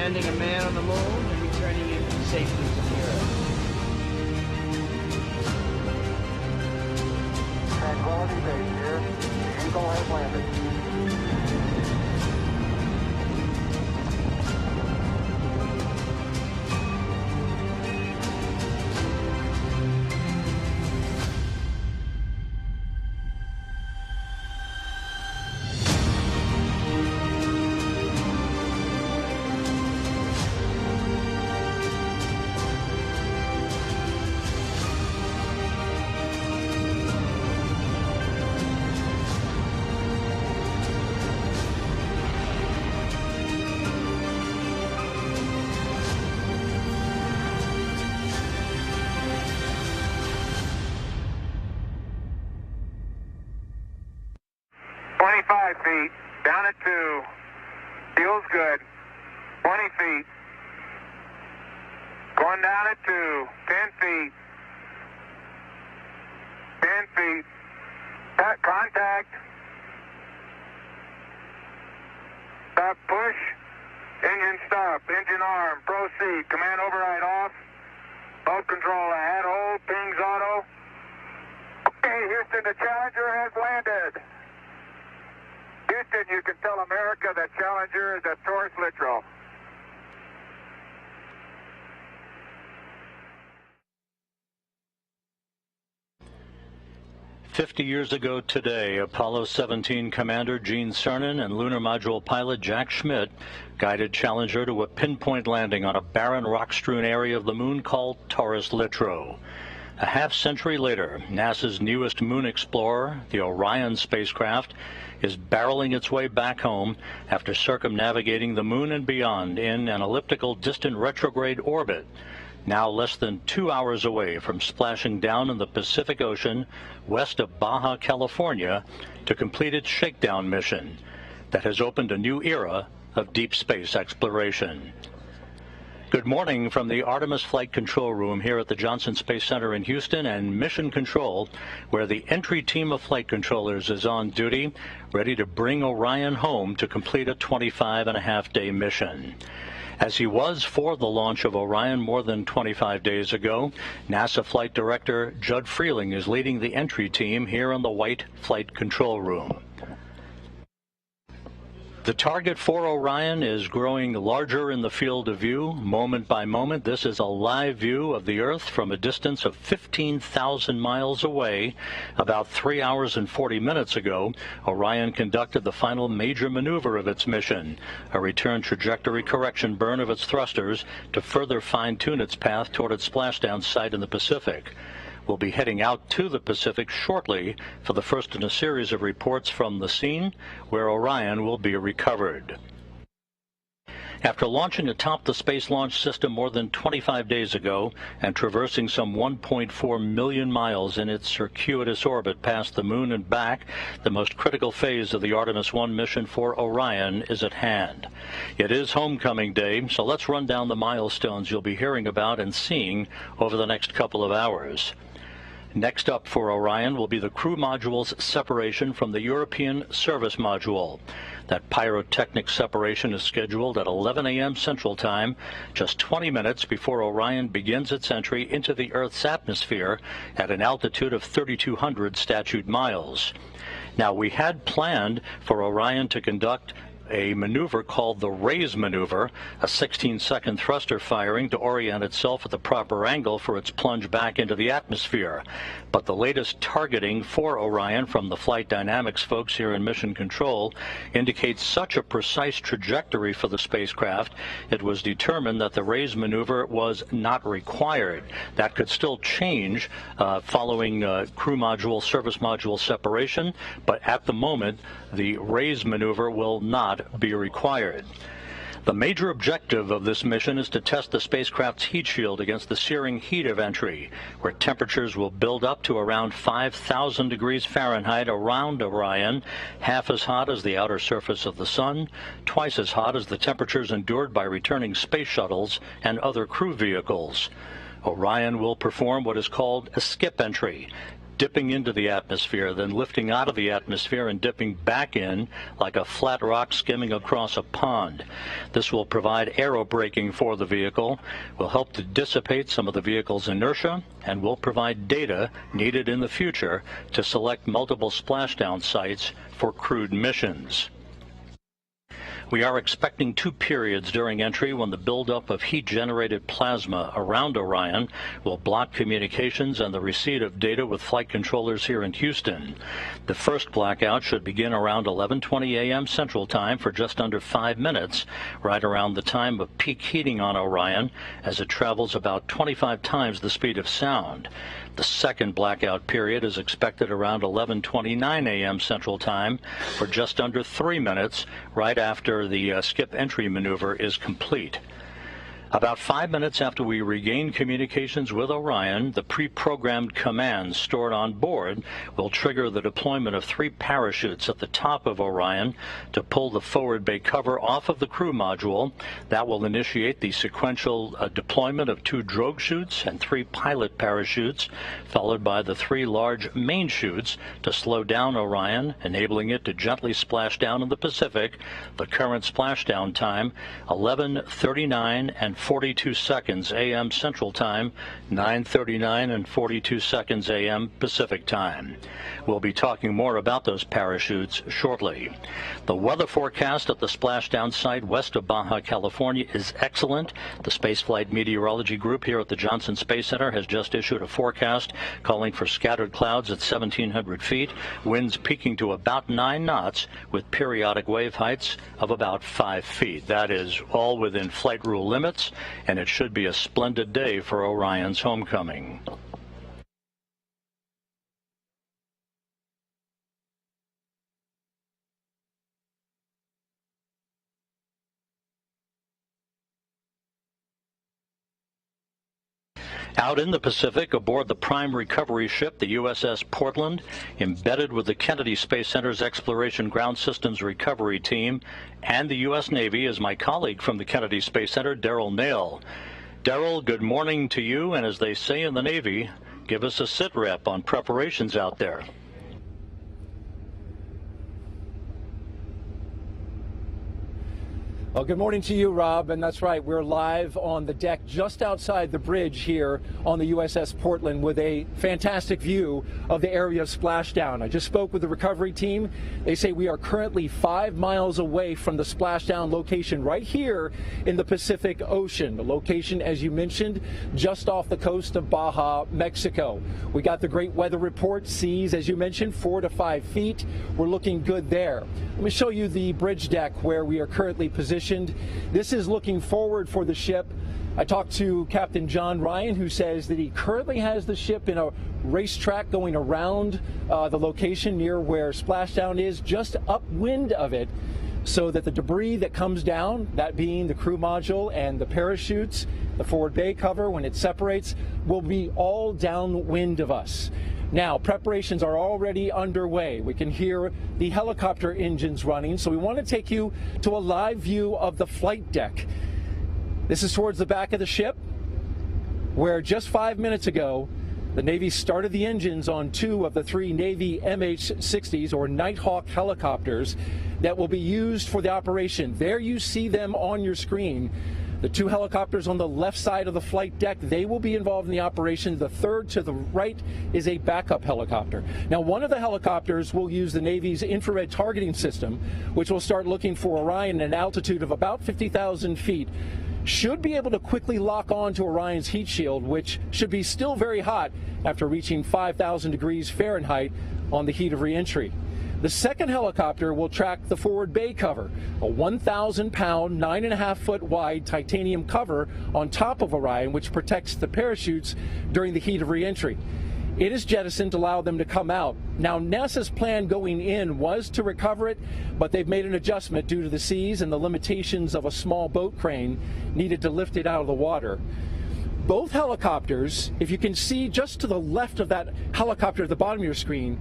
landing a man on the moon and returning him safely to the Earth. Tranquility Base here. The Eagle has landed. Feet, down at 2, feels good, 20 feet, going down at 2, 10 feet, 10 feet, contact, stop, push, engine stop, engine arm, proceed, command override off, mode control ahead, hold, pings auto. Okay, Houston, the Challenger has landed. Houston, you can tell America that Challenger is a Taurus Littrow. "50 years ago today, Apollo 17 Commander Gene Cernan and Lunar Module pilot Jack Schmitt guided Challenger to a pinpoint landing on a barren rock-strewn area of the moon called Taurus Littrow. A half-century later, NASA's newest moon explorer, the Orion spacecraft, is barreling its way back home after circumnavigating the moon and beyond in an elliptical distant retrograde orbit, now less than 2 hours away from splashing down in the Pacific Ocean west of Baja, California, to complete its shakedown mission that has opened a new era of deep space exploration. Good morning from the Artemis Flight Control Room here at the Johnson Space Center in Houston and Mission Control, where the entry team of flight controllers is on duty, ready to bring Orion home to complete a 25-and-a-half-day mission. As he was for the launch of Orion more than 25 days ago, NASA Flight Director Judd Freeling is leading the entry team here in the White Flight Control Room. The target for Orion is growing larger in the field of view, moment by moment. This is a live view of the Earth from a distance of 15,000 miles away. About 3 hours and 40 minutes ago, Orion conducted the final major maneuver of its mission, a return trajectory correction burn of its thrusters to further fine-tune its path toward its splashdown site in the Pacific. We'll be heading out to the Pacific shortly for the first in a series of reports from the scene where Orion will be recovered. After launching atop the Space Launch System more than 25 days ago and traversing some 1.4 million miles in its circuitous orbit past the moon and back, the most critical phase of the Artemis I mission for Orion is at hand. It is homecoming day, so let's run down the milestones you'll be hearing about and seeing over the next couple of hours. Next up for Orion will be the crew module's separation from the European service module. That pyrotechnic separation is scheduled at 11 a.m. Central Time, just 20 minutes before Orion begins its entry into the Earth's atmosphere at an altitude of 3,200 statute miles. Now, we had planned for Orion to conduct a maneuver called the raise maneuver, a 16-second thruster firing to orient itself at the proper angle for its plunge back into the atmosphere. But the latest targeting for Orion from the flight dynamics folks here in Mission Control indicates such a precise trajectory for the spacecraft, it was determined that the raise maneuver was not required. That could still change following crew module, service module separation, but at the moment, the raise maneuver will not be required. The major objective of this mission is to test the spacecraft's heat shield against the searing heat of entry, where temperatures will build up to around 5,000 degrees Fahrenheit around Orion, half as hot as the outer surface of the Sun, twice as hot as the temperatures endured by returning space shuttles and other crew vehicles. Orion will perform what is called a skip entry, dipping into the atmosphere, then lifting out of the atmosphere and dipping back in like a flat rock skimming across a pond. This will provide aerobraking for the vehicle, will help to dissipate some of the vehicle's inertia, and will provide data needed in the future to select multiple splashdown sites for crewed missions. We are expecting 2 periods during entry when the buildup of heat-generated plasma around Orion will block communications and the receipt of data with flight controllers here in Houston. The first blackout should begin around 11:20 a.m. Central Time for just under 5 minutes, right around the time of peak heating on Orion, as it travels about 25 times the speed of sound. The second blackout period is expected around 11:29 a.m. Central Time for just under 3 minutes, right after the skip entry maneuver is complete. About 5 minutes after we regain communications with Orion, the pre-programmed commands stored on board will trigger the deployment of 3 parachutes at the top of Orion to pull the forward bay cover off of the crew module. That will initiate the sequential deployment of 2 drogue chutes and 3 pilot parachutes, followed by the 3 large main chutes to slow down Orion, enabling it to gently splash down in the Pacific. The current splashdown time, 11:39 and 42 seconds a.m. Central Time, 9:39 and 42 seconds a.m. Pacific Time. We'll be talking more about those parachutes shortly. The weather forecast at the splashdown site west of Baja California is excellent. The Spaceflight Meteorology Group here at the Johnson Space Center has just issued a forecast calling for scattered clouds at 1,700 feet, winds peaking to about 9 knots with periodic wave heights of about 5 feet. That is all within flight rule limits, and it should be a splendid day for Orion's homecoming. Out in the Pacific, aboard the prime recovery ship, the USS Portland, embedded with the Kennedy Space Center's Exploration Ground Systems Recovery Team and the U.S. Navy, is my colleague from the Kennedy Space Center, Daryl Nail. Daryl, good morning to you, and as they say in the Navy, give us a sit rep on preparations out there. Well, good morning to you, Rob, and that's right. We're live on the deck just outside the bridge here on the USS Portland with a fantastic view of the area of splashdown. I just spoke with the recovery team. They say we are currently 5 miles away from the splashdown location right here in the Pacific Ocean. The location, as you mentioned, just off the coast of Baja, Mexico. We got the great weather report, seas, as you mentioned, 4 to 5 feet. We're looking good there. Let me show you the bridge deck where we are currently positioned. This is looking forward for the ship. I talked to Captain John Ryan, who says that he currently has the ship in a racetrack going around the location near where splashdown is, just upwind of it, so that the debris that comes down, that being the crew module and the parachutes, the forward bay cover, when it separates, will be all downwind of us. Now, preparations are already underway. We can hear the helicopter engines running, so we want to take you to a live view of the flight deck. This is towards the back of the ship, where just 5 minutes ago, the Navy started the engines on 2 of the 3 Navy MH-60s, or Nighthawk helicopters, that will be used for the operation. There you see them on your screen. The 2 helicopters on the left side of the flight deck, they will be involved in the operation. The third to the right is a backup helicopter. Now, one of the helicopters will use the Navy's infrared targeting system, which will start looking for Orion at an altitude of about 50,000 feet. Should be able to quickly lock on to Orion's heat shield, which should be still very hot after reaching 5,000 degrees Fahrenheit on the heat of reentry. The second helicopter will track the forward bay cover, a 1,000-pound, 9.5-foot wide titanium cover on top of Orion, which protects the parachutes during the heat of reentry. It is jettisoned to allow them to come out. Now, NASA's plan going in was to recover it, but they've made an adjustment due to the seas and the limitations of a small boat crane needed to lift it out of the water. Both helicopters, if you can see just to the left of that helicopter at the bottom of your screen,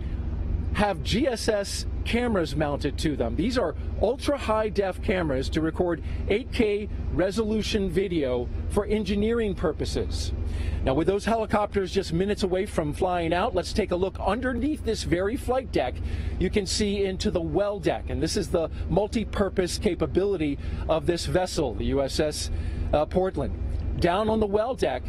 have GSS cameras mounted to them. These are ultra high def cameras to record 8K resolution video for engineering purposes. Now, with those helicopters just minutes away from flying out, let's take a look underneath this very flight deck. You can see into the well deck, and this is the multi-purpose capability of this vessel, the USS Portland. Down on the well deck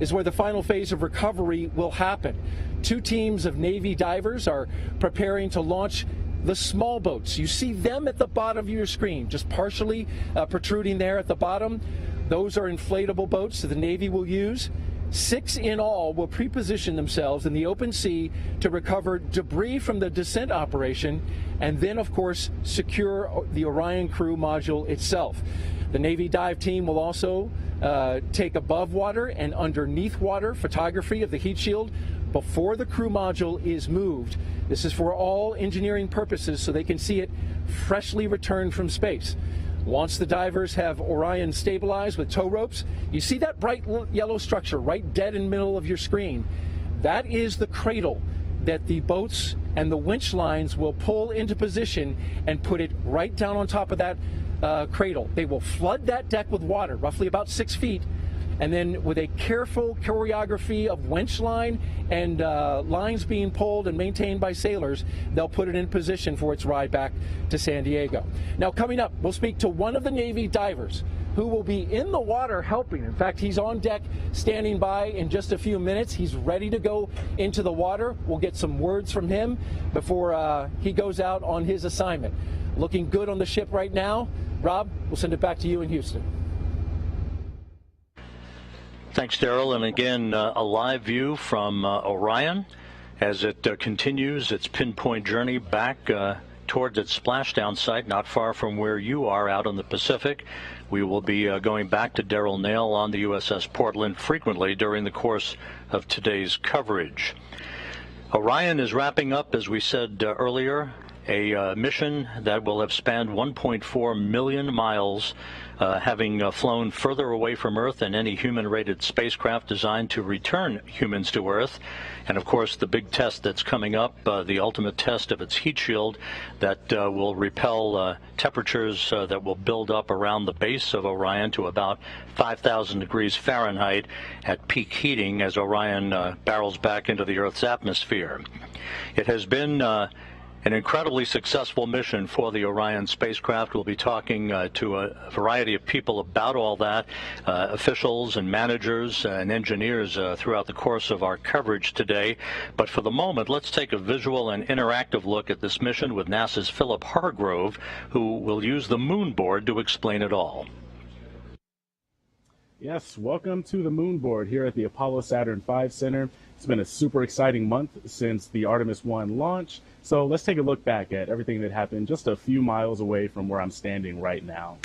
is where the final phase of recovery will happen. 2 teams of Navy divers are preparing to launch the small boats. You see them at the bottom of your screen, just partially protruding there at the bottom. Those are inflatable boats that the Navy will use. 6 in all will pre-position themselves in the open sea to recover debris from the descent operation, and then, of course, secure the Orion crew module itself. The Navy dive team will also take above water and underneath water photography of the heat shield before the crew module is moved. This is for all engineering purposes, so they can see it freshly returned from space. Once the divers have Orion stabilized with tow ropes, you see that bright yellow structure right dead in the middle of your screen. That is the cradle that the boats and the winch lines will pull into position and put it right down on top of that cradle. They will flood that deck with water, roughly about 6 feet, and then with a careful choreography of winch line and lines being pulled and maintained by sailors, they'll put it in position for its ride back to San Diego. Now, coming up, we'll speak to one of the Navy divers who will be in the water helping. In fact, he's on deck standing by in just a few minutes. He's ready to go into the water. We'll get some words from him before he goes out on his assignment. Looking good on the ship right now. Rob, we'll send it back to you in Houston. Thanks, Daryl. And again, a live view from Orion as it continues its pinpoint journey back towards its splashdown site, not far from where you are out in the Pacific. We will be going back to Daryl Nail on the USS Portland frequently during the course of today's coverage. Orion is wrapping up, as we said earlier, a mission that will have spanned 1.4 million miles, having flown further away from Earth than any human-rated spacecraft designed to return humans to Earth. And, of course, the big test that's coming up, the ultimate test of its heat shield that will repel temperatures that will build up around the base of Orion to about 5,000 degrees Fahrenheit at peak heating as Orion barrels back into the Earth's atmosphere. It has been an incredibly successful mission for the Orion spacecraft. We'll be talking to a variety of people about all that, officials and managers and engineers throughout the course of our coverage today. But for the moment, let's take a visual and interactive look at this mission with NASA's Philip Hargrove, who will use the moon board to explain it all. Yes, welcome to the moon board here at the Apollo Saturn V Center. It's been a super exciting month since the Artemis I launch. So let's take a look back at everything that happened just a few miles away from where I'm standing right now.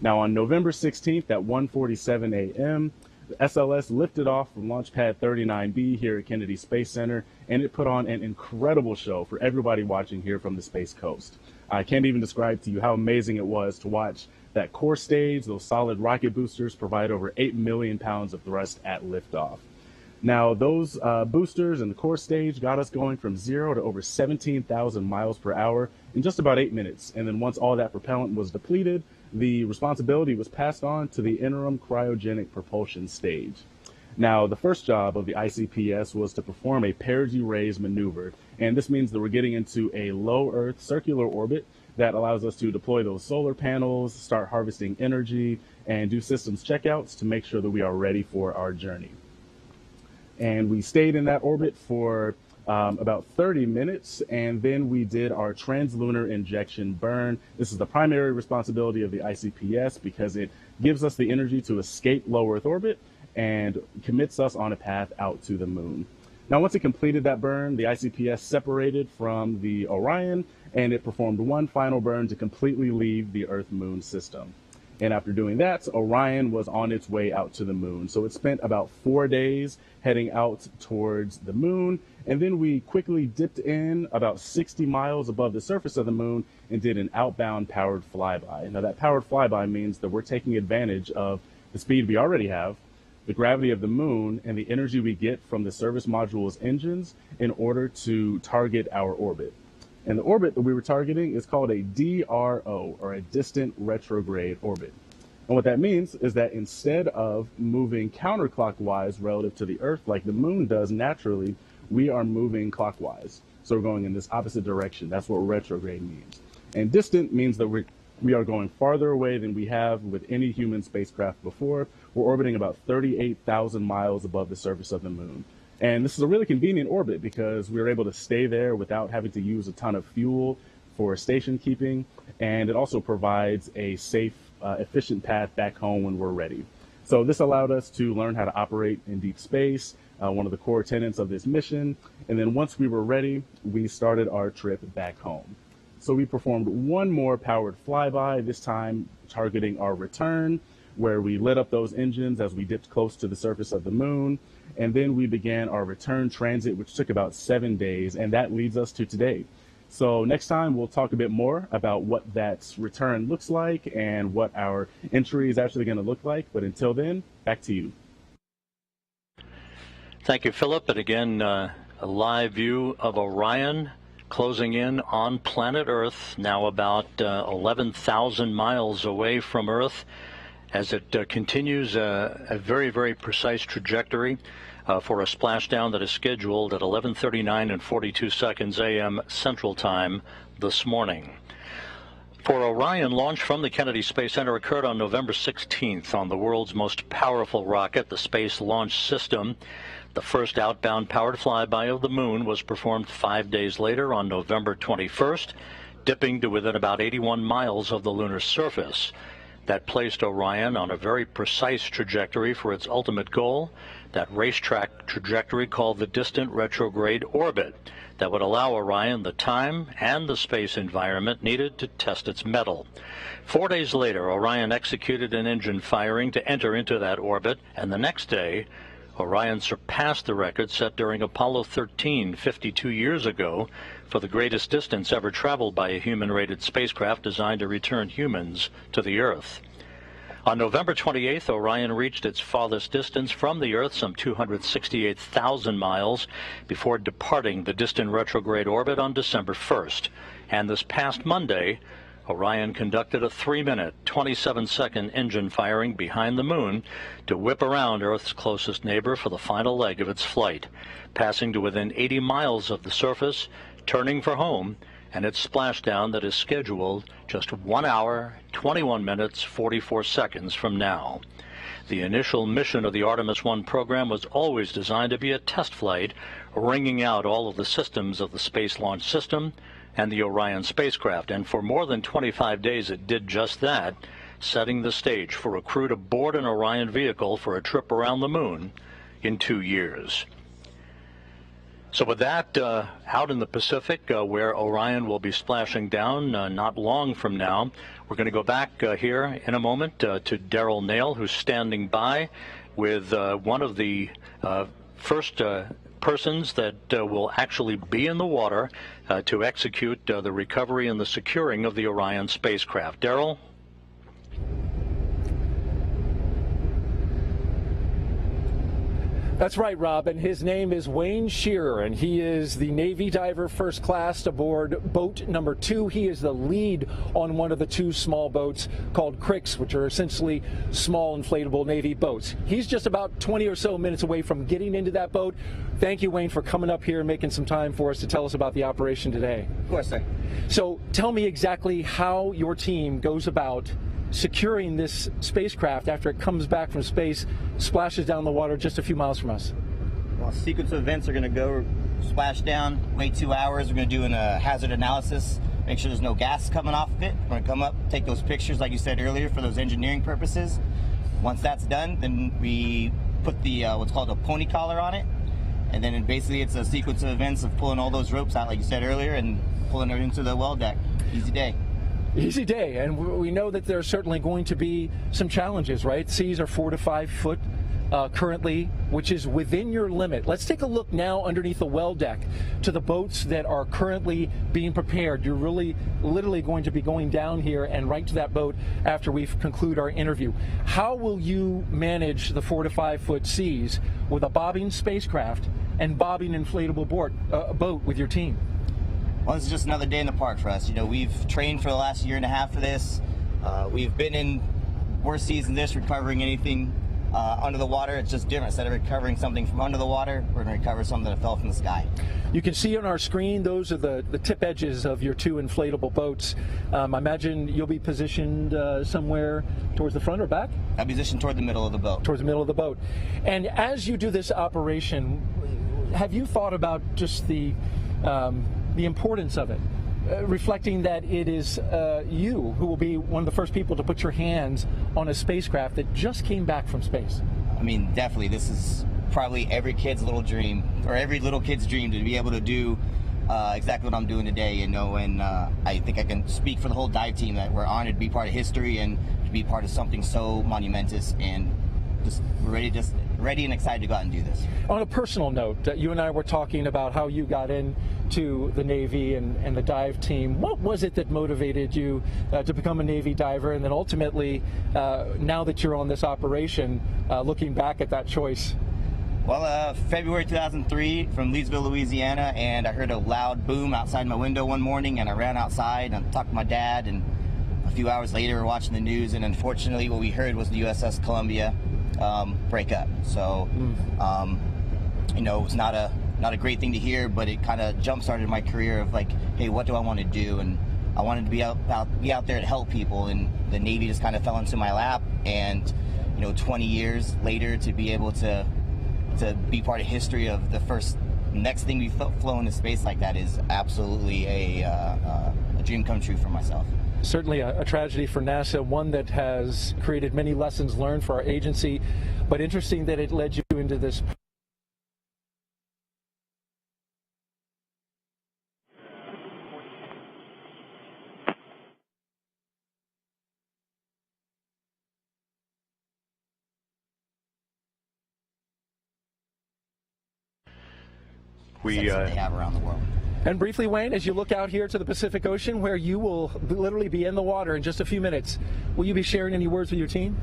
Now, on November 16th at 1:47 a.m., the SLS lifted off from Launch Pad 39B here at Kennedy Space Center, and it put on an incredible show for everybody watching here from the Space Coast. I can't even describe to you how amazing it was to watch that core stage. Those solid rocket boosters provide over 8 million pounds of thrust at liftoff. Now, those boosters and the core stage got us going from 0 to over 17,000 miles per hour in just about 8 minutes. And then once all that propellant was depleted, the responsibility was passed on to the interim cryogenic propulsion stage. Now, the first job of the ICPS was to perform a perigee raise maneuver. And this means that we're getting into a low Earth circular orbit that allows us to deploy those solar panels, start harvesting energy, and do systems checkouts to make sure that we are ready for our journey. And we stayed in that orbit for about 30 minutes, and then we did our translunar injection burn. This is the primary responsibility of the ICPS because it gives us the energy to escape low Earth orbit and commits us on a path out to the moon. Now, once it completed that burn, the ICPS separated from the Orion, and it performed one final burn to completely leave the Earth-Moon system. And after doing that, Orion was on its way out to the moon. So it spent about 4 days heading out towards the moon. And then we quickly dipped in about 60 miles above the surface of the moon and did an outbound powered flyby. Now, that powered flyby means that we're taking advantage of the speed we already have, the gravity of the moon, and the energy we get from the service module's engines in order to target our orbit. And the orbit that we were targeting is called a DRO, or a distant retrograde orbit. And what that means is that instead of moving counterclockwise relative to the Earth like the moon does naturally, we are moving clockwise. So we're going in this opposite direction. That's what retrograde means. And distant means that we are going farther away than we have with any human spacecraft before. We're orbiting about 38,000 miles above the surface of the moon. And this is a really convenient orbit because we're able to stay there without having to use a ton of fuel for station keeping. And it also provides a safe, efficient path back home when we're ready. So this allowed us to learn how to operate in deep space, one of the core tenets of this mission. And then once we were ready, we started our trip back home. So we performed one more powered flyby, this time targeting our return, where we lit up those engines as we dipped close to the surface of the moon. And then we began our return transit, which took about 7 days, and that leads us to today. So next time we'll talk a bit more about what that return looks like and what our entry is actually going to look like. But until then, back to you. Thank you, Philip. And again, a live view of Orion closing in on planet Earth, now about 11,000 miles away from Earth, as it continues a very, very precise trajectory for a splashdown that is scheduled at 11:39 and 42 seconds a.m. Central Time this morning. For Orion, launch from the Kennedy Space Center occurred on November 16th on the world's most powerful rocket, the Space Launch System. The first outbound powered flyby of the moon was performed 5 days later on November 21st, dipping to within about 81 miles of the lunar surface. That placed Orion on a very precise trajectory for its ultimate goal, that racetrack trajectory called the distant retrograde orbit, that would allow Orion the time and the space environment needed to test its mettle. 4 days later, Orion executed an engine firing to enter into that orbit, and the next day, Orion surpassed the record set during Apollo 13 52 years ago for the greatest distance ever traveled by a human-rated spacecraft designed to return humans to the Earth. On November 28th, Orion reached its farthest distance from the Earth, some 268,000 miles, before departing the distant retrograde orbit on December 1st. And this past Monday, Orion conducted a 3-minute, 27-second engine firing behind the moon to whip around Earth's closest neighbor for the final leg of its flight, passing to within 80 miles of the surface, turning for home, and its splashdown that is scheduled just 1 hour, 21 minutes, 44 seconds from now. The initial mission of the Artemis I program was always designed to be a test flight, wringing out all of the systems of the Space Launch System and the Orion spacecraft, and for more than 25 days it did just that, setting the stage for a crew to board an Orion vehicle for a trip around the moon in 2 years. So with that, out in the Pacific, where Orion will be splashing down not long from now, we're going to go back here in a moment to Daryl Nail, who's standing by with one of the first persons that will actually be in the water to execute the recovery and the securing of the Orion spacecraft. Daryl? That's right, Rob, and his name is Wayne Shearer, and he is the Navy diver first class aboard boat number 2. He is the lead on one of the 2 small boats called Cricks, which are essentially small inflatable Navy boats. He's just about 20 or so minutes away from getting into that boat. Thank you, Wayne, for coming up here and making some time for us to tell us about the operation today. Of course, sir. So tell me exactly how your team goes about securing this spacecraft after it comes back from space, splashes down the water just a few miles from us. Well, sequence of events are going to go splash down, wait 2 hours. We're going to do a hazard analysis, make sure there's no gas coming off of it. We're going to come up, take those pictures like you said earlier for those engineering purposes. Once that's done, then we put the what's called a pony collar on it, and then basically it's a sequence of events of pulling all those ropes out like you said earlier and pulling it into the well deck. Easy day. Easy day, and we know that there are certainly going to be some challenges, right? Seas are 4 to 5 foot currently, which is within your limit. Let's take a look now underneath the well deck to the boats that are currently being prepared. You're really literally going to be going down here and right to that boat after we conclude our interview. How will you manage the 4 to 5 foot seas with a bobbing spacecraft and bobbing inflatable boat with your team? Well, this is just another day in the park for us. You know, we've trained for the last year and a half for this. We've been in worse seas than this, recovering anything under the water. It's just different. Instead of recovering something from under the water, we're going to recover something that fell from the sky. You can see on our screen, those are the tip edges of your two inflatable boats. I imagine you'll be positioned somewhere towards the front or back? I'll be positioned toward the middle of the boat. Towards the middle of the boat. And as you do this operation, have you thought about just the importance of it? Reflecting that it is you who will be one of the first people to put your hands on a spacecraft that just came back from space. I mean, definitely, this is probably every kid's little dream, or every little kid's dream, to be able to do exactly what I'm doing today, you know, and I think I can speak for the whole dive team that we're honored to be part of history and to be part of something so monumentous, and just ready and excited to go out and do this. On a personal note, you and I were talking about how you got into the Navy and the dive team. What was it that motivated you to become a Navy diver, and then ultimately, now that you're on this operation, looking back at that choice? Well, February 2003 from Leesville, Louisiana, and I heard a loud boom outside my window one morning, and I ran outside and talked to my dad, and a few hours later we're watching the news, and unfortunately what we heard was the USS Columbia break up. So, you know, it was not a great thing to hear, but it kind of jump-started my career of like, hey, what do I want to do? And I wanted to be out there to help people, and the Navy just kind of fell into my lap, and, you know, 20 years later to be able to be part of history of the first next thing we've flown into space like that is absolutely a dream come true for myself. Certainly a tragedy for NASA, one that has created many lessons learned for our agency, but interesting that it led you into this. They have around the world. And briefly, Wayne, as you look out here to the Pacific Ocean, where you will literally be in the water in just a few minutes, will you be sharing any words with your team?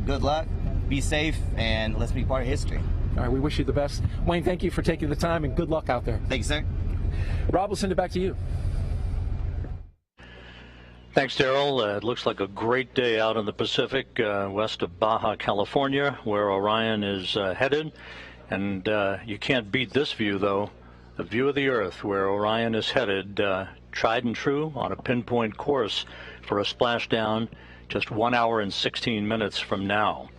Good luck, be safe, and let's be part of history. All right, we wish you the best. Wayne, thank you for taking the time, and good luck out there. Thank you, sir. Rob, we'll send it back to you. Thanks, Daryl. It looks like a great day out in the Pacific, west of Baja, California, where Orion is headed. And you can't beat this view, though, a view of the Earth where Orion is headed, tried and true, on a pinpoint course for a splashdown just 1 hour and 16 minutes from now.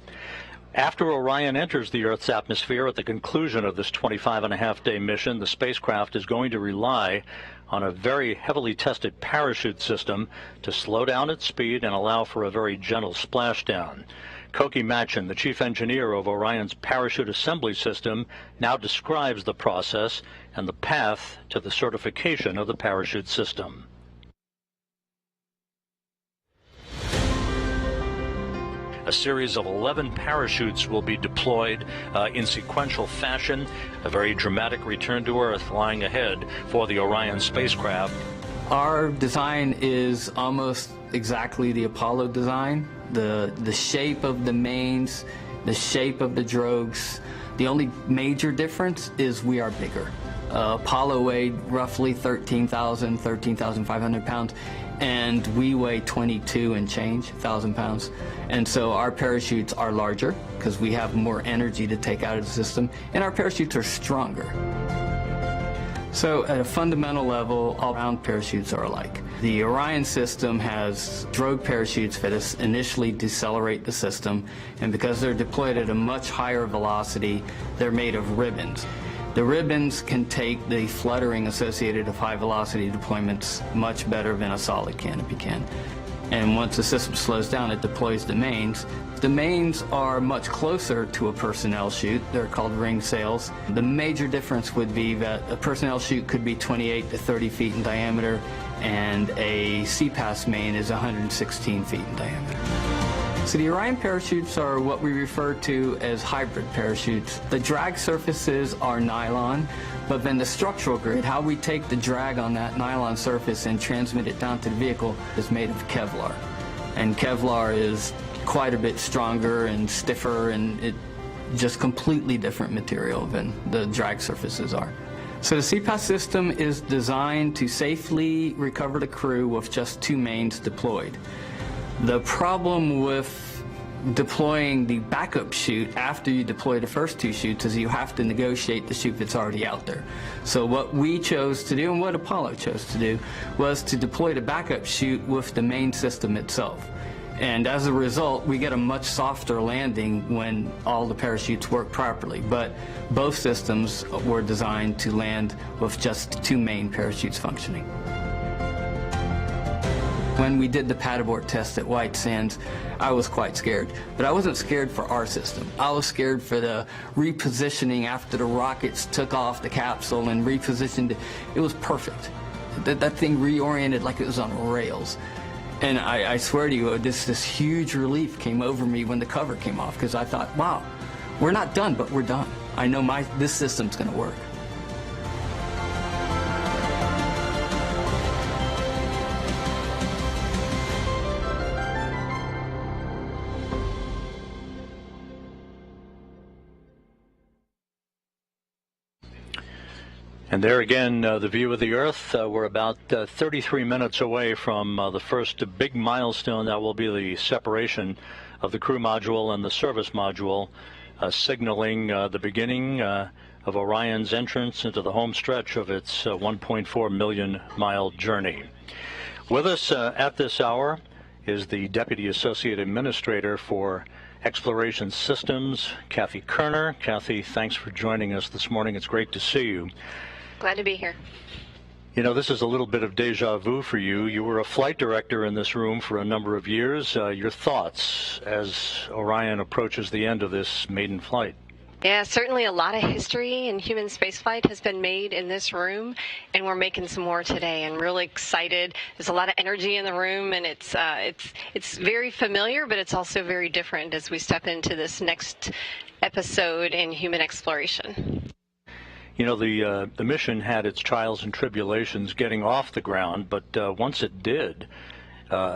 After Orion enters the Earth's atmosphere at the conclusion of this 25-and-a-half-day mission, the spacecraft is going to rely on a very heavily tested parachute system to slow down its speed and allow for a very gentle splashdown. Koki Machin, the chief engineer of Orion's parachute assembly system, now describes the process and the path to the certification of the parachute system. A series of 11 parachutes will be deployed in sequential fashion, a very dramatic return to Earth lying ahead for the Orion spacecraft. Our design is almost exactly the Apollo design. The shape of the mains, the shape of the drogues. The only major difference is we are bigger. Apollo weighed roughly 13,500 pounds, and we weigh 22 and change thousand pounds. And so our parachutes are larger because we have more energy to take out of the system, and our parachutes are stronger. So at a fundamental level, all-round parachutes are alike. The Orion system has drogue parachutes that initially decelerate the system, and because they're deployed at a much higher velocity, they're made of ribbons. The ribbons can take the fluttering associated with high-velocity deployments much better than a solid canopy can. And once the system slows down, it deploys the mains. The mains are much closer to a personnel chute. They're called ring sails. The major difference would be that a personnel chute could be 28 to 30 feet in diameter, and a CPAS main is 116 feet in diameter. So the Orion parachutes are what we refer to as hybrid parachutes. The drag surfaces are nylon, but then the structural grid, how we take the drag on that nylon surface and transmit it down to the vehicle, is made of Kevlar. And Kevlar is quite a bit stronger and stiffer, and it just completely different material than the drag surfaces are. So the CPAS system is designed to safely recover the crew with just 2 mains deployed. The problem with deploying the backup chute after you deploy the first 2 chutes is you have to negotiate the chute that's already out there. So what we chose to do, and what Apollo chose to do, was to deploy the backup chute with the main system itself. And as a result, we get a much softer landing when all the parachutes work properly. But both systems were designed to land with just 2 main parachutes functioning. When we did the pad abort test at White Sands, I was quite scared. But I wasn't scared for our system. I was scared for the repositioning after the rockets took off the capsule and repositioned it. It was perfect. That thing reoriented like it was on rails. And I swear to you, this huge relief came over me when the cover came off, because I thought, wow, we're not done, but we're done. I know this system's going to work. And there again, the view of the Earth. We're about 33 minutes away from the first big milestone. That will be the separation of the crew module and the service module, signaling the beginning of Orion's entrance into the home stretch of its 1.4 million mile journey. With us at this hour is the Deputy Associate Administrator for Exploration Systems, Kathy Kerner. Kathy, thanks for joining us this morning. It's great to see you. Glad to be here. You know, this is a little bit of deja vu for you. You were a flight director in this room for a number of years. Your thoughts as Orion approaches the end of this maiden flight? Yeah, certainly a lot of history in human spaceflight has been made in this room, and we're making some more today. And really excited. There's a lot of energy in the room, and it's very familiar, but it's also very different as we step into this next episode in human exploration. You know, the mission had its trials and tribulations getting off the ground, but once it did,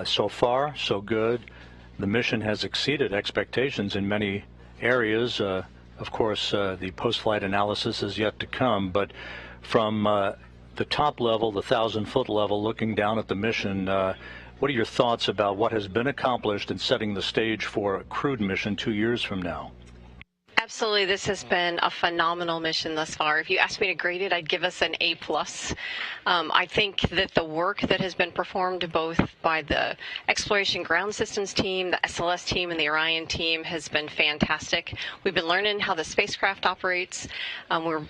so far, so good. The mission has exceeded expectations in many areas. Of course, the post-flight analysis is yet to come, but from the top level, the 1,000-foot level, looking down at the mission, what are your thoughts about what has been accomplished in setting the stage for a crewed mission 2 years from now? Absolutely, this has been a phenomenal mission thus far. If you asked me to grade it, I'd give us an A+. I think that the work that has been performed both by the Exploration Ground Systems team, the SLS team, and the Orion team has been fantastic. We've been learning how the spacecraft operates.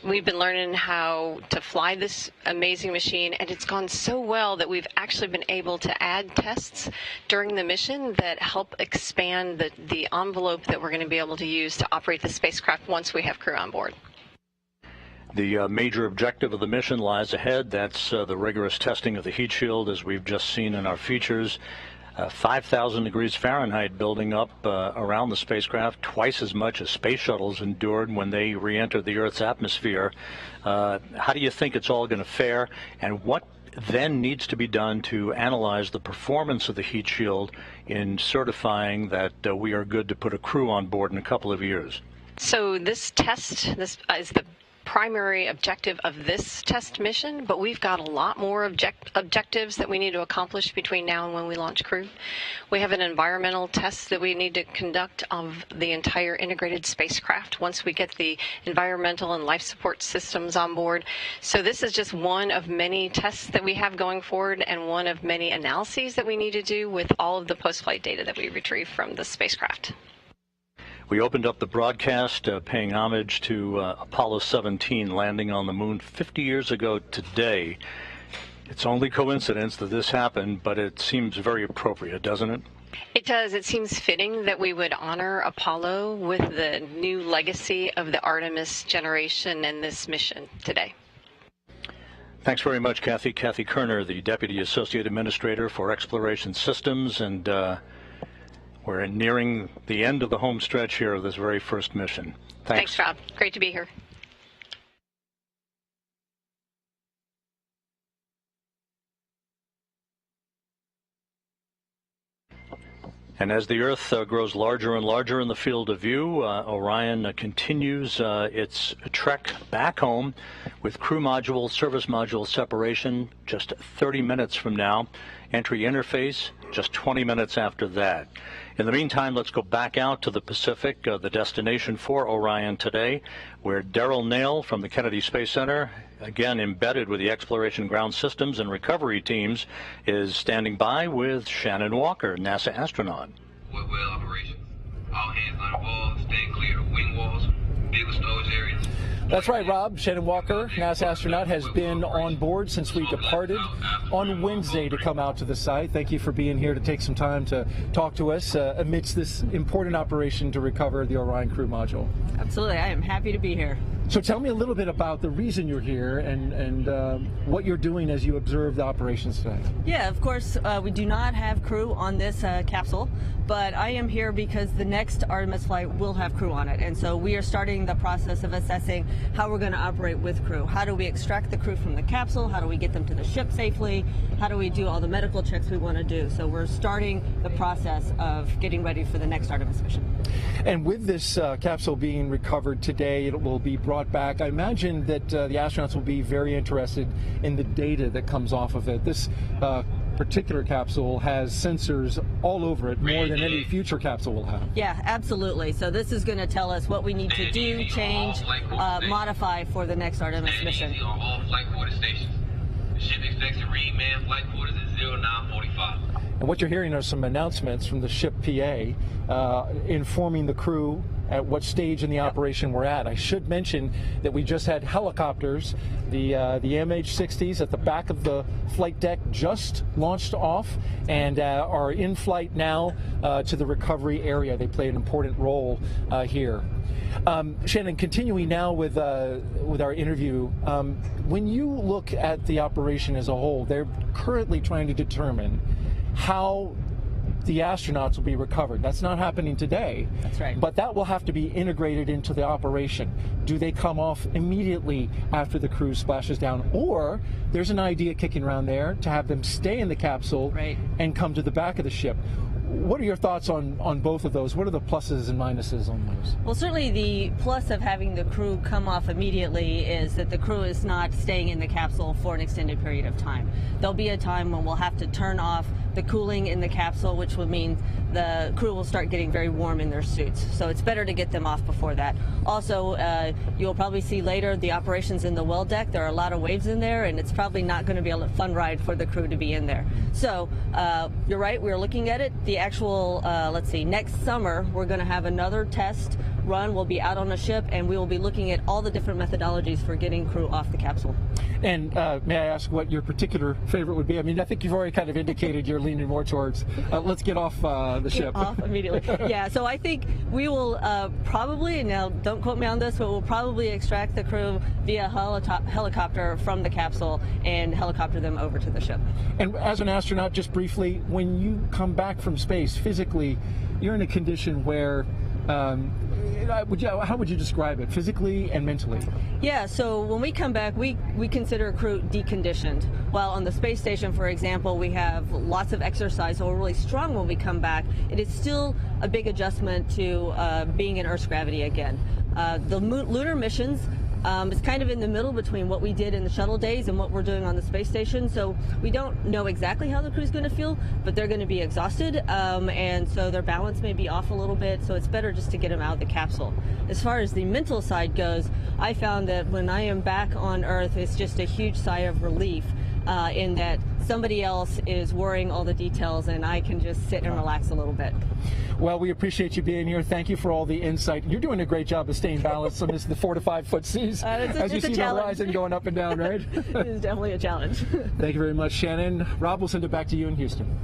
We've been learning how to fly this amazing machine, and it's gone so well that we've actually been able to add tests during the mission that help expand the envelope that we're going to be able to use to operate the spacecraft once we have crew on board. The major objective of the mission lies ahead. That's the rigorous testing of the heat shield, as we've just seen in our features. 5,000 degrees Fahrenheit building up around the spacecraft, twice as much as space shuttles endured when they re-entered the Earth's atmosphere. How do you think it's all going to fare, and what then needs to be done to analyze the performance of the heat shield in certifying that we are good to put a crew on board in a couple of years? So this test, this is the primary objective of this test mission, but we've got a lot more objectives that we need to accomplish between now and when we launch crew. We have an environmental test that we need to conduct of the entire integrated spacecraft once we get the environmental and life support systems on board. So this is just one of many tests that we have going forward and one of many analyses that we need to do with all of the post-flight data that we retrieve from the spacecraft. We opened up the broadcast paying homage to Apollo 17 landing on the moon 50 years ago today. It's only coincidence that this happened, but it seems very appropriate, doesn't it? It does. It seems fitting that we would honor Apollo with the new legacy of the Artemis generation and this mission today. Thanks very much, Kathy. Kathy Kerner, the Deputy Associate Administrator for Exploration Systems, and we're nearing the end of the home stretch here of this very first mission. Thanks, Rob. Great to be here. And as the Earth grows larger and larger in the field of view, Orion continues its trek back home with crew module, service module separation just 30 minutes from now. Entry interface just 20 minutes after that. In the meantime, let's go back out to the Pacific, the destination for Orion today, where Darrell Nail from the Kennedy Space Center, again embedded with the Exploration Ground Systems and Recovery teams, is standing by with Shannon Walker, NASA astronaut. Well operations. All hands on the wall, staying clear of wing walls, bigger storage areas. That's right, Rob. Shannon Walker, NASA astronaut, has been on board since we departed on Wednesday to come out to the site. Thank you for being here to take some time to talk to us amidst this important operation to recover the Orion crew module. Absolutely. I am happy to be here. So tell me a little bit about the reason you're here and what you're doing as you observe the operations today. Yeah, of course, we do not have crew on this capsule, but I am here because the next Artemis flight will have crew on it. And so we are starting the process of assessing how we're going to operate with crew. How do we extract the crew from the capsule? How do we get them to the ship safely? How do we do all the medical checks we want to do? So we're starting the process of getting ready for the next Artemis mission. And with this capsule being recovered today, it will be brought back. I imagine that the astronauts will be very interested in the data that comes off of it. This particular capsule has sensors all over it, more than any future capsule will have. Yeah, absolutely. So this is going to tell us what we need to do, change, modify for the next Artemis mission. On all flight quarter stations. The ship expects to read manned flight quarters at 0945. And what you're hearing are some announcements from the ship PA informing the crew at what stage in the operation we're at. I should mention that we just had helicopters, the MH-60s at the back of the flight deck just launched off and are in flight now to the recovery area. They play an important role here. Shannon, continuing now with our interview, when you look at the operation as a whole, they're currently trying to determine how the astronauts will be recovered. That's not happening today. That's right. But that will have to be integrated into the operation. Do they come off immediately after the crew splashes down? Or there's an idea kicking around there to have them stay in the capsule and come to the back of the ship. What are your thoughts on both of those? What are the pluses and minuses on those? Well, certainly the plus of having the crew come off immediately is that the crew is not staying in the capsule for an extended period of time. There'll be a time when we'll have to turn off the cooling in the capsule, which will mean the crew will start getting very warm in their suits. So it's better to get them off before that. Also, you'll probably see later the operations in the well deck. There are a lot of waves in there, and it's probably not going to be a fun ride for the crew to be in there. So you're right, we're looking at it. The actual, let's see, next summer, we're going to have another test run. We'll be out on a ship, and we will be looking at all the different methodologies for getting crew off the capsule. And may I ask what your particular favorite would be? I mean, I think you've already kind of indicated you're leaning more towards let's get off the ship. Get off immediately. Yeah, so I think we will probably, now don't quote me on this, but we'll probably extract the crew via helicopter from the capsule and helicopter them over to the ship. And as an astronaut, just briefly, when you come back from space, physically, you're in a condition where how would you describe it, physically and mentally? Yeah, so when we come back, we consider crew deconditioned. While on the space station, for example, we have lots of exercise, so we're really strong when we come back. It is still a big adjustment to being in Earth's gravity again. The lunar missions, it's kind of in the middle between what we did in the shuttle days and what we're doing on the space station. So we don't know exactly how the crew's going to feel, but they're going to be exhausted, and so their balance may be off a little bit. So it's better just to get them out of the capsule. As far as the mental side goes, I found that when I am back on Earth, it's just a huge sigh of relief in that somebody else is worrying all the details, and I can just sit and relax a little bit. Well, we appreciate you being here. Thank you for all the insight. You're doing a great job of staying balanced amidst the 4 to 5 foot seas as you see the horizon going up and down, right? It is definitely a challenge. Thank you very much, Shannon. Rob, we'll send it back to you in Houston.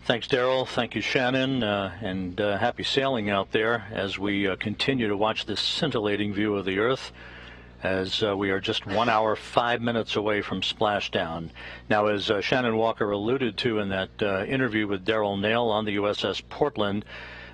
Thanks, Darrell. Thank you, Shannon, and happy sailing out there as we continue to watch this scintillating view of the Earth, as we are just 1 hour, 5 minutes away from splashdown. Now, as Shannon Walker alluded to in that interview with Darrell Nail on the USS Portland,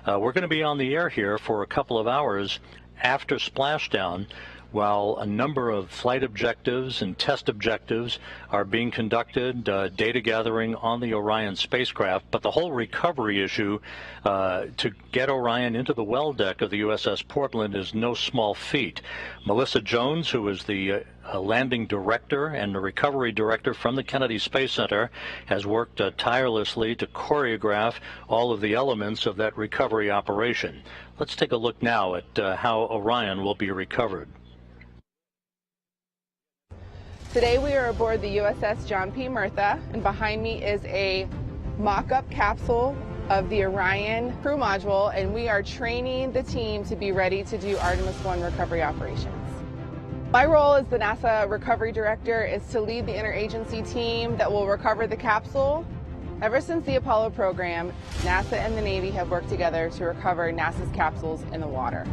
we're going to be on the air here for a couple of hours after splashdown while a number of flight objectives and test objectives are being conducted, data gathering on the Orion spacecraft. But the whole recovery issue to get Orion into the well deck of the USS Portland is no small feat. Melissa Jones, who is the landing director and the recovery director from the Kennedy Space Center, has worked tirelessly to choreograph all of the elements of that recovery operation. Let's take a look now at how Orion will be recovered. Today we are aboard the USS John P. Murtha, and behind me is a mock-up capsule of the Orion crew module, and we are training the team to be ready to do Artemis I recovery operations. My role as the NASA Recovery Director is to lead the interagency team that will recover the capsule. Ever since the Apollo program, NASA and the Navy have worked together to recover NASA's capsules in the water.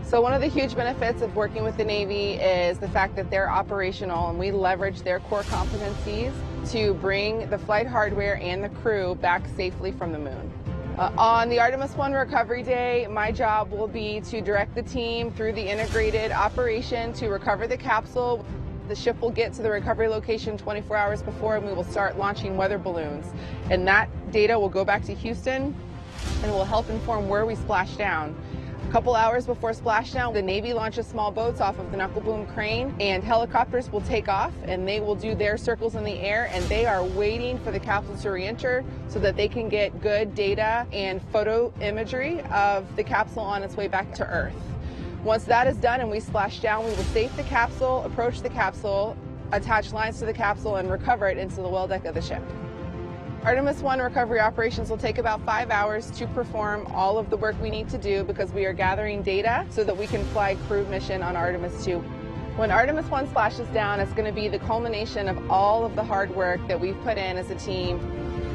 So one of the huge benefits of working with the Navy is the fact that they're operational and we leverage their core competencies to bring the flight hardware and the crew back safely from the moon. On the Artemis I recovery day, my job will be to direct the team through the integrated operation to recover the capsule. The ship will get to the recovery location 24 hours before, and we will start launching weather balloons. And that data will go back to Houston and will help inform where we splash down. A couple hours before splashdown, the Navy launches small boats off of the knuckle boom crane, and helicopters will take off and they will do their circles in the air, and they are waiting for the capsule to reenter so that they can get good data and photo imagery of the capsule on its way back to Earth. Once that is done and we splash down, we will safe the capsule, approach the capsule, attach lines to the capsule, and recover it into the well deck of the ship. Artemis I recovery operations will take about 5 hours to perform all of the work we need to do because we are gathering data so that we can fly crewed mission on Artemis II. When Artemis I splashes down, it's going to be the culmination of all of the hard work that we've put in as a team.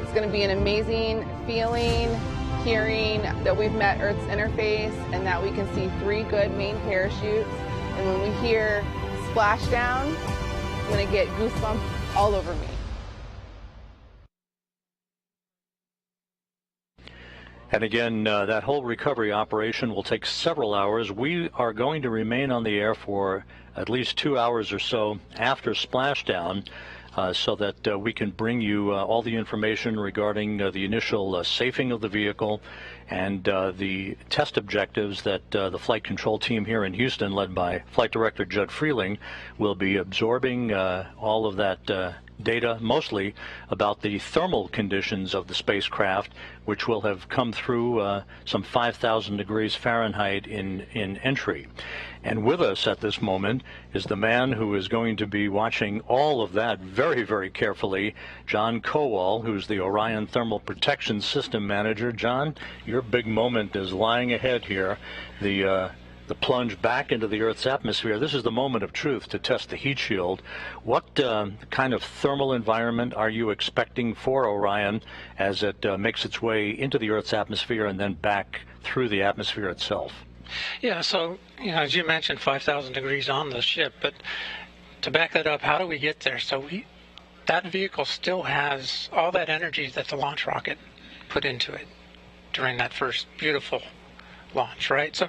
It's going to be an amazing feeling, hearing that we've met Earth's interface and that we can see 3 good main parachutes. And when we hear splashdown, I'm going to get goosebumps all over me. And again, that whole recovery operation will take several hours. We are going to remain on the air for at least 2 hours or so after splashdown so that we can bring you all the information regarding the initial safing of the vehicle and the test objectives that the flight control team here in Houston, led by Flight Director Judd Freeling, will be absorbing all of that data, mostly about the thermal conditions of the spacecraft, which will have come through some 5,000 degrees Fahrenheit in entry. And with us at this moment is the man who is going to be watching all of that very, very carefully, John Kowal, who's the Orion Thermal Protection System Manager. John, your big moment is lying ahead here. The plunge back into the Earth's atmosphere. This is the moment of truth to test the heat shield. What kind of thermal environment are you expecting for Orion as it makes its way into the Earth's atmosphere and then back through the atmosphere itself? Yeah, so, as you mentioned, 5,000 degrees on the ship, but to back that up, how do we get there? So that vehicle still has all that energy that the launch rocket put into it during that first beautiful launch, right? So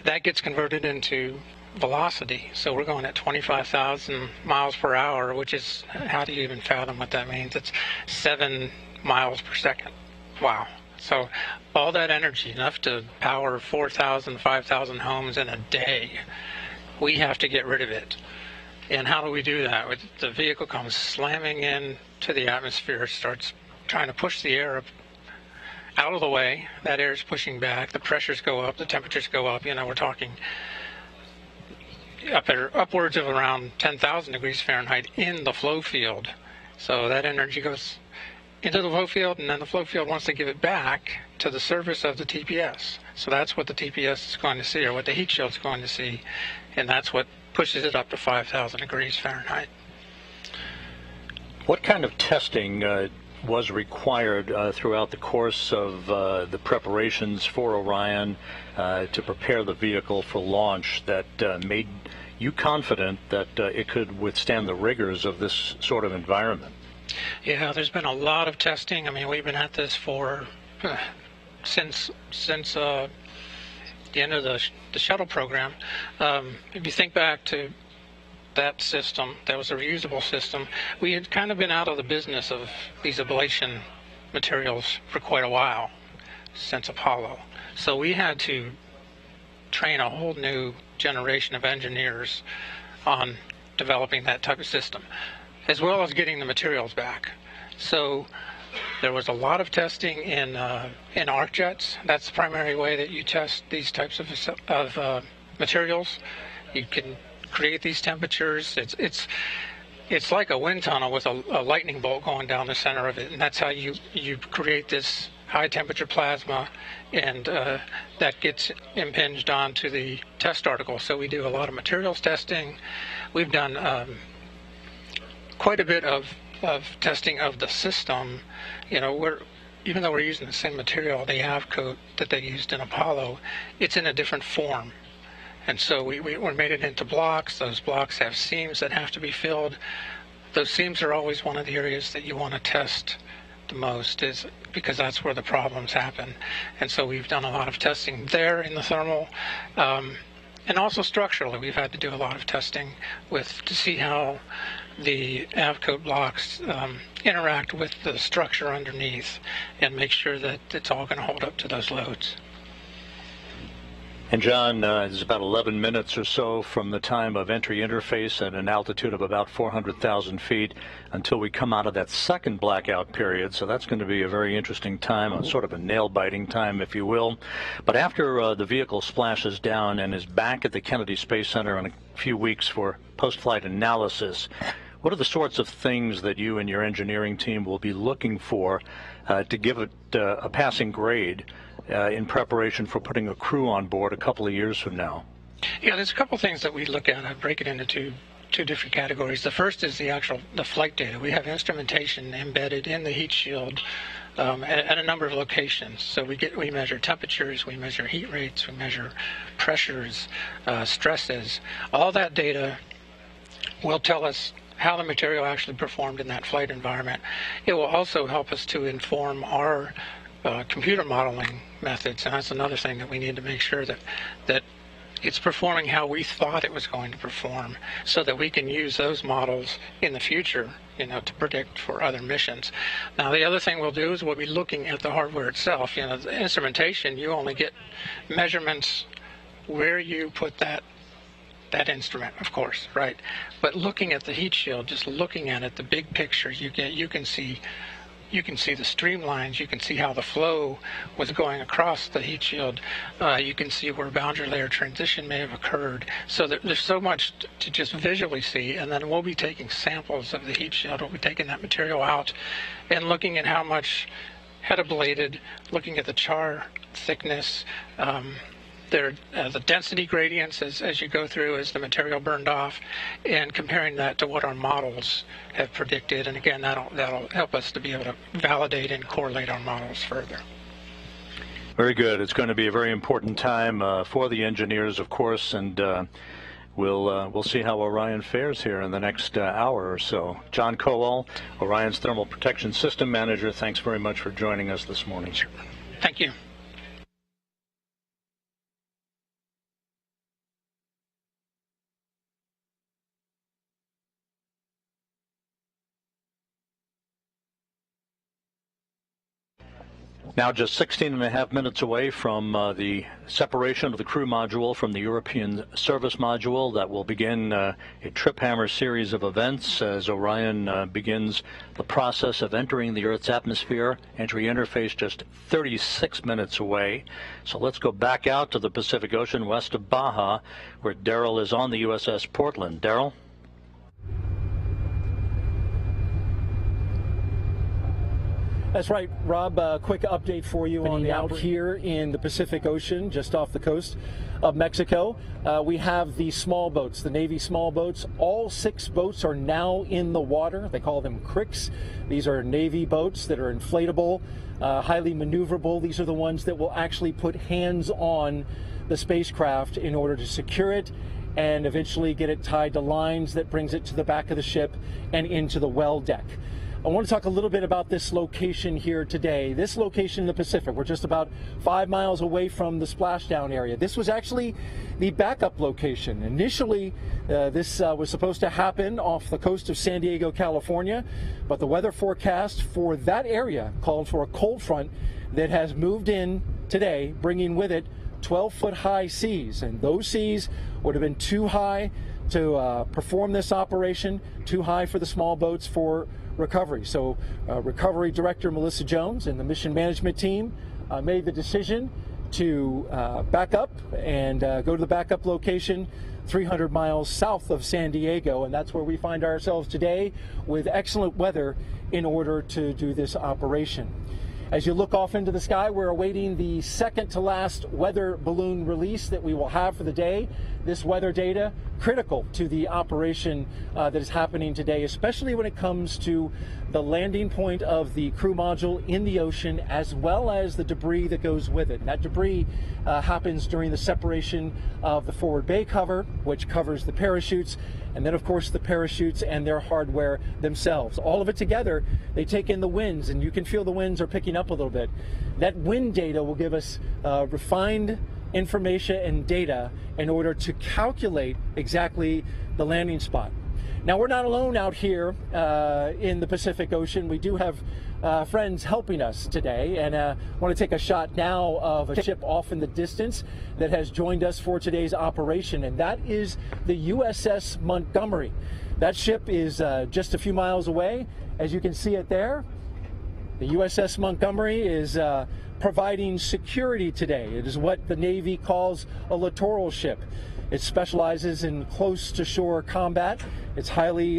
that gets converted into velocity. So we're going at 25,000 miles per hour, which is, how do you even fathom what that means? It's 7 miles per second. Wow. So all that energy, enough to power 4,000, 5,000 homes in a day, we have to get rid of it. And how do we do that? The vehicle comes slamming into the atmosphere, starts trying to push the air out of the way. That air is pushing back, the pressures go up, the temperatures go up. We're talking upwards of around 10,000 degrees Fahrenheit in the flow field. So that energy goes into the flow field, and then the flow field wants to give it back to the surface of the TPS. So that's what the TPS is going to see, or what the heat shield is going to see, and that's what pushes it up to 5,000 degrees Fahrenheit. What kind of testing was required throughout the course of the preparations for Orion to prepare the vehicle for launch that made you confident that it could withstand the rigors of this sort of environment? Yeah, there's been a lot of testing. I mean, we've been at this for since the end of the shuttle program, if you think back to that system, that was a reusable system, we had kind of been out of the business of these ablation materials for quite a while, since Apollo. So we had to train a whole new generation of engineers on developing that type of system, as well as getting the materials back. So there was a lot of testing in arc jets. That's the primary way that you test these types of materials. You can create these temperatures. It's like a wind tunnel with a lightning bolt going down the center of it, and that's how you create this high temperature plasma, and that gets impinged onto the test article. So we do a lot of materials testing. We've done quite a bit of testing of the system. You know, even though we're using the same material, the AV coat that they used in Apollo, it's in a different form. And so we made it into blocks. Those blocks have seams that have to be filled. Those seams are always one of the areas that you want to test the most, is because that's where the problems happen. And so we've done a lot of testing there in the thermal, and also structurally. We've had to do a lot of testing to see how the AVCoat blocks interact with the structure underneath, and make sure that it's all going to hold up to those loads. And John, it's about 11 minutes or so from the time of entry interface at an altitude of about 400,000 feet until we come out of that second blackout period. So that's going to be a very interesting time, a sort of a nail-biting time, if you will. But after the vehicle splashes down and is back at the Kennedy Space Center in a few weeks for post-flight analysis, what are the sorts of things that you and your engineering team will be looking for to give it a passing grade in preparation for putting a crew on board a couple of years from now? Yeah, there's a couple things that we look at. I break it into two different categories. The first is the flight data. We have instrumentation embedded in the heat shield at a number of locations. So we measure temperatures, we measure heat rates, we measure pressures, stresses. All that data will tell us how the material actually performed in that flight environment. It will also help us to inform our computer modeling methods, and that's another thing that we need to make sure that it's performing how we thought it was going to perform, so that we can use those models in the future, you know, to predict for other missions. Now, the other thing we'll do is we'll be looking at the hardware itself. You know, the instrumentation, you only get measurements where you put that instrument, of course, right? But looking at the heat shield, just looking at it, the big picture, you can see the streamlines. You can see how the flow was going across the heat shield. You can see where boundary layer transition may have occurred. So there's so much to just visually see. And then we'll be taking samples of the heat shield. We'll be taking that material out and looking at how much had ablated, looking at the char thickness, the density gradients as you go through as the material burned off, and comparing that to what our models have predicted. And again, that'll help us to be able to validate and correlate our models further. Very good. It's going to be a very important time for the engineers, of course, and we'll see how Orion fares here in the next hour or so. John Kowal, Orion's Thermal Protection System Manager, thanks very much for joining us this morning. Sure. Thank you. Now just 16.5 minutes away from the separation of the crew module from the European service module. That will begin a trip hammer series of events as Orion begins the process of entering the Earth's atmosphere. Entry interface just 36 minutes away. So let's go back out to the Pacific Ocean west of Baja, where Daryl is on the USS Portland. Daryl? That's right, Rob. A quick update for you on out here in the Pacific Ocean, just off the coast of Mexico. We have the small boats, the Navy small boats. All 6 boats are now in the water. They call them cricks. These are Navy boats that are inflatable, highly maneuverable. These are the ones that will actually put hands on the spacecraft in order to secure it and eventually get it tied to lines that brings it to the back of the ship and into the well deck. I want to talk a little bit about this location here today. This location in the Pacific, we're just about 5 miles away from the splashdown area. This was actually the backup location. Initially, this was supposed to happen off the coast of San Diego, California, but the weather forecast for that area called for a cold front that has moved in today, bringing with it 12-foot high seas, and those seas would have been too high to perform this operation, too high for the small boats for recovery. So Recovery Director Melissa Jones and the mission management team made the decision to back up and go to the backup location 300 miles south of San Diego, and that's where we find ourselves today with excellent weather in order to do this operation. As you look off into the sky, we're awaiting the second to last weather balloon release that we will have for the day. This weather data critical to the operation that is happening today, especially when it comes to the landing point of the crew module in the ocean, as well as the debris that goes with it. And that debris happens during the separation of the forward bay cover, which covers the parachutes, and then of course the parachutes and their hardware themselves. All of it together, they take in the winds, and you can feel the winds are picking up a little bit. That wind data will give us refined information and data in order to calculate exactly the landing spot. Now, we're not alone out here in the Pacific Ocean. We do have friends helping us today, and I want to take a shot now of a ship off in the distance that has joined us for today's operation, and that is the USS Montgomery. That ship is just a few miles away. As you can see it there, the USS Montgomery is providing security today. It is what the Navy calls a littoral ship. It specializes in close-to-shore combat. It's highly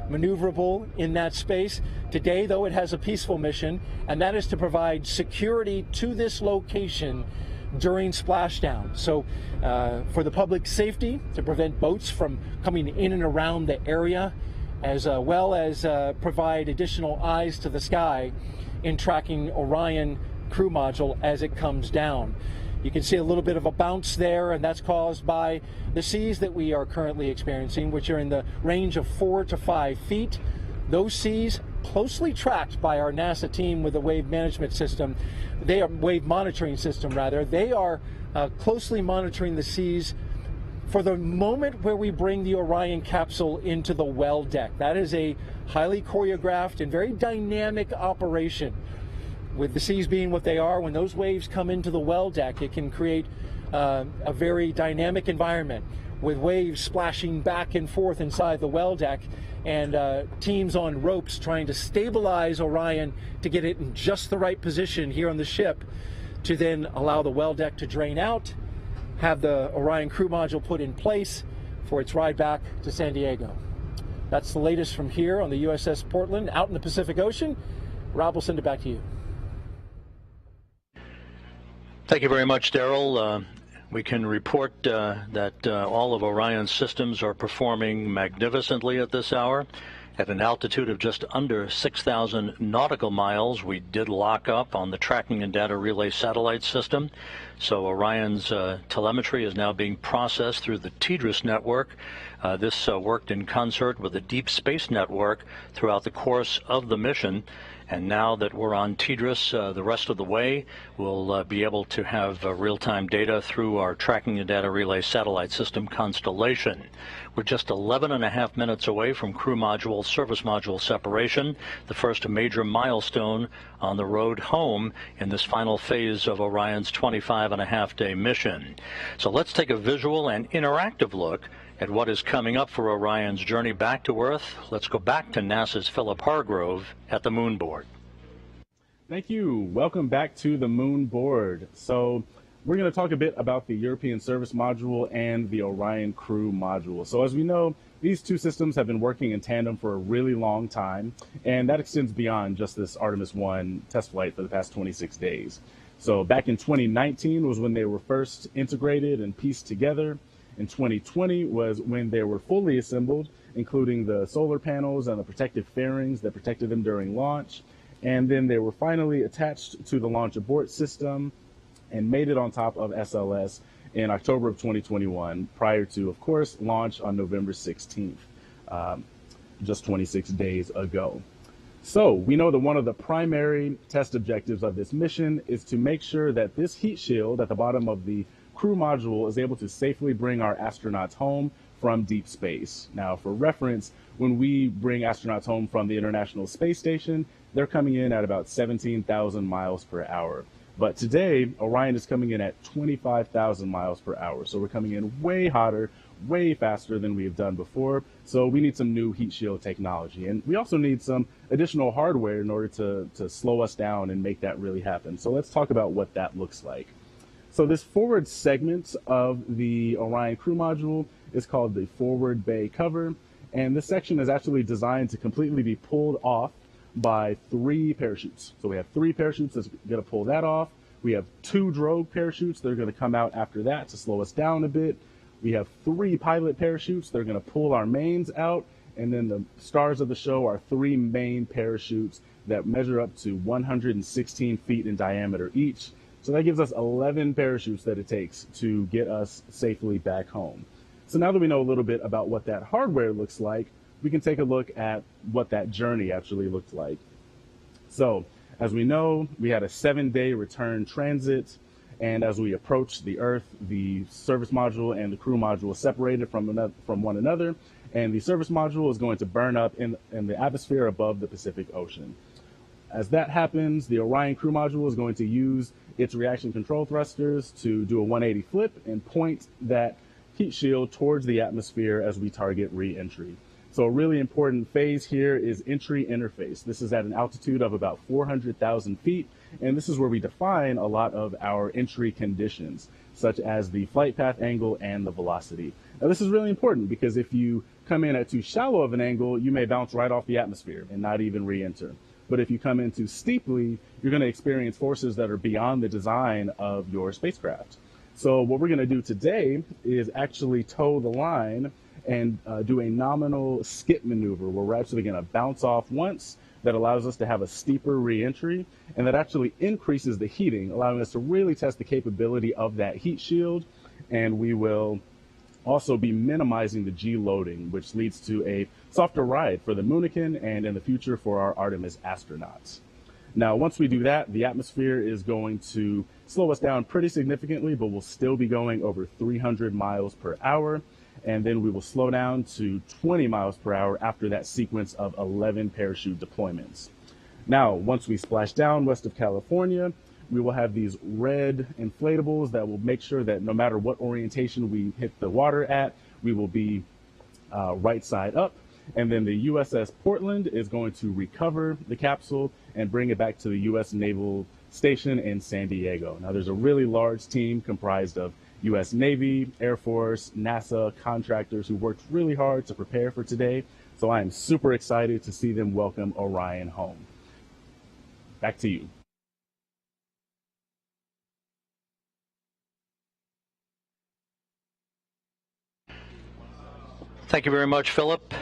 maneuverable in that space. Today, though, it has a peaceful mission, and that is to provide security to this location during splashdown. So for the public safety, to prevent boats from coming in and around the area, as well as provide additional eyes to the sky in tracking Orion crew module as it comes down. You can see a little bit of a bounce there, and that's caused by the seas that we are currently experiencing, which are in the range of 4 to 5 feet. Those seas closely tracked by our NASA team with a wave management system. They are wave monitoring system rather. They are closely monitoring the seas for the moment where we bring the Orion capsule into the well deck. That is a highly choreographed and very dynamic operation. With the seas being what they are, when those waves come into the well deck, it can create a very dynamic environment with waves splashing back and forth inside the well deck, and teams on ropes trying to stabilize Orion to get it in just the right position here on the ship to then allow the well deck to drain out, have the Orion crew module put in place for its ride back to San Diego. That's the latest from here on the USS Portland out in the Pacific Ocean. Rob, will send it back to you. Thank you very much, Daryl. We can report that all of Orion's systems are performing magnificently at this hour. At an altitude of just under 6,000 nautical miles, we did lock up on the tracking and data relay satellite system. So Orion's telemetry is now being processed through the TDRS network. This worked in concert with the Deep Space Network throughout the course of the mission. And now that we're on TDRS the rest of the way, we'll be able to have real-time data through our tracking and data relay satellite system constellation. We're just 11.5 minutes away from crew module, service module separation, the first major milestone on the road home in this final phase of Orion's 25.5-day mission. So let's take a visual and interactive look at what is coming up for Orion's journey back to Earth. Let's go back to NASA's Philip Hargrove at the moon board. Thank you. Welcome back to the moon board. So we're going to talk a bit about the European Service Module and the Orion Crew Module. So as we know, these two systems have been working in tandem for a really long time, and that extends beyond just this Artemis I test flight for the past 26 days. So back in 2019 was when they were first integrated and pieced together. In 2020 was when they were fully assembled, including the solar panels and the protective fairings that protected them during launch. And then they were finally attached to the launch abort system and made it on top of SLS in October of 2021, prior to, of course, launch on November 16th, just 26 days ago. So we know that one of the primary test objectives of this mission is to make sure that this heat shield at the bottom of the crew module is able to safely bring our astronauts home from deep space. Now, for reference, when we bring astronauts home from the International Space Station, they're coming in at about 17,000 miles per hour. But today, Orion is coming in at 25,000 miles per hour. So we're coming in way hotter, way faster than we have done before. So we need some new heat shield technology. And we also need some additional hardware in order to slow us down and make that really happen. So let's talk about what that looks like. So this forward segment of the Orion crew module is called the forward bay cover. And this section is actually designed to completely be pulled off by 3 parachutes. So we have 3 parachutes that's going to pull that off. We have 2 drogue parachutes that are going to come out after that to slow us down a bit. We have 3 pilot parachutes that are going to pull our mains out. And then the stars of the show are 3 main parachutes that measure up to 116 feet in diameter each. So that gives us 11 parachutes that it takes to get us safely back home. So now that we know a little bit about what that hardware looks like, we can take a look at what that journey actually looked like. So as we know, we had a 7-day return transit. And as we approached the Earth, the service module and the crew module separated from one another. And the service module is going to burn up in the atmosphere above the Pacific Ocean. As that happens, the Orion crew module is going to use its reaction control thrusters to do a 180 flip and point that heat shield towards the atmosphere as we target re-entry. So a really important phase here is entry interface. This is at an altitude of about 400,000 feet, and this is where we define a lot of our entry conditions, such as the flight path angle and the velocity. Now this is really important because if you come in at too shallow of an angle, you may bounce right off the atmosphere and not even re-enter. But if you come in too steeply, you're going to experience forces that are beyond the design of your spacecraft. So what we're going to do today is actually toe the line and do a nominal skip maneuver where we're actually going to bounce off once. That allows us to have a steeper re-entry, and that actually increases the heating, allowing us to really test the capability of that heat shield. And we will also be minimizing the G loading, which leads to a softer ride for the Moonican and in the future for our Artemis astronauts. Now, once we do that, the atmosphere is going to slow us down pretty significantly, but we'll still be going over 300 miles per hour. And then we will slow down to 20 miles per hour after that sequence of 11 parachute deployments. Now, once we splash down west of California, we will have these red inflatables that will make sure that no matter what orientation we hit the water at, we will be right side up. And then the USS Portland is going to recover the capsule and bring it back to the U.S. Naval Station in San Diego. Now, there's a really large team comprised of U.S. Navy, Air Force, NASA, contractors who worked really hard to prepare for today. So I am super excited to see them welcome Orion home. Back to you. Thank you very much, Philip.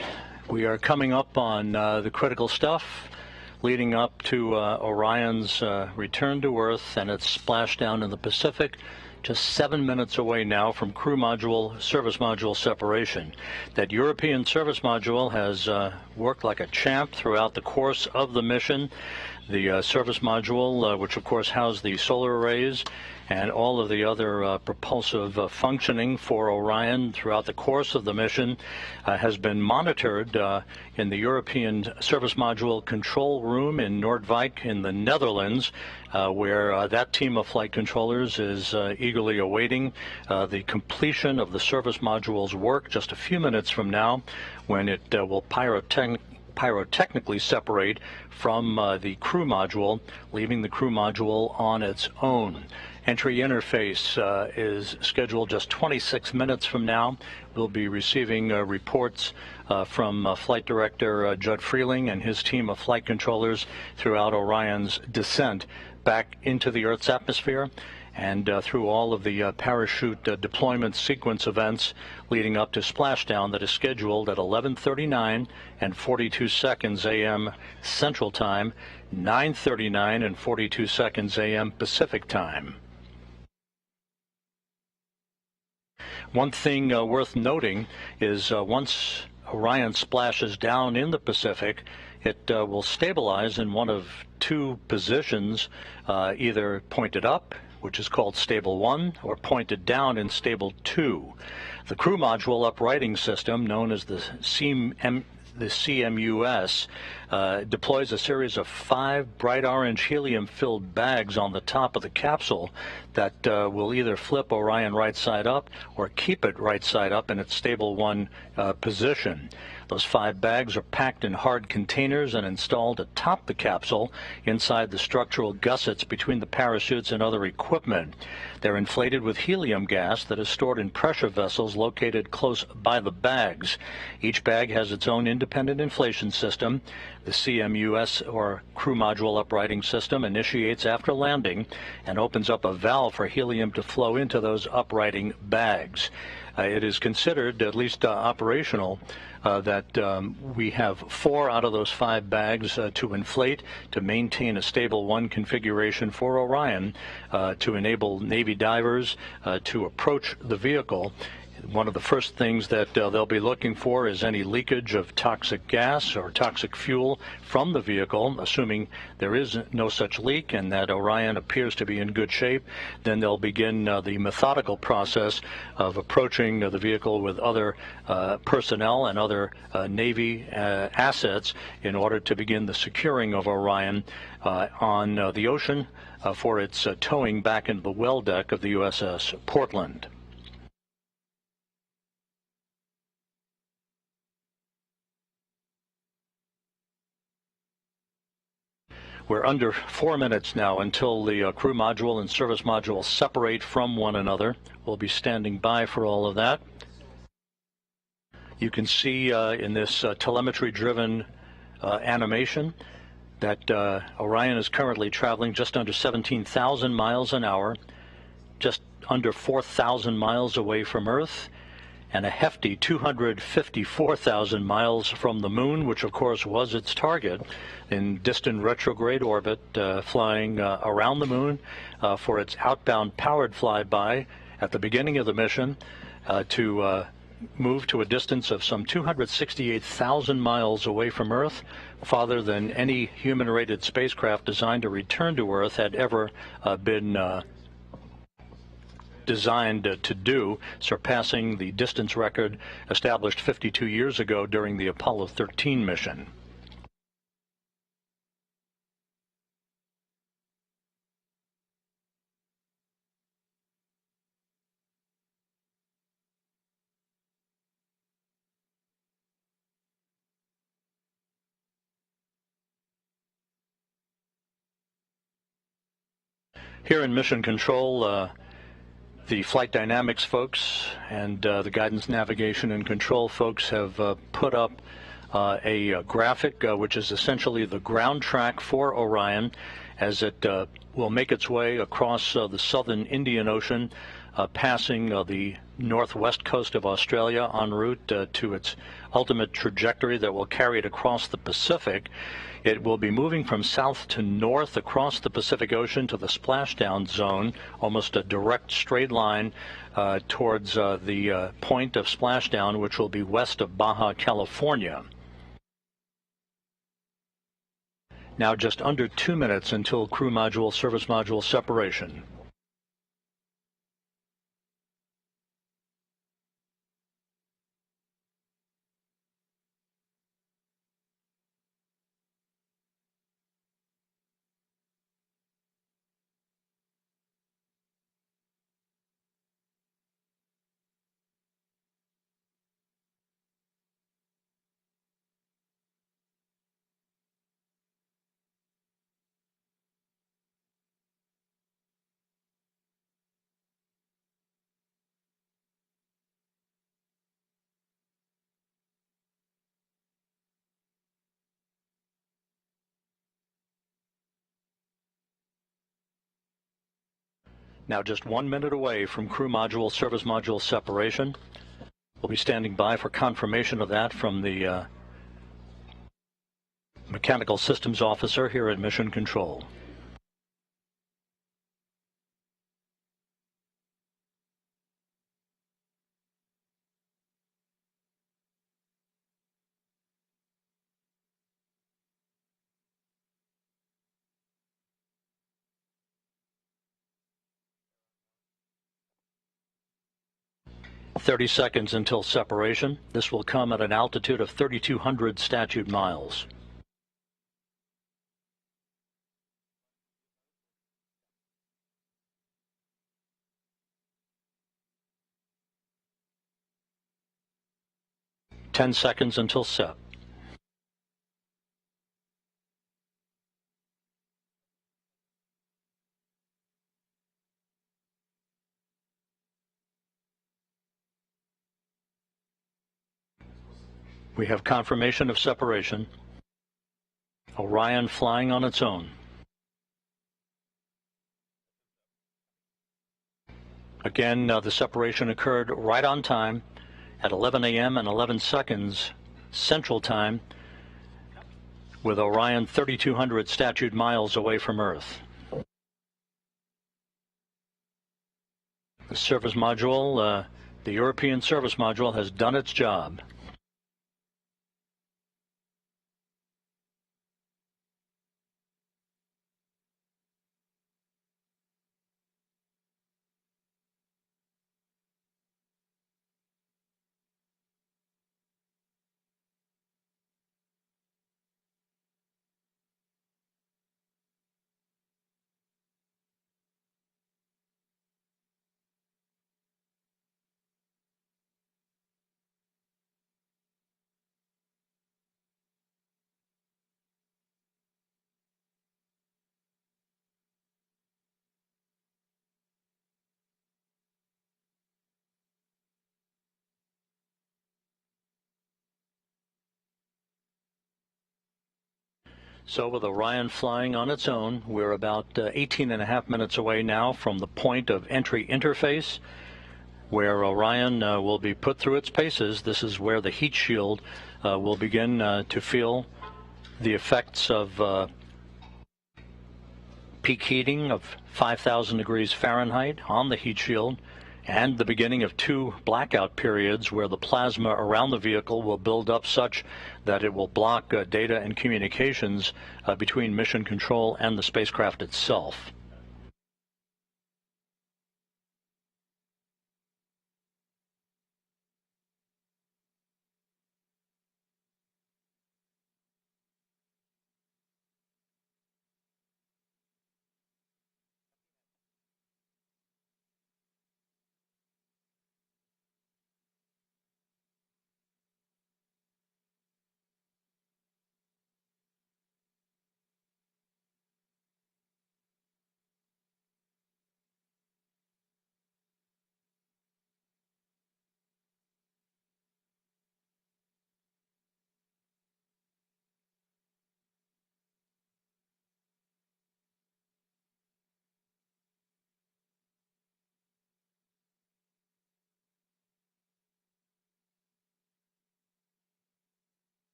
We are coming up on the critical stuff leading up to Orion's return to Earth and its splashdown in the Pacific. Just 7 minutes away now from crew module, service module separation. That European service module has worked like a champ throughout the course of the mission. The service module, which of course housed the solar arrays and all of the other propulsive functioning for Orion throughout the course of the mission, has been monitored in the European Service Module Control Room in Noordwijk in the Netherlands, where that team of flight controllers is eagerly awaiting the completion of the service module's work just a few minutes from now, when it will pyrotechnically separate from the crew module, leaving the crew module on its own. Entry interface is scheduled just 26 minutes from now. We'll be receiving reports from Flight Director Judd Freeling and his team of flight controllers throughout Orion's descent back into the Earth's atmosphere and through all of the parachute deployment sequence events leading up to splashdown that is scheduled at 11:39 and 42 seconds a.m. Central Time, 9:39 and 42 seconds a.m. Pacific Time. One thing worth noting is once Orion splashes down in the Pacific, it will stabilize in one of two positions, either pointed up, which is called stable 1, or pointed down in stable 2. The crew module uprighting system, known as the CMUS, deploys a series of 5 bright orange helium-filled bags on the top of the capsule that will either flip Orion right side up or keep it right side up in its stable 1 position. Those 5 bags are packed in hard containers and installed atop the capsule inside the structural gussets between the parachutes and other equipment. They're inflated with helium gas that is stored in pressure vessels located close by the bags. Each bag has its own independent inflation system. The CMUS, or crew module uprighting system, initiates after landing and opens up a valve for helium to flow into those uprighting bags. It is considered, at least operational, that we have 4 out of those 5 bags to inflate to maintain a stable 1 configuration for Orion to enable Navy divers to approach the vehicle. One of the first things that they'll be looking for is any leakage of toxic gas or toxic fuel from the vehicle. Assuming there is no such leak and that Orion appears to be in good shape, then they'll begin the methodical process of approaching the vehicle with other personnel and other Navy assets in order to begin the securing of Orion on the ocean for its towing back into the well deck of the USS Portland. We're under 4 minutes now until the crew module and service module separate from one another. We'll be standing by for all of that. You can see in this telemetry-driven animation that Orion is currently traveling just under 17,000 miles an hour, just under 4,000 miles away from Earth, and a hefty 254,000 miles from the moon, which of course was its target, in distant retrograde orbit, flying around the moon for its outbound powered flyby at the beginning of the mission to move to a distance of some 268,000 miles away from Earth, farther than any human-rated spacecraft designed to return to Earth had ever been designed to do, surpassing the distance record established 52 years ago during the Apollo 13 mission. Here in Mission Control, the flight dynamics folks and the guidance, navigation, and control folks have put up a graphic which is essentially the ground track for Orion as it will make its way across the southern Indian Ocean, passing the northwest coast of Australia en route to its ultimate trajectory that will carry it across the Pacific. It will be moving from south to north across the Pacific Ocean to the splashdown zone, almost a direct straight line towards the point of splashdown, which will be west of Baja California. Now just under 2 minutes until crew module, service module separation. Now just 1 minute away from crew module, service module separation. We'll be standing by for confirmation of that from the mechanical systems officer here at Mission Control. 30 seconds until separation. This will come at an altitude of 3,200 statute miles. Ten seconds until set. We have confirmation of separation. Orion flying on its own. Again, the separation occurred right on time at 11 a.m. and 11 seconds Central Time, with Orion 3,200 statute miles away from Earth. The service module, the European service module, has done its job. So with Orion flying on its own, we're about 18.5 minutes away now from the point of entry interface, where Orion will be put through its paces. This is where the heat shield will begin to feel the effects of peak heating of 5,000 degrees Fahrenheit on the heat shield, and the beginning of 2 blackout periods where the plasma around the vehicle will build up such that it will block data and communications between mission control and the spacecraft itself.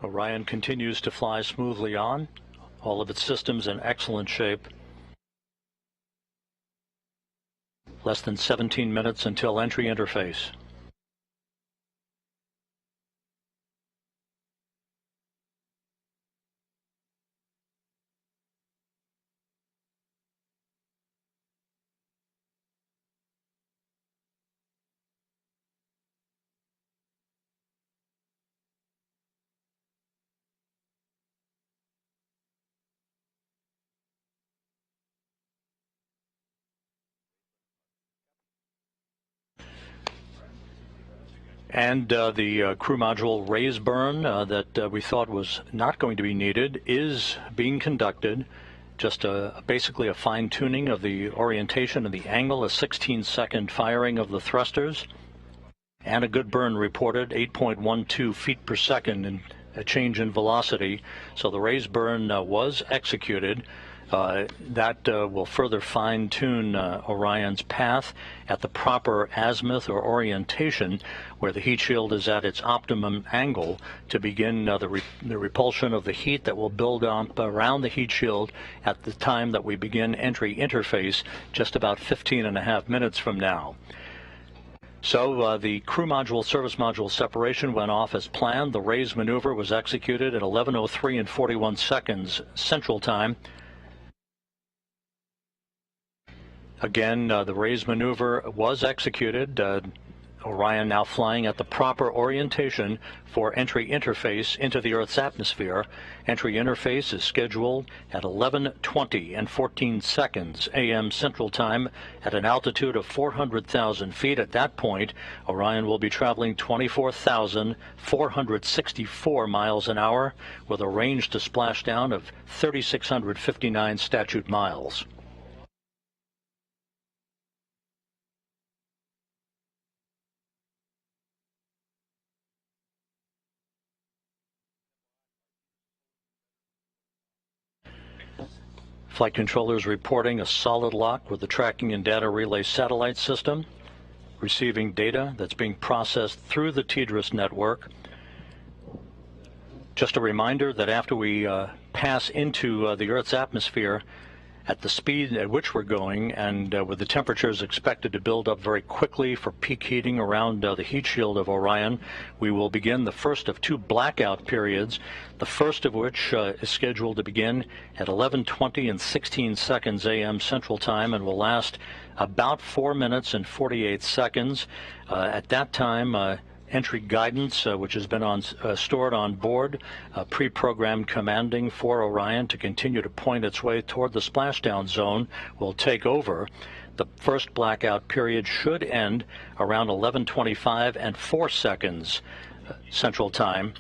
Orion continues to fly smoothly on, all of its systems in excellent shape. Less than 17 minutes until entry interface. And the crew module raise burn that we thought was not going to be needed is being conducted. Just basically a fine-tuning of the orientation and the angle, a 16-second firing of the thrusters, and a good burn reported, 8.12 feet per second, and a change in velocity. So the raise burn was executed. That will further fine-tune Orion's path at the proper azimuth or orientation, where the heat shield is at its optimum angle, to begin the repulsion of the heat that will build up around the heat shield at the time that we begin entry interface, just about 15.5 minutes from now. So the crew module service module separation went off as planned. The raise maneuver was executed at 11:03 and 41 seconds Central Time. Again, the raise maneuver was executed. Orion now flying at the proper orientation for entry interface into the Earth's atmosphere. Entry interface is scheduled at 11:20 and 14 seconds a.m. Central Time at an altitude of 400,000 feet. At that point, Orion will be traveling 24,464 miles an hour with a range to splashdown of 3,659 statute miles. Flight controllers reporting a solid lock with the tracking and data relay satellite system, receiving data that's being processed through the TDRS network. Just a reminder that after we pass into the Earth's atmosphere, at the speed at which we're going, and with the temperatures expected to build up very quickly for peak heating around the heat shield of Orion, we will begin the first of two blackout periods, the first of which is scheduled to begin at 11:20 and 16 seconds a.m. Central Time and will last about 4 minutes and 48 seconds. At that time, entry guidance, which has been stored on board, pre-programmed commanding for Orion to continue to point its way toward the splashdown zone, will take over. The first blackout period should end around 11:25 and 4 seconds Central Time.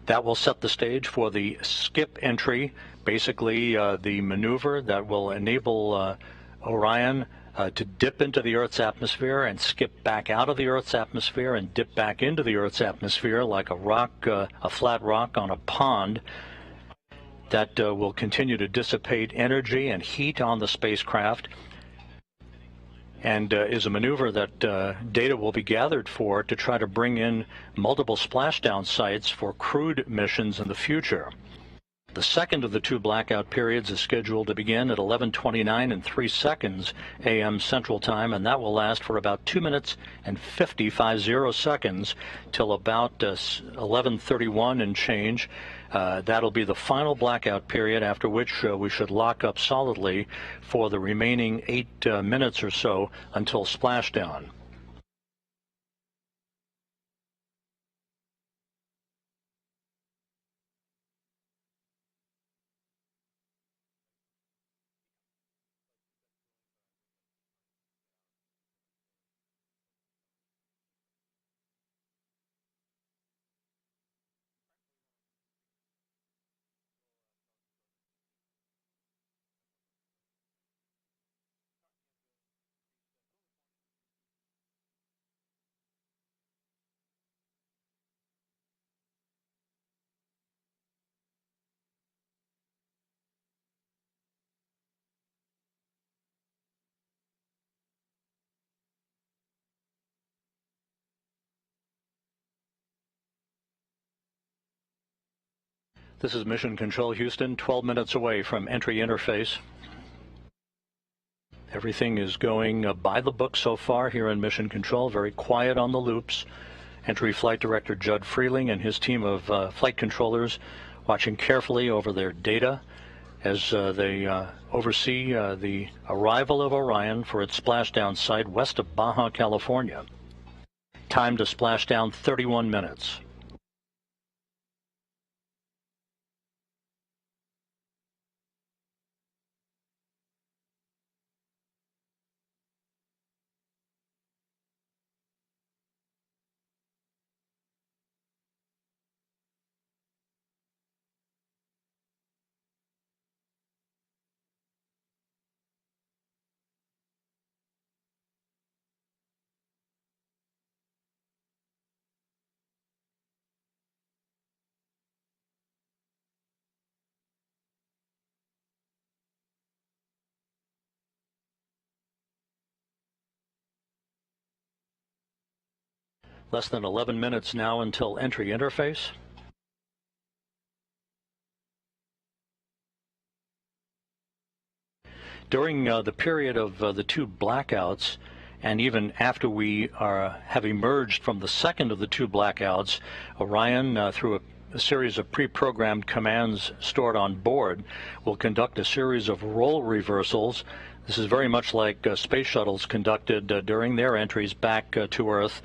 That will set the stage for the skip entry, basically the maneuver that will enable Orion to dip into the Earth's atmosphere and skip back out of the Earth's atmosphere and dip back into the Earth's atmosphere like a rock, a flat rock on a pond. That will continue to dissipate energy and heat on the spacecraft, and is a maneuver that data will be gathered for to try to bring in multiple splashdown sites for crewed missions in the future. The second of the two blackout periods is scheduled to begin at 11:29 and 3 seconds a.m. Central Time, and that will last for about 2 minutes and 50 seconds till about 11:31 and change. That'll be the final blackout period, after which we should lock up solidly for the remaining 8 minutes or so until splashdown. This is Mission Control Houston, 12 minutes away from entry interface. Everything is going by the book so far here in Mission Control, very quiet on the loops. Entry Flight Director Judd Freeling and his team of flight controllers watching carefully over their data as they oversee the arrival of Orion for its splashdown site west of Baja, California. Time to splashdown 31 minutes. Less than 11 minutes now until entry interface. During the period of the two blackouts, and even after we have emerged from the second of the two blackouts, Orion, through a series of pre-programmed commands stored on board, will conduct a series of role reversals This is very much like space shuttles conducted during their entries back to Earth,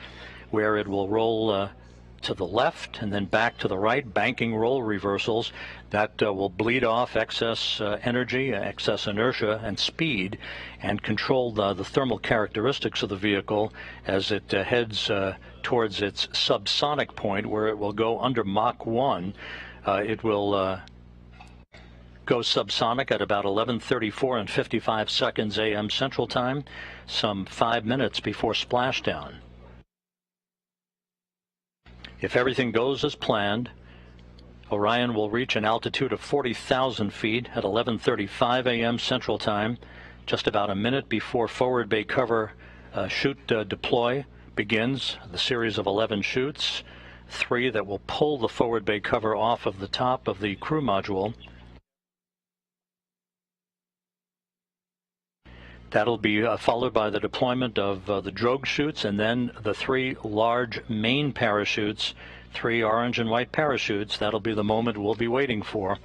where it will roll to the left and then back to the right, banking roll reversals that will bleed off excess energy, excess inertia, and speed, and control the thermal characteristics of the vehicle as it heads towards its subsonic point, where it will go under Mach 1. It will go subsonic at about 11:34 and 55 seconds a.m. Central Time, some 5 minutes before splashdown. If everything goes as planned, Orion will reach an altitude of 40,000 feet at 11:35 a.m. Central Time, just about a minute before forward bay cover chute deploy begins. The series of 11 chutes, 3 that will pull the forward bay cover off of the top of the crew module. That'll be followed by the deployment of the drogue chutes, and then the 3 large main parachutes, 3 orange and white parachutes. That'll be the moment we'll be waiting for.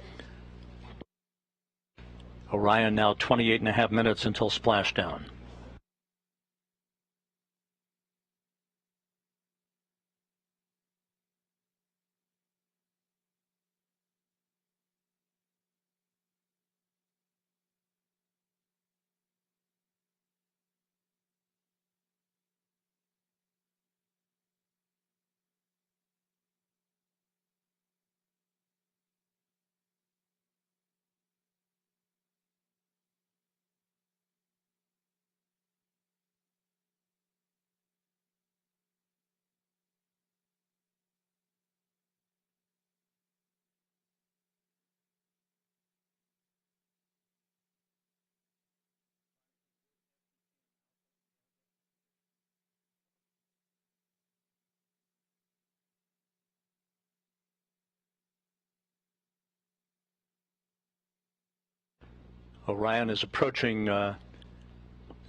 Orion now 28.5 minutes until splashdown. Orion is approaching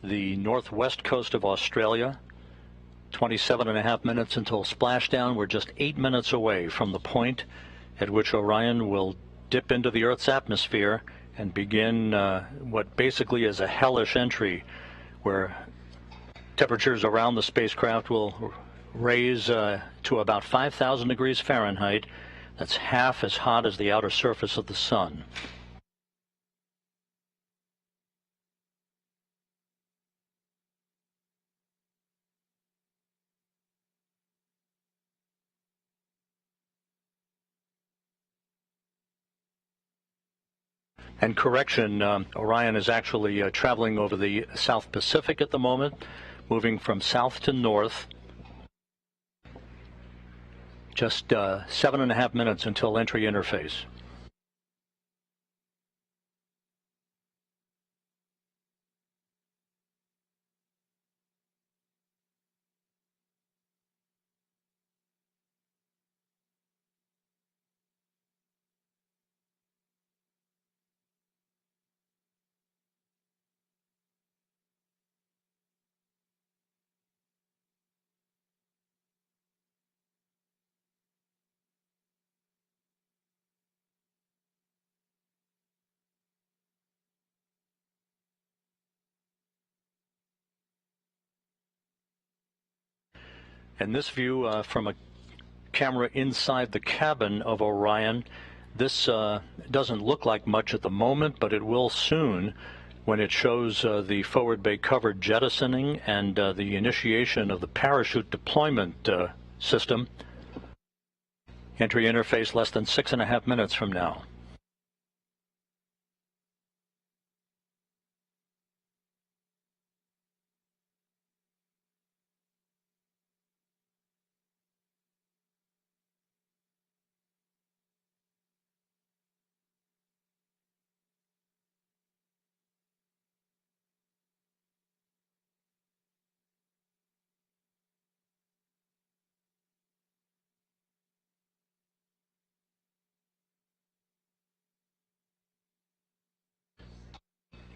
the northwest coast of Australia. 27.5 minutes until splashdown. We're just 8 minutes away from the point at which Orion will dip into the Earth's atmosphere and begin what basically is a hellish entry, where temperatures around the spacecraft will raise to about 5,000 degrees Fahrenheit. That's half as hot as the outer surface of the sun. And correction, Orion is actually traveling over the South Pacific at the moment, moving from south to north. Just 7.5 minutes until entry interface. And this view from a camera inside the cabin of Orion, this doesn't look like much at the moment, but it will soon when it shows the forward bay cover jettisoning and the initiation of the parachute deployment system. Entry interface less than 6.5 minutes from now.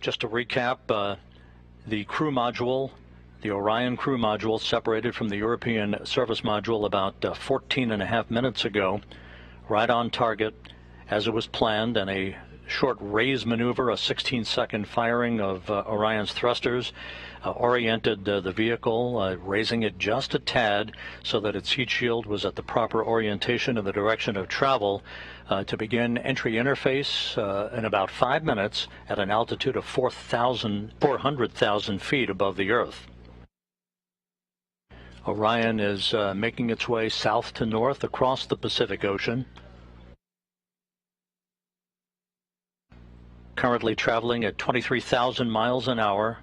Just to recap, the crew module, the Orion crew module, separated from the European service module about 14.5 minutes ago, right on target as it was planned, and a short raise maneuver, a 16-second firing of Orion's thrusters, oriented the vehicle, raising it just a tad so that its heat shield was at the proper orientation in the direction of travel to begin entry interface in about 5 minutes at an altitude of 400,000 feet above the Earth. Orion is making its way south to north across the Pacific Ocean. Currently traveling at 23,000 miles an hour.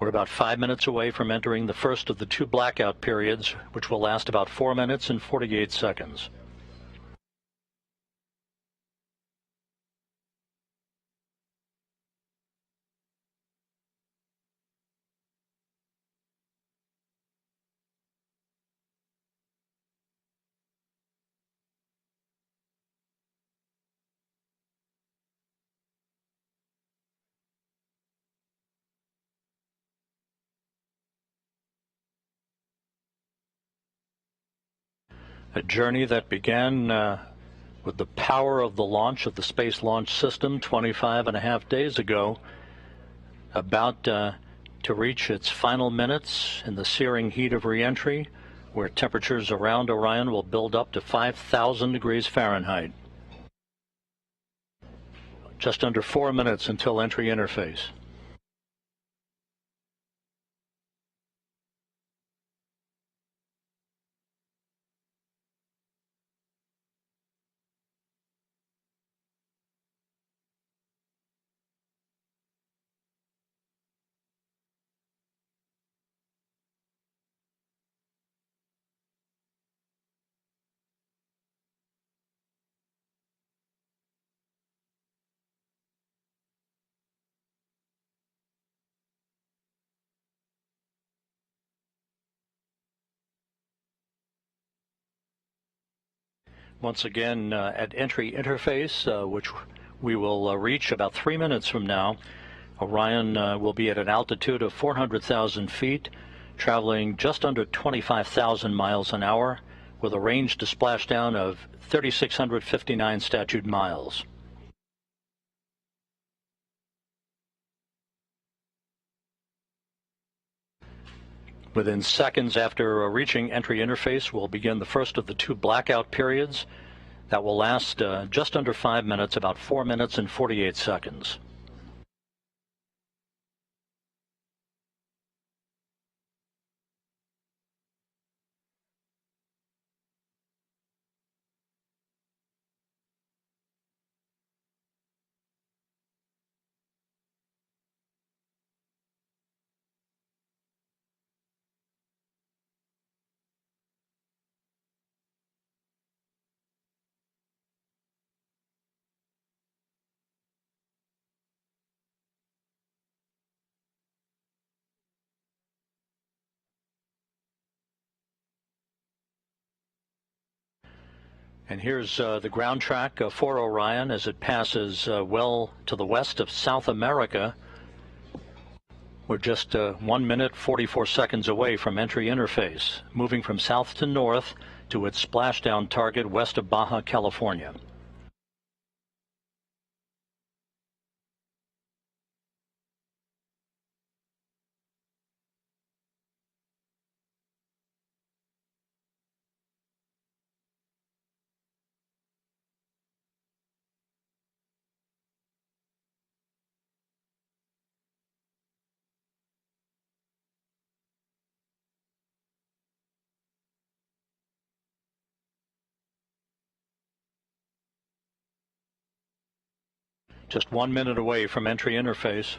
We're about 5 minutes away from entering the first of the two blackout periods, which will last about 4 minutes and 48 seconds. A journey that began with the power of the launch of the Space Launch System 25.5 days ago, about to reach its final minutes in the searing heat of reentry, where temperatures around Orion will build up to 5,000 degrees Fahrenheit. Just under 4 minutes until entry interface. Once again, at entry interface, which we will reach about 3 minutes from now, Orion will be at an altitude of 400,000 feet, traveling just under 25,000 miles an hour, with a range to splashdown of 3,659 statute miles. Within seconds after reaching entry interface, we'll begin the first of the two blackout periods that will last just under 5 minutes, about 4 minutes and 48 seconds. And here's the ground track for Orion as it passes well to the west of South America. We're just 1 minute, 44 seconds away from entry interface, moving from south to north to its splashdown target west of Baja California. Just 1 minute away from entry interface.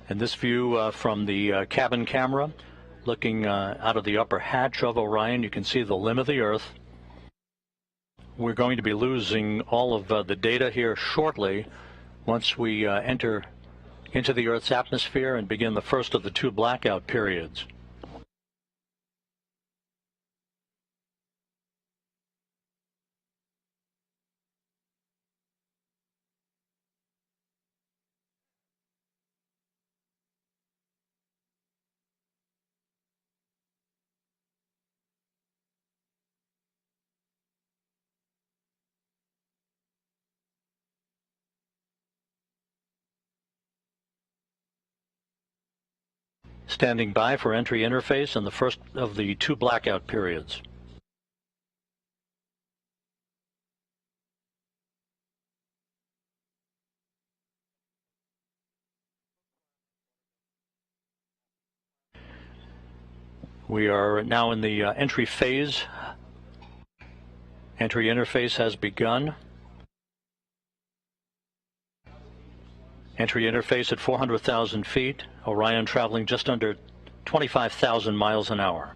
And this view from the cabin camera, looking out of the upper hatch of Orion, you can see the limb of the Earth. We're going to be losing all of the data here shortly once we enter into the Earth's atmosphere and begin the first of the two blackout periods. Standing by for entry interface in the first of the 2 blackout periods. We are now in the entry phase. Entry interface has begun. Entry interface at 400,000 feet. Orion traveling just under 25,000 miles an hour.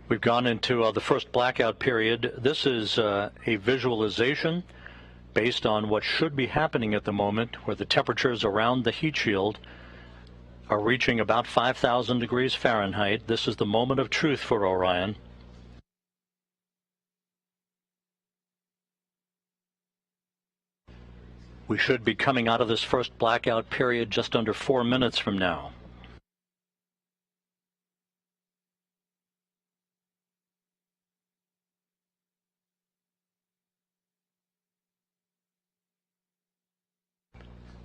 We've gone into the first blackout period. This is a visualization based on what should be happening at the moment, where the temperatures around the heat shield are reaching about 5,000 degrees Fahrenheit. This is the moment of truth for Orion. We should be coming out of this first blackout period just under 4 minutes from now.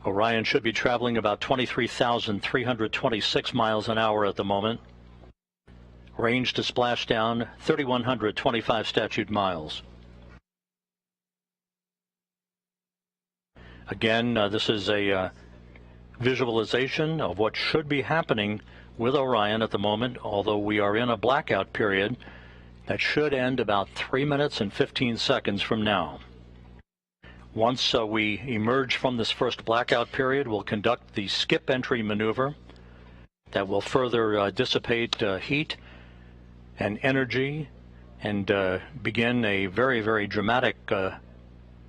Orion should be traveling about 23,326 miles an hour at the moment. Range to splashdown, 3,125 statute miles. Again, this is a visualization of what should be happening with Orion at the moment, although we are in a blackout period that should end about 3 minutes and 15 seconds from now. Once we emerge from this first blackout period, we'll conduct the skip entry maneuver that will further dissipate heat and energy and begin a very, very dramatic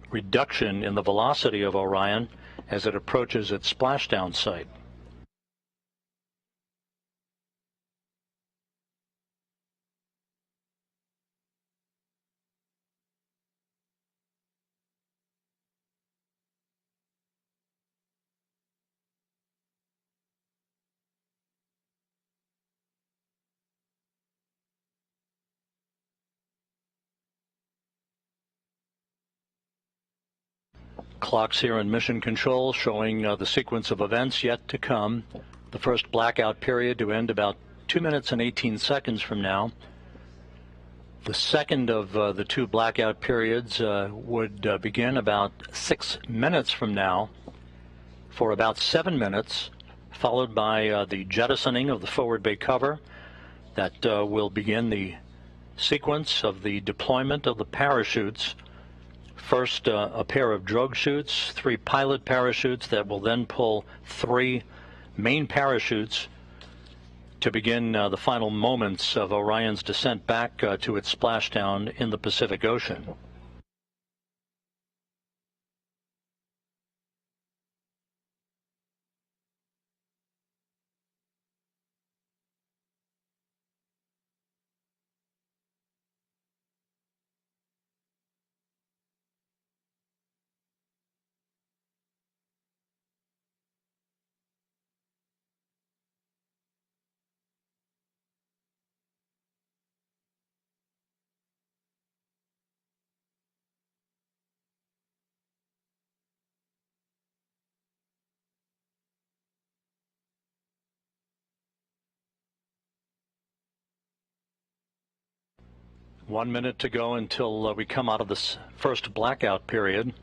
reduction in the velocity of Orion as it approaches its splashdown site. Clocks here in Mission Control showing the sequence of events yet to come. The first blackout period to end about 2 minutes and 18 seconds from now. The second of the 2 blackout periods would begin about 6 minutes from now for about 7 minutes, followed by the jettisoning of the forward bay cover. That will begin the sequence of the deployment of the parachutes. First, a pair of drogue chutes, 3 pilot parachutes that will then pull 3 main parachutes to begin the final moments of Orion's descent back to its splashdown in the Pacific Ocean. One minute to go until we come out of this first blackout period.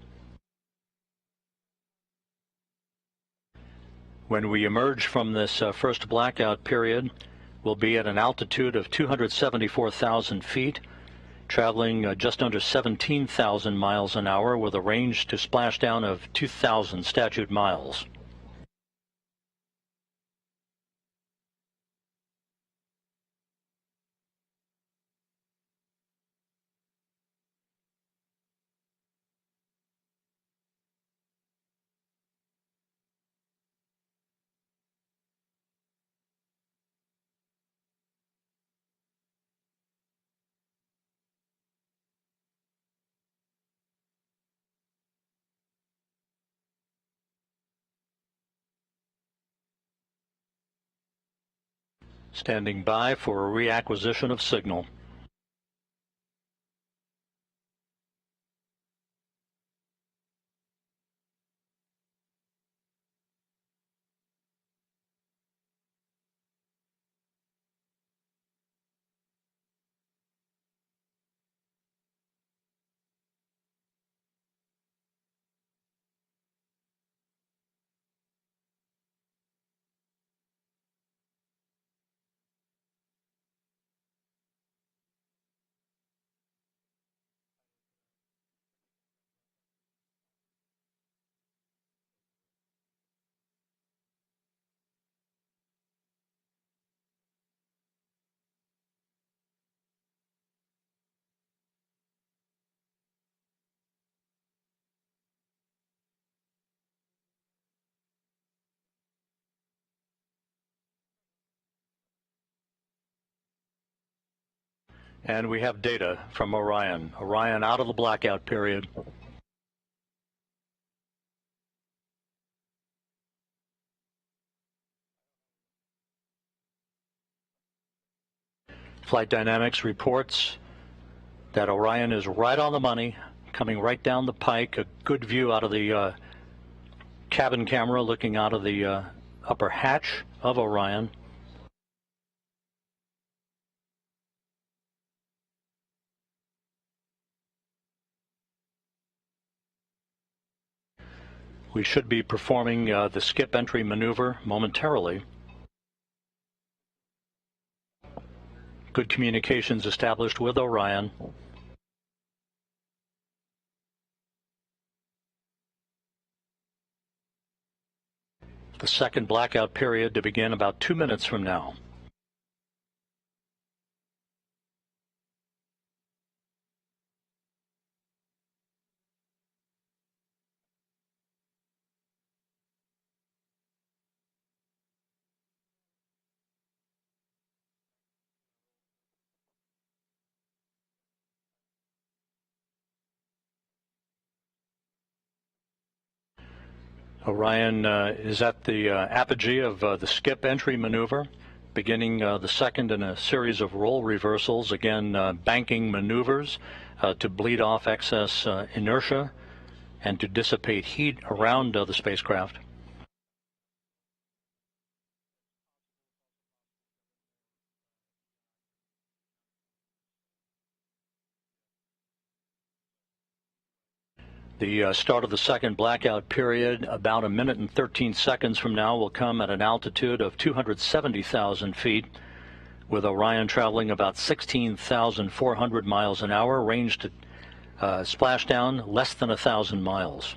When we emerge from this first blackout period, we'll be at an altitude of 274,000 feet, traveling just under 17,000 miles an hour with a range to splashdown of 2,000 statute miles. Standing by for a reacquisition of signal. And we have data from Orion. Orion out of the blackout period. Flight Dynamics reports that Orion is right on the money, coming right down the pike. A good view out of the cabin camera looking out of the upper hatch of Orion. We should be performing the skip entry maneuver momentarily. Good communications established with Orion. The second blackout period to begin about 2 minutes from now. Orion is at the apogee of the skip entry maneuver, beginning the second in a series of roll reversals, again banking maneuvers to bleed off excess inertia and to dissipate heat around the spacecraft. The start of the second blackout period, about 1 minute and 13 seconds from now, will come at an altitude of 270,000 feet, with Orion traveling about 16,400 miles an hour, range to splashdown less than 1,000 miles.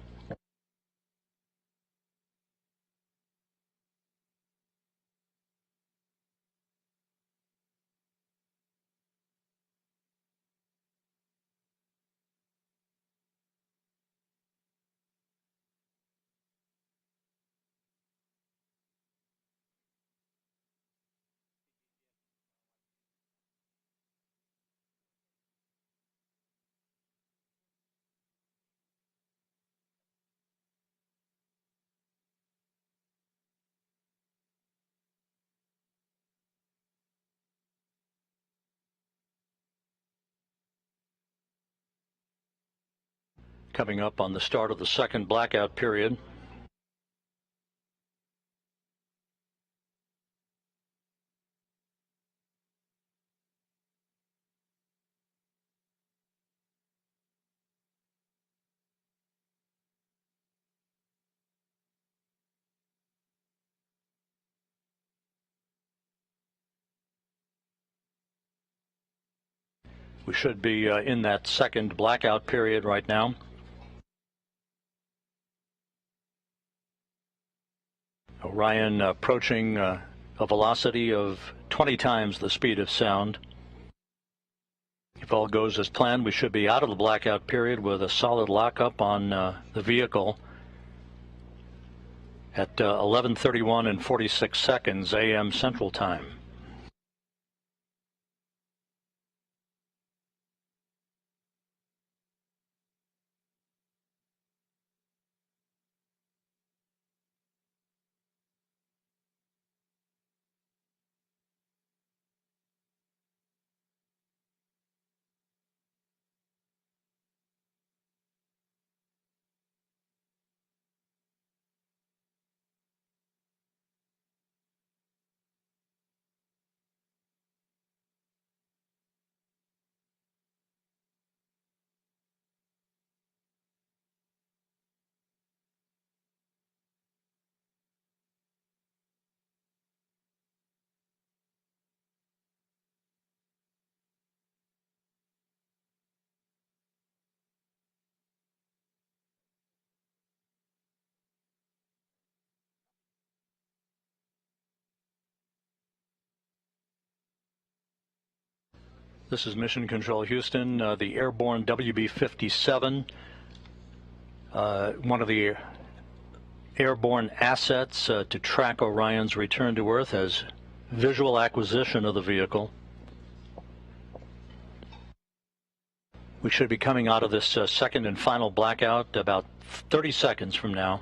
Coming up on the start of the second blackout period. We should be in that second blackout period right now. Orion approaching a velocity of 20 times the speed of sound. If all goes as planned, we should be out of the blackout period with a solid lockup on the vehicle at 11:31 and 46 seconds a.m. Central Time. This is Mission Control Houston, the airborne WB-57, one of the airborne assets to track Orion's return to Earth, has visual acquisition of the vehicle. We should be coming out of this second and final blackout about 30 seconds from now.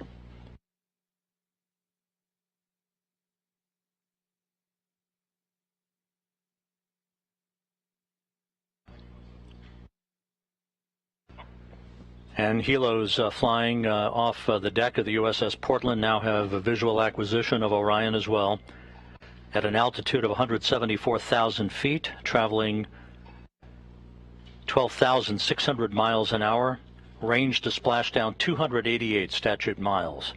And helos flying off the deck of the USS Portland now have a visual acquisition of Orion as well. At an altitude of 174,000 feet, traveling 12,600 miles an hour, range to splashdown 288 statute miles.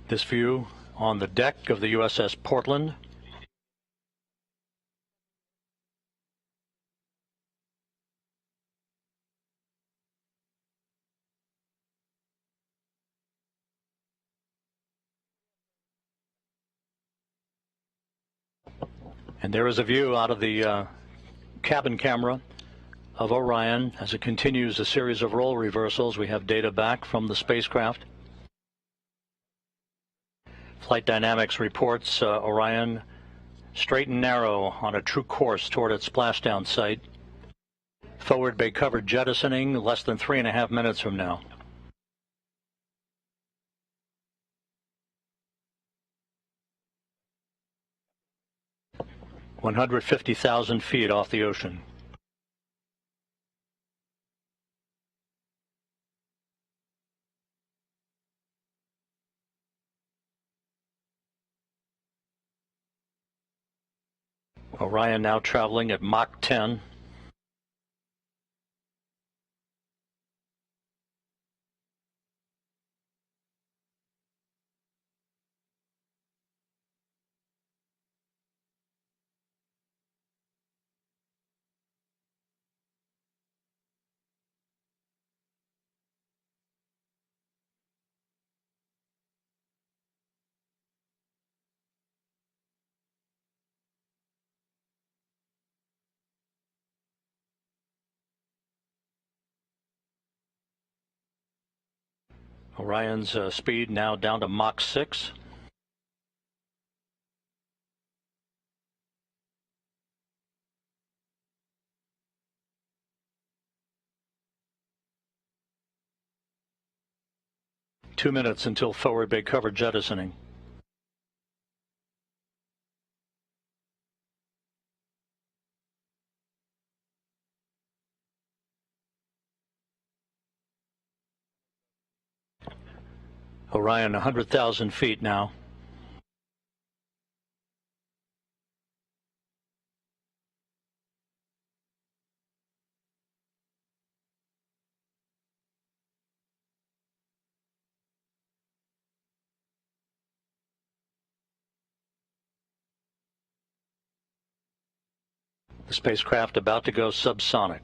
This view on the deck of the USS Portland. And there is a view out of the cabin camera of Orion as it continues a series of role reversals. We have data back from the spacecraft. Flight Dynamics reports Orion straight and narrow on a true course toward its splashdown site. Forward bay covered jettisoning less than 3.5 minutes from now. (150,000 feet off the ocean). Orion now traveling at Mach 10. Orion's speed now down to Mach 6. Two minutes until forward bay cover jettisoning. Orion 100,000 feet now. The spacecraft about to go subsonic.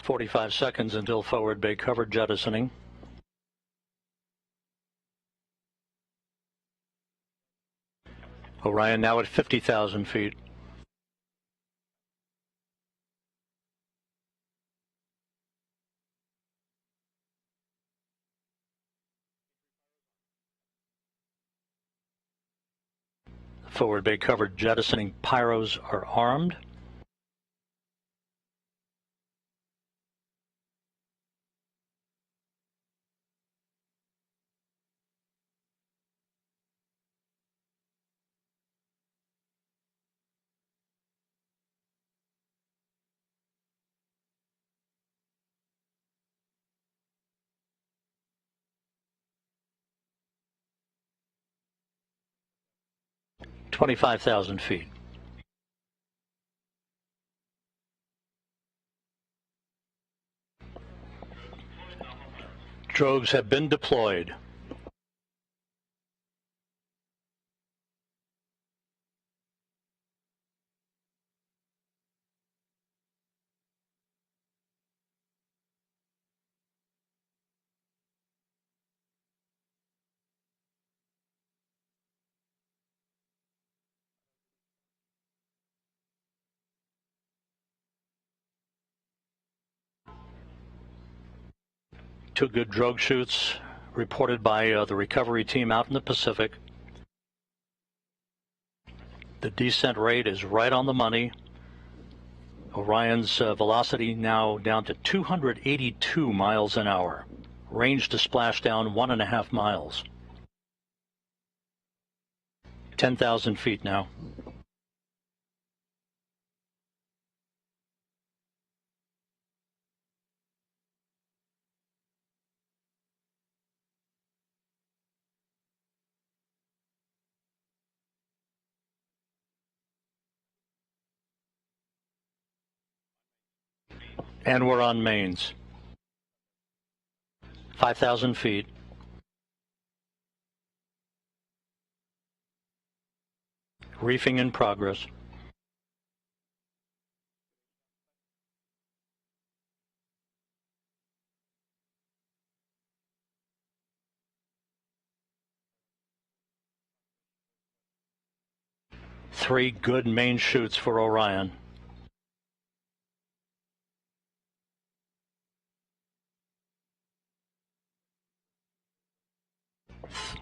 "45 seconds until forward bay cover jettisoning. Orion now at 50,000 feet. Forward bay covered jettisoning pyros are armed. 25,000 feet. Drogues have been deployed. Two good drogue shoots reported by the recovery team out in the Pacific. The descent rate is right on the money. Orion's velocity now down to 282 miles an hour. Range to splashdown 1.5 miles. 10,000 feet now. And we're on mains. 5,000 feet. Reefing in progress. Three good main shoots for Orion.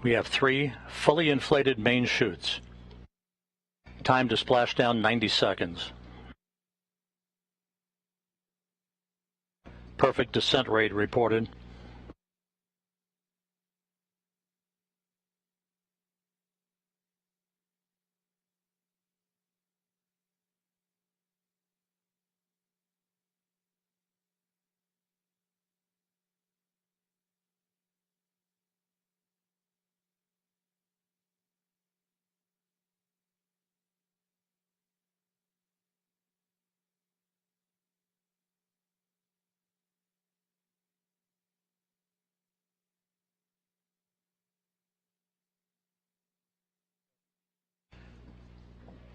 We have three fully inflated main chutes. Time to splashdown 90 seconds. Perfect descent rate reported.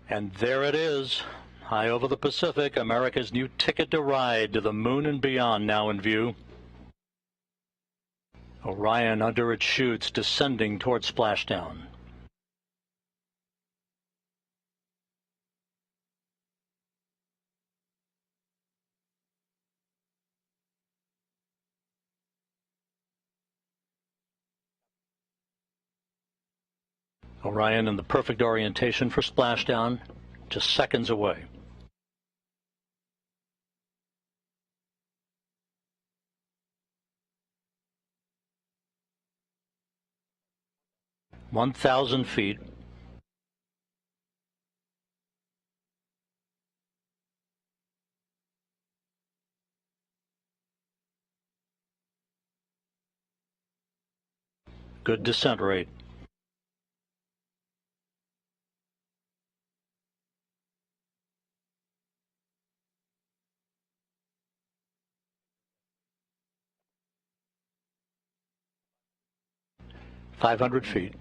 And there it is, high over the Pacific, America's new ticket to ride to the moon and beyond now in view. Orion under its chutes descending toward splashdown. Orion in the perfect orientation for splashdown, just seconds away. (1,000 feet). Good descent rate. (500 feet).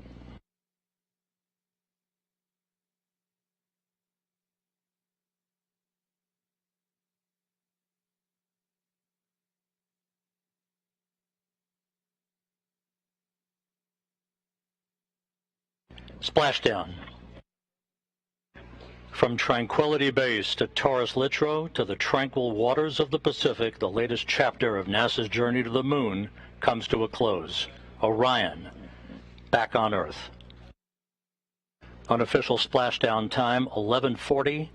Splashdown. From Tranquility Base to Taurus Littrow to the tranquil waters of the Pacific, the latest chapter of NASA's journey to the moon comes to a close. Orion, back on Earth. Unofficial splashdown time, 11:40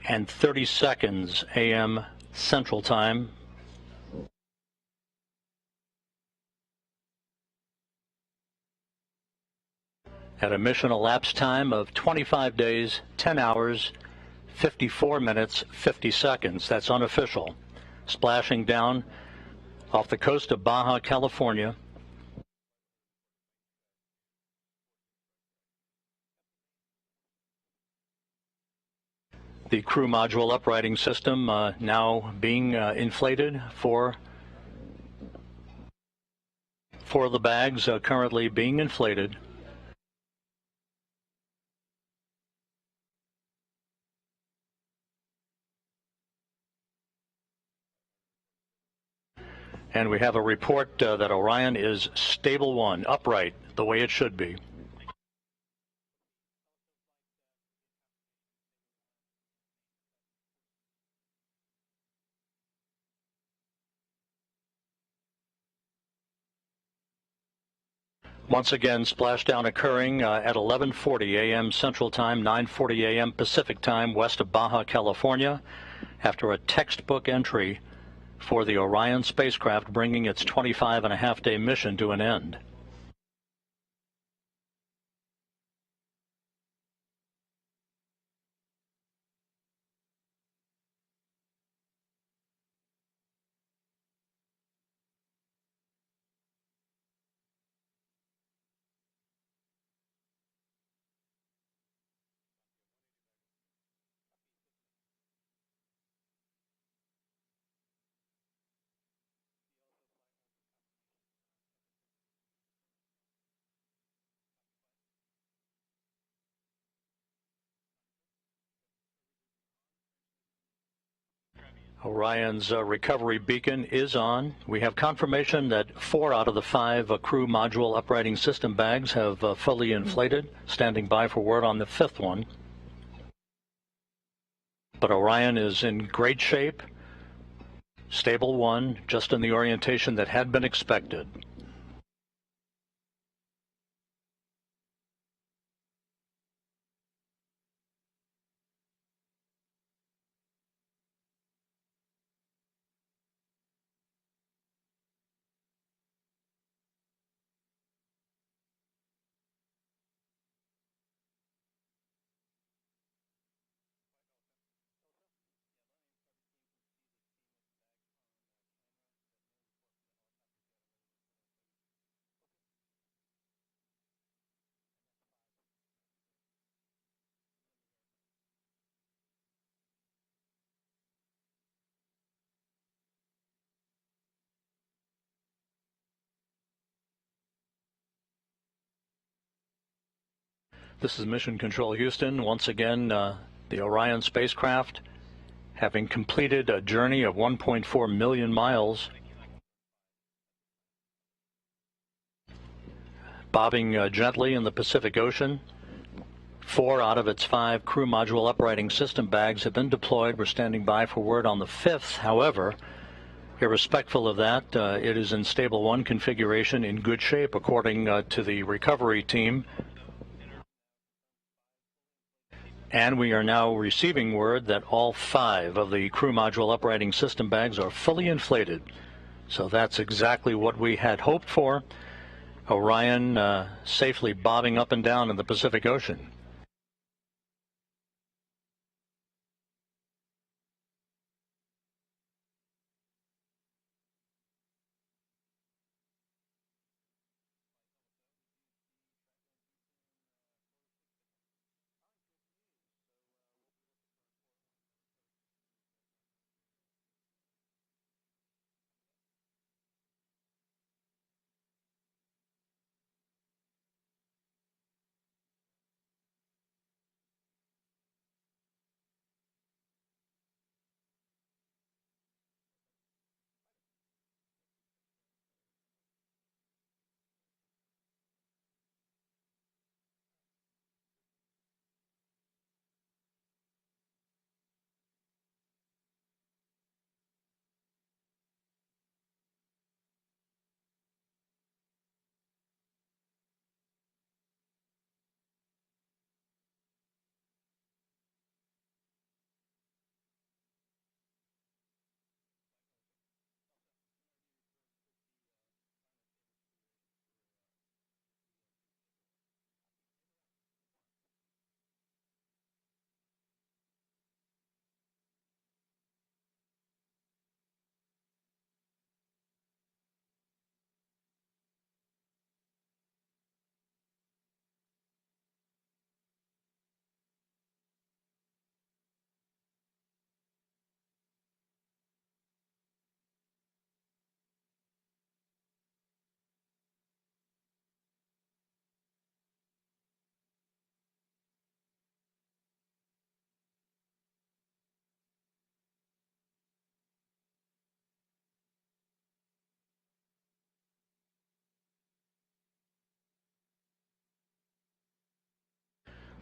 and 30 seconds a.m. Central Time. At a mission elapsed time of 25 days, 10 hours, 54 minutes, 50 seconds. That's unofficial. Splashing down off the coast of Baja, California. The crew module uprighting system now being inflated for the bags currently being inflated. And we have a report that Orion is stable 1, upright, the way it should be. Once again, splashdown occurring at 11:40 a.m. Central Time, 9:40 a.m. Pacific Time, west of Baja, California, after a textbook entry for the Orion spacecraft, bringing its 25-and-a-half-day mission to an end. Orion's recovery beacon is on. We have confirmation that 4 out of the 5 crew module uprighting system bags have fully inflated, standing by for word on the 5th one. But Orion is in great shape, stable 1, just in the orientation that had been expected. This is Mission Control Houston. Once again, the Orion spacecraft, having completed a journey of 1.4 million miles, bobbing gently in the Pacific Ocean. 4 out of its 5 crew module uprighting system bags have been deployed. We're standing by for word on the 5th. However, irrespective of that, it is in stable 1 configuration, in good shape, according to the recovery team. And we are now receiving word that all 5 of the crew module uprighting system bags are fully inflated. So that's exactly what we had hoped for. Orion safely bobbing up and down in the Pacific Ocean.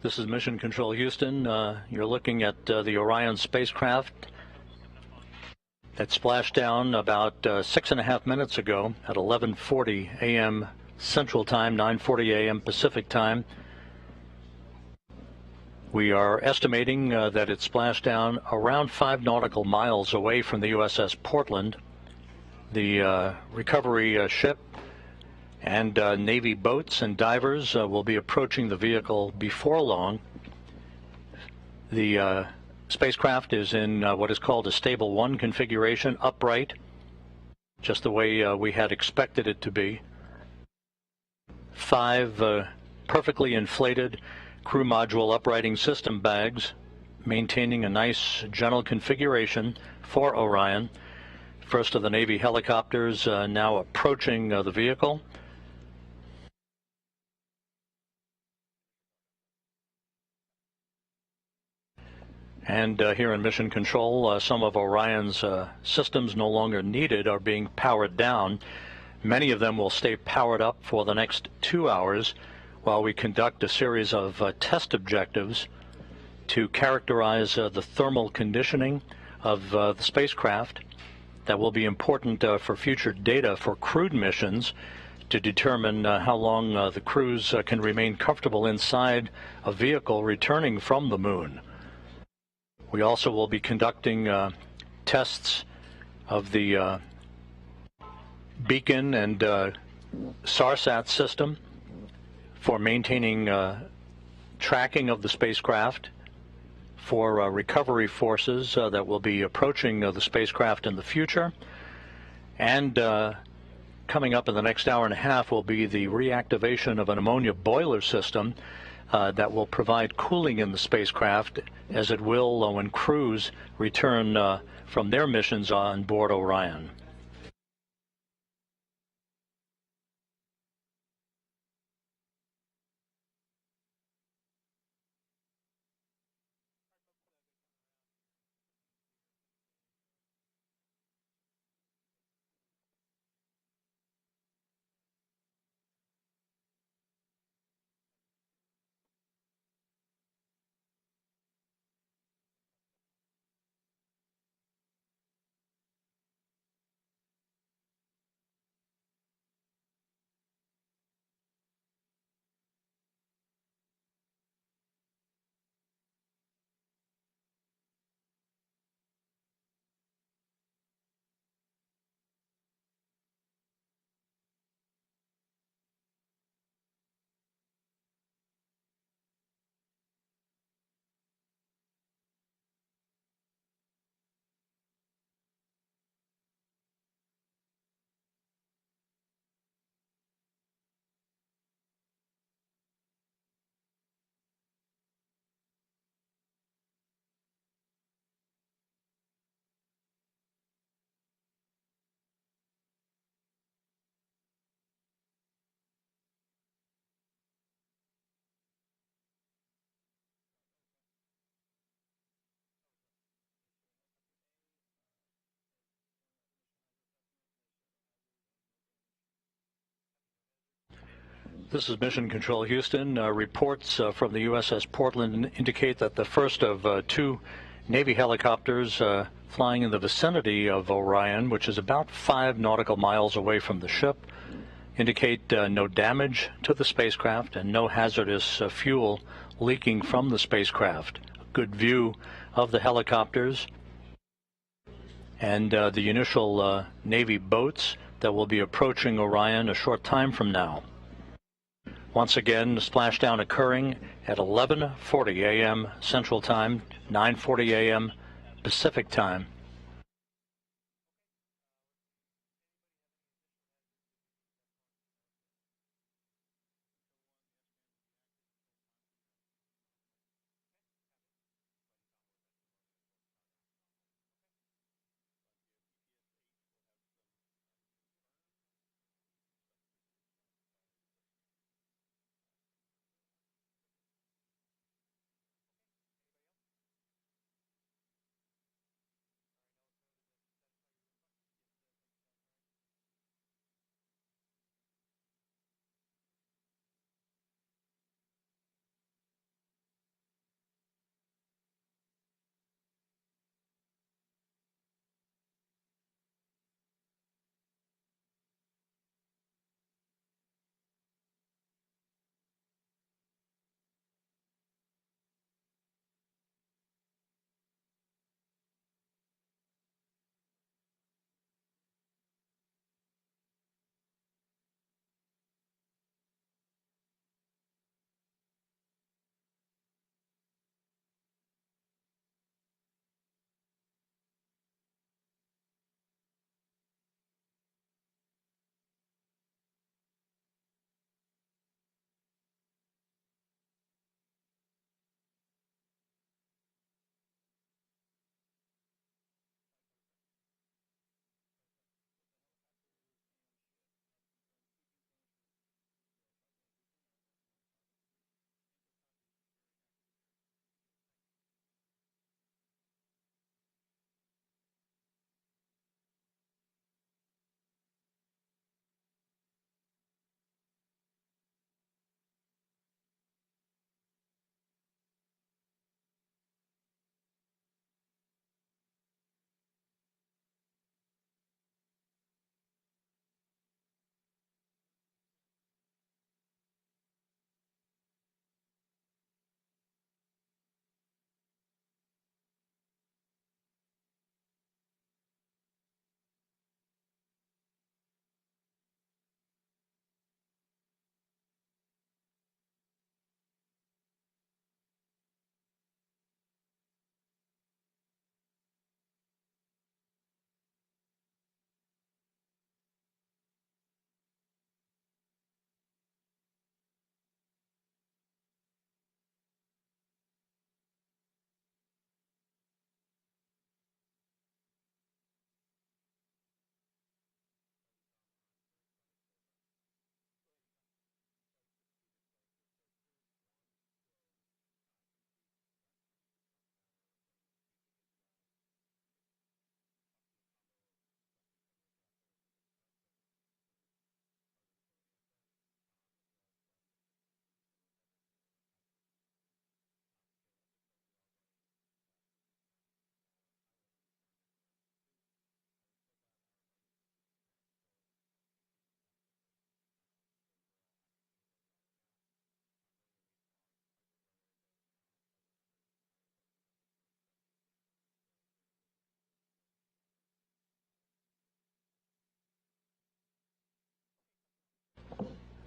This is Mission Control Houston. You're looking at the Orion spacecraft that splashed down about 6.5 minutes ago at 11:40 a.m. Central Time, 9:40 a.m. Pacific Time. We are estimating that it splashed down around 5 nautical miles away from the USS Portland. The recovery ship and Navy boats and divers will be approaching the vehicle before long. The spacecraft is in what is called a stable 1 configuration, upright, just the way we had expected it to be. 5 perfectly inflated crew module uprighting system bags, maintaining a nice gentle configuration for Orion. First of the Navy helicopters now approaching the vehicle. And here in Mission Control, some of Orion's systems no longer needed are being powered down. Many of them will stay powered up for the next 2 hours while we conduct a series of test objectives to characterize the thermal conditioning of the spacecraft. That will be important for future data for crewed missions to determine how long the crews can remain comfortable inside a vehicle returning from the moon. We also will be conducting tests of the beacon and SARSAT system for maintaining tracking of the spacecraft, for recovery forces that will be approaching the spacecraft in the future. And coming up in the next hour and a half will be the reactivation of an ammonia boiler system that will provide cooling in the spacecraft, as it will when crews return from their missions on board Orion. This is Mission Control Houston. Reports from the USS Portland indicate that the first of 2 Navy helicopters flying in the vicinity of Orion, which is about 5 nautical miles away from the ship, indicate no damage to the spacecraft and no hazardous fuel leaking from the spacecraft. A good view of the helicopters and the initial Navy boats that will be approaching Orion a short time from now. Once again, the splashdown occurring at 11:40 a.m. Central Time, 9:40 a.m. Pacific Time.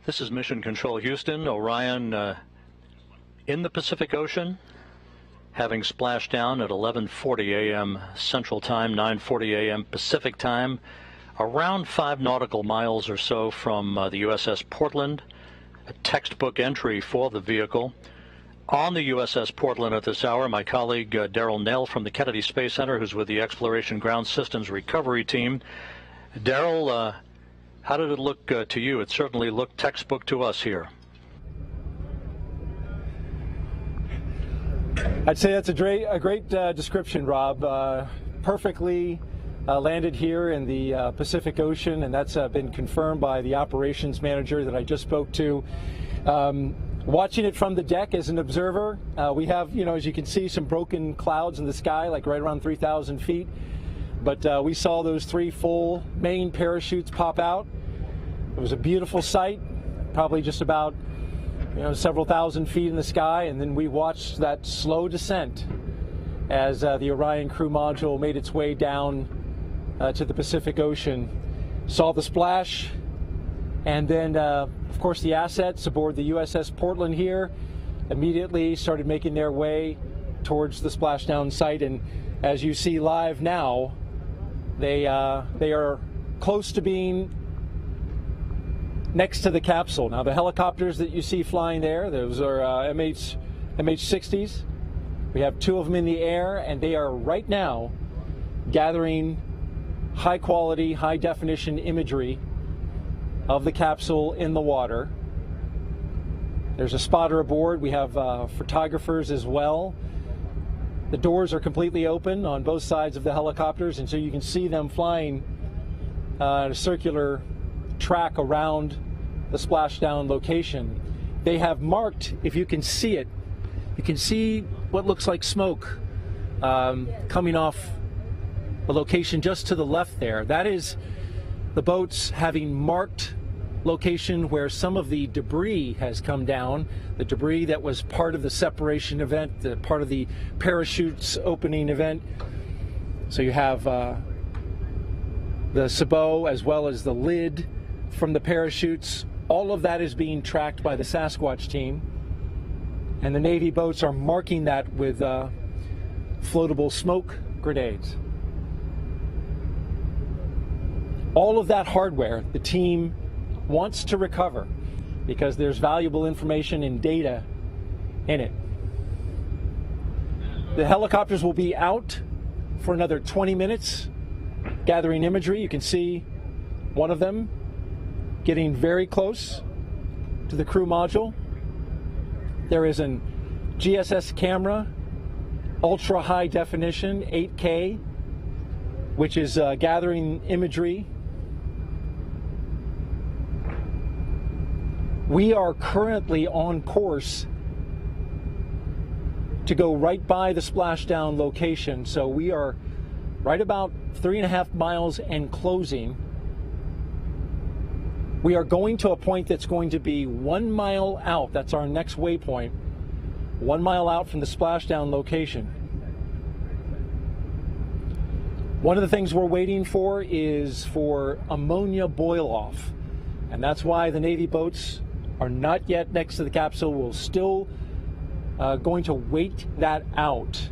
This is Mission Control Houston. Orion in the Pacific Ocean, having splashed down at 11:40 a.m. Central Time, 9:40 a.m. Pacific Time, around 5 nautical miles or so from the USS Portland. A textbook entry for the vehicle. On the USS Portland at this hour, my colleague Daryl Nell from the Kennedy Space Center, who's with the Exploration Ground Systems Recovery Team. Daryl, how did it look to you? It certainly looked textbook to us here. I'd say that's a great description, Rob. Perfectly landed here in the Pacific Ocean, and that's been confirmed by the operations manager that I just spoke to. Watching it from the deck as an observer, we have, as you can see, some broken clouds in the sky, like right around 3,000 feet. But we saw those 3 full main parachutes pop out. It was a beautiful sight, probably just about several thousand feet in the sky, and then we watched that slow descent as the Orion crew module made its way down to the Pacific Ocean. Saw the splash, and then of course the assets aboard the USS Portland here immediately started making their way towards the splashdown site, and as you see live now, they are close to being next to the capsule. Now the helicopters that you see flying there, those are MH-60s. We have 2 of them in the air, and they are right now gathering high quality, high definition imagery of the capsule in the water. There's a spotter aboard. We have photographers as well. The doors are completely open on both sides of the helicopters, and so you can see them flying a circular track around the splashdown location. They have marked, if you can see it, you can see what looks like smoke coming off the location just to the left there. That is the boats having marked location where some of the debris has come down, the debris that was part of the separation event, the part of the parachutes opening event. So you have the sabot as well as the lid from the parachutes. All of that is being tracked by the Sasquatch team, and the Navy boats are marking that with floatable smoke grenades. All of that hardware the team wants to recover because there's valuable information and data in it. The helicopters will be out for another 20 minutes gathering imagery. You can see one of them getting very close to the crew module. There is an GSS camera, ultra high definition, 8K, which is gathering imagery. We are currently on course to go right by the splashdown location, so we are right about 3.5 miles and closing. We are going to a point that's going to be 1 mile out. That's our next waypoint. 1 mile out from the splashdown location. One of the things we're waiting for is for ammonia boil off. And that's why the Navy boats are not yet next to the capsule. We're still going to wait that out.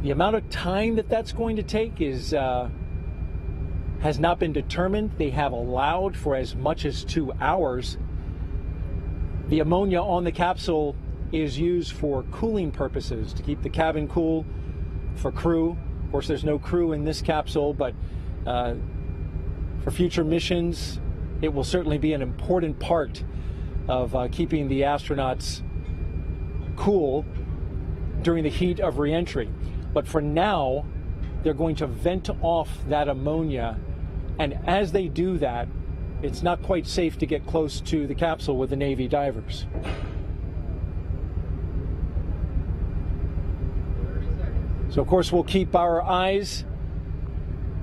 The amount of time that that's going to take is has not been determined. They have allowed for as much as 2 hours. The ammonia on the capsule is used for cooling purposes, to keep the cabin cool for crew. Of course, there's no crew in this capsule, but for future missions, it will certainly be an important part of keeping the astronauts cool during the heat of reentry. But for now, they're going to vent off that ammonia, and as they do that, it's not quite safe to get close to the capsule with the Navy divers. So of course we'll keep our eyes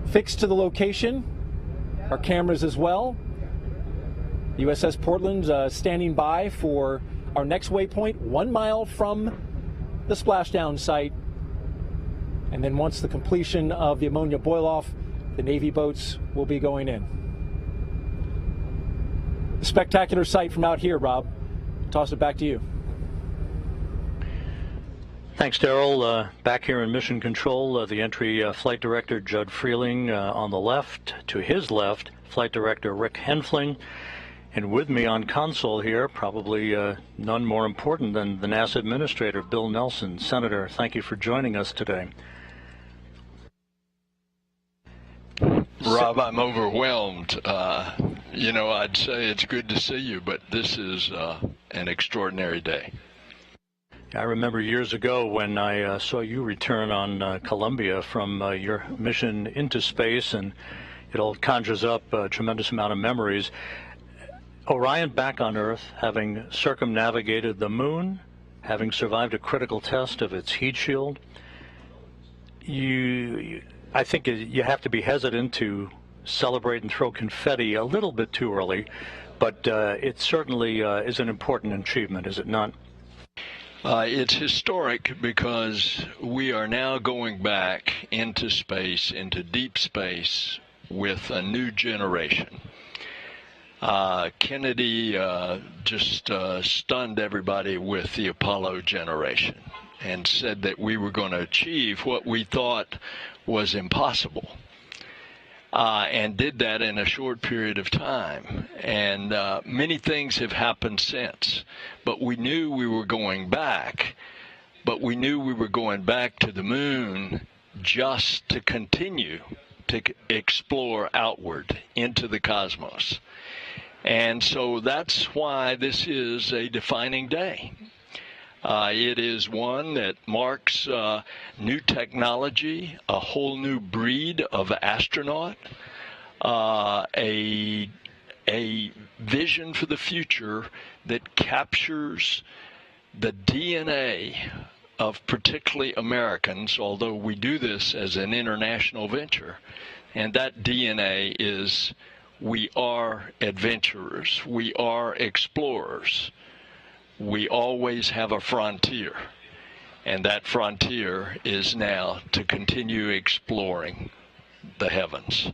fixed to the location, our cameras as well. The USS Portland's standing by for our next waypoint, 1 mile from the splashdown site. And then once the completion of the ammonia boil off, the Navy boats will be going in. The spectacular sight from out here, Rob. Toss it back to you. Thanks, Daryl. Back here in Mission Control, the entry Flight Director Judd Freeling on the left. To his left, Flight Director Rick Henfling. And with me on console here, probably none more important than the NASA Administrator, Bill Nelson. Senator, thank you for joining us today. Rob, I'm overwhelmed. I'd say it's good to see you, but this is an extraordinary day. I remember years ago when I saw you return on Columbia from your mission into space, and it all conjures up a tremendous amount of memories. Orion back on Earth, having circumnavigated the moon, having survived a critical test of its heat shield. I think you have to be hesitant to celebrate and throw confetti a little bit too early, but it certainly is an important achievement, is it not? It's historic because we are now going back into space, into deep space, with a new generation. Kennedy just stunned everybody with the Apollo generation and said that we were going to achieve what we thought was impossible, and did that in a short period of time. And many things have happened since, but we knew we were going back, but we knew we were going back to the moon just to continue to explore outward into the cosmos. And so that's why this is a defining day. It is one that marks new technology, a whole new breed of astronaut, a vision for the future that captures the DNA of particularly Americans, although we do this as an international venture. And that DNA is we are adventurers, we are explorers. We always have a frontier, and that frontier is now to continue exploring the heavens.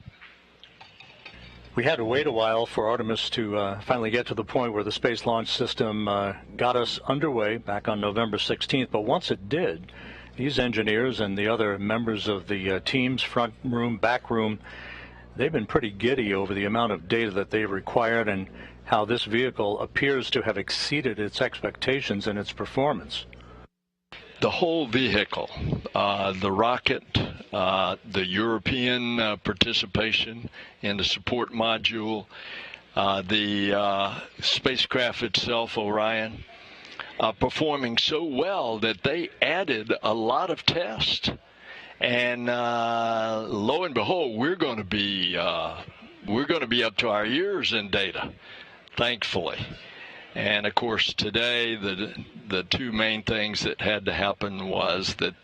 We had to wait a while for Artemis to finally get to the point where the Space Launch System got us underway back on November 16th, but once it did, these engineers and the other members of the teams, front room, back room, they've been pretty giddy over the amount of data that they've required and how this vehicle appears to have exceeded its expectations in its performance. The whole vehicle, the rocket, the European participation in the support module, the spacecraft itself, Orion, performing so well that they added a lot of tests. And lo and behold, we're going to be up to our ears in data, thankfully. And of course, today the two main things that had to happen was that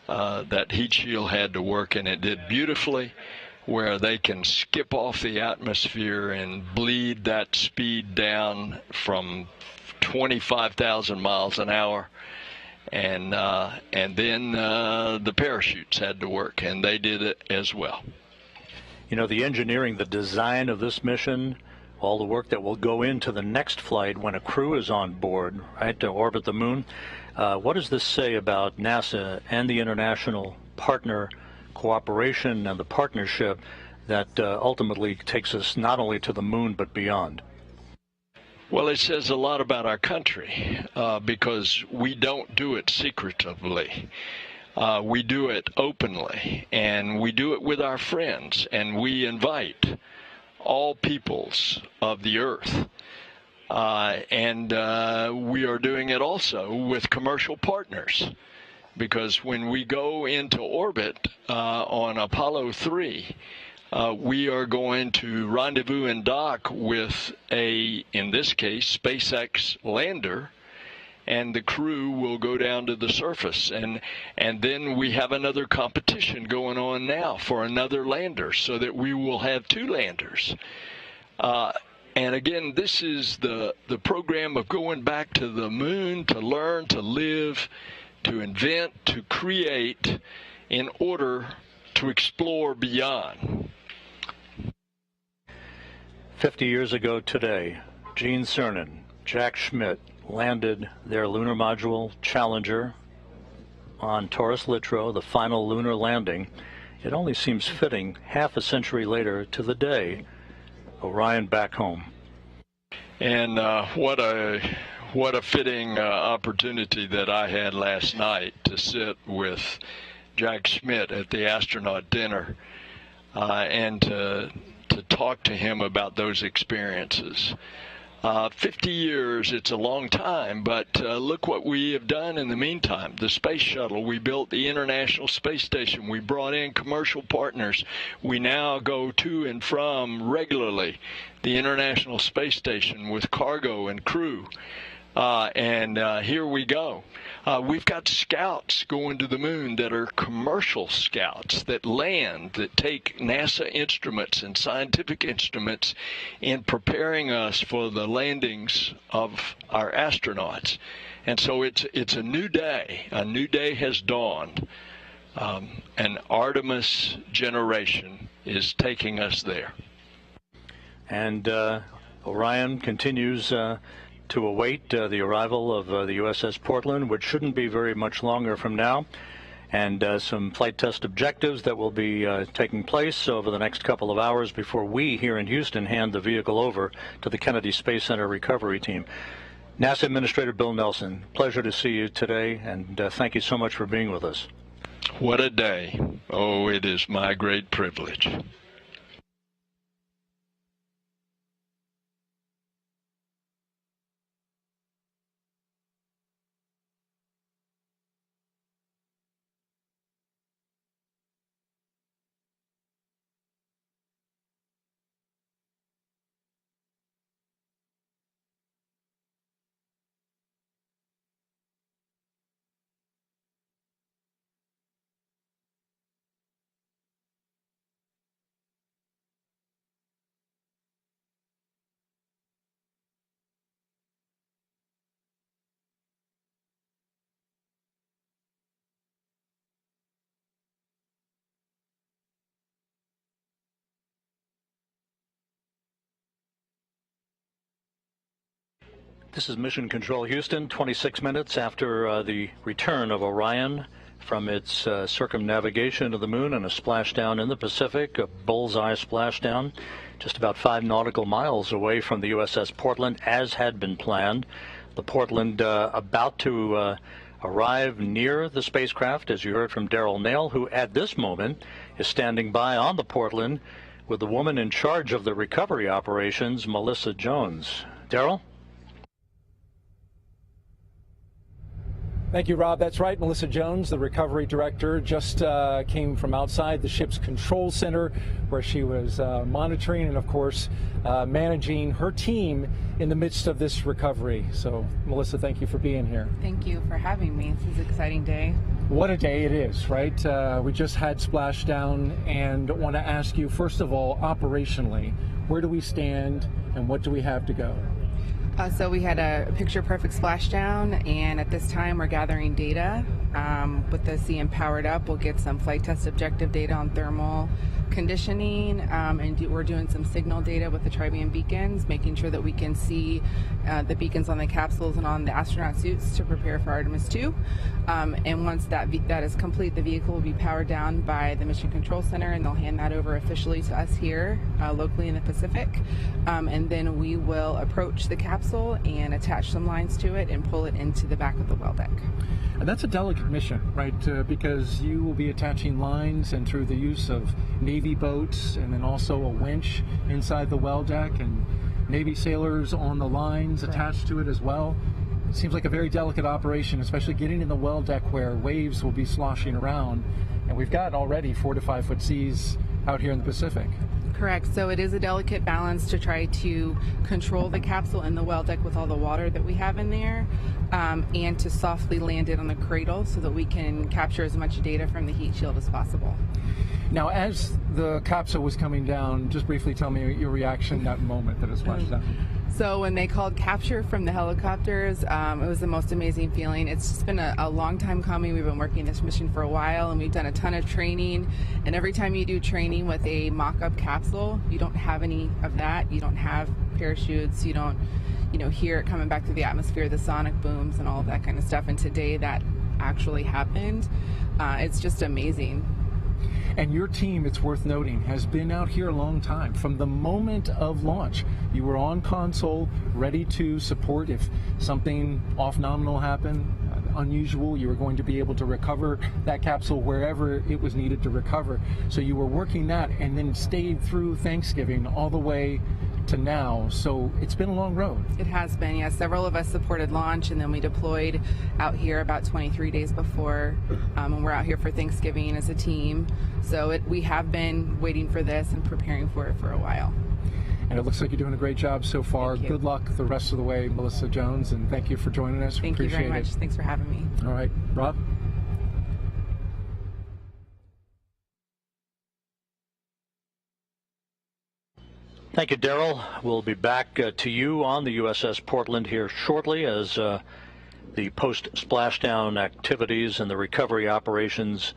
that heat shield had to work, and it did beautifully, where they can skip off the atmosphere and bleed that speed down from 25,000 miles an hour. And then the parachutes had to work, and they did it as well. You know, the engineering, the design of this mission, all the work that will go into the next flight when a crew is on board, right, to orbit the moon. What does this say about NASA and the international partner cooperation and the partnership that ultimately takes us not only to the moon but beyond? Well, it says a lot about our country because we don't do it secretively. We do it openly, and we do it with our friends, and we invite all peoples of the earth. And we are doing it also with commercial partners, because when we go into orbit on Apollo 3, we are going to rendezvous and dock with in this case, SpaceX lander, and the crew will go down to the surface. And then we have another competition going on now for another lander, so that we will have two landers. And again, this is the program of going back to the moon to learn, to live, to invent, to create in order to explore beyond. 50 years ago today, Gene Cernan, Jack Schmitt landed their lunar module Challenger on Taurus Littrow, the final lunar landing. It only seems fitting half a century later to the day. Orion back home. And what a fitting opportunity that I had last night to sit with Jack Schmitt at the Astronaut dinner and to talk to him about those experiences. 50 years, it's a long time, but look what we have done in the meantime. The space shuttle, we built the International Space Station, we brought in commercial partners. We now go to and from regularly the International Space Station with cargo and crew. Here we go. We've got scouts going to the moon that are commercial scouts that land, that take NASA instruments and scientific instruments in preparing us for the landings of our astronauts. And so it's a new day. A new day has dawned. An Artemis generation is taking us there. And Orion continues to await the arrival of the USS Portland, which shouldn't be very much longer from now, and some flight test objectives that will be taking place over the next couple of hours before we here in Houston hand the vehicle over to the Kennedy Space Center recovery team. NASA Administrator Bill Nelson, pleasure to see you today, and thank you so much for being with us. What a day. Oh, it is my great privilege. This is Mission Control Houston, 26 minutes after the return of Orion from its circumnavigation of the moon and a splashdown in the Pacific, a bullseye splashdown, just about 5 nautical miles away from the USS Portland, as had been planned. The Portland about to arrive near the spacecraft, as you heard from Daryl Nail, who at this moment is standing by on the Portland with the woman in charge of the recovery operations, Melissa Jones. Daryl? Thank you, Rob. That's right. Melissa Jones, the recovery director, just came from outside the ship's control center where she was monitoring and, of course, managing her team in the midst of this recovery. So, Melissa, thank you for being here. Thank you for having me. This is an exciting day. What a day it is, right? We just had splashdown, and want to ask you, first of all, operationally, where do we stand and what do we have to go? So we had a picture-perfect splashdown, and at this time we're gathering data. With the CM powered up, we'll get some flight test objective data on thermal conditioning, and we're doing some signal data with the tri-band beacons, making sure that we can see the beacons on the capsules and on the astronaut suits to prepare for Artemis II. And once that is complete, the vehicle will be powered down by the Mission Control Center, and they'll hand that over officially to us here locally in the Pacific. And then we will approach the capsule and attach some lines to it and pull it into the back of the well deck. And that's a delicate mission, right? Because you will be attaching lines, and through the use of Navy boats and then also a winch inside the well deck, and Navy sailors on the lines attached to it as well. It seems like a very delicate operation, especially getting in the well deck where waves will be sloshing around. And we've got already 4 to 5 foot seas out here in the Pacific. Correct. So it is a delicate balance to try to control the capsule in the well deck with all the water that we have in there, and to softly land it on the cradle so that we can capture as much data from the heat shield as possible. Now, as the capsule was coming down, just briefly tell me your reaction that moment that it splashed down. So when they called capture from the helicopters, it was the most amazing feeling. It's just been a long time coming. We've been working this mission for a while, and we've done a ton of training. And every time you do training with a mock-up capsule, you don't have any of that. You don't have parachutes. You don't, hear it coming back through the atmosphere, the sonic booms and all of that kind of stuff. And today that actually happened. It's just amazing. And your team, it's worth noting, has been out here a long time. From the moment of launch, you were on console, ready to support if something off-nominal happened, unusual. You were going to be able to recover that capsule wherever it was needed to recover. So you were working that and then stayed through Thanksgiving all the way to now. So it's been a long road. It has been, yeah. Several of us supported launch, and then we deployed out here about 23 days before, and we're out here for Thanksgiving as a team. So we have been waiting for this and preparing for it for a while. And it looks like you're doing a great job so far. Good luck the rest of the way, Melissa Jones, and thank you for joining us. Thank you very much. Thanks for having me. All right, Rob? Thank you, Daryl. We'll be back to you on the USS Portland here shortly as the post-splashdown activities and the recovery operations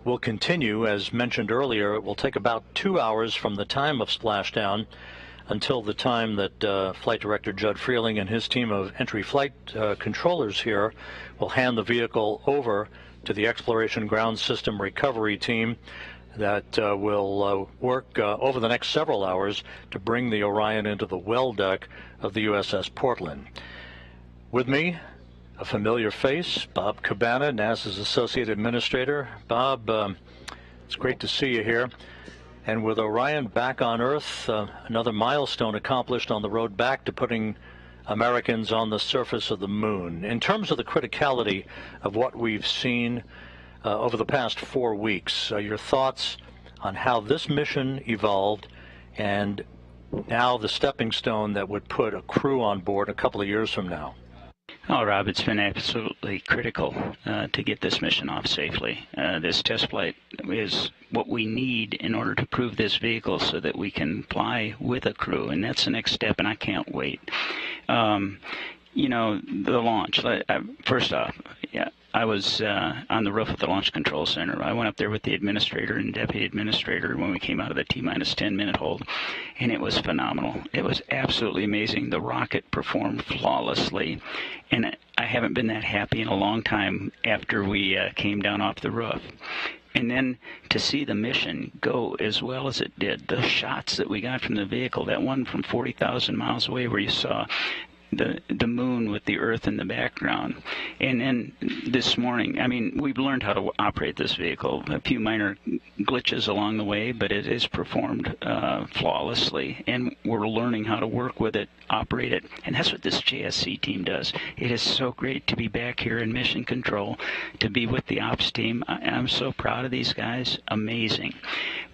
will continue. As mentioned earlier, it will take about 2 hours from the time of splashdown until the time that Flight Director Judd Freeling and his team of entry flight controllers here will hand the vehicle over to the Exploration Ground System Recovery Team that will work over the next several hours to bring the Orion into the well deck of the USS Portland. With me, a familiar face, Bob Cabana, NASA's Associate Administrator. Bob, it's great to see you here. And with Orion back on Earth, another milestone accomplished on the road back to putting Americans on the surface of the moon. In terms of the criticality of what we've seen over the past 4 weeks, your thoughts on how this mission evolved and now the stepping stone that would put a crew on board a couple of years from now? Oh, Rob, it's been absolutely critical to get this mission off safely. This test flight is what we need in order to prove this vehicle so that we can fly with a crew, and that's the next step, and I can't wait. You know, the launch, first off, yeah, I was on the roof of the Launch Control Center. I went up there with the administrator and deputy administrator when we came out of the T-minus 10-minute hold, and it was phenomenal. It was absolutely amazing. The rocket performed flawlessly, and I haven't been that happy in a long time after we came down off the roof. And then to see the mission go as well as it did, the shots that we got from the vehicle, that one from 40,000 miles away where you saw the moon with the Earth in the background. And then this morning, I mean, we've learned how to operate this vehicle. A few minor glitches along the way, but it is performed flawlessly. And we're learning how to work with it, operate it. And that's what this JSC team does. It is so great to be back here in mission control, to be with the ops team. I'm so proud of these guys. Amazing.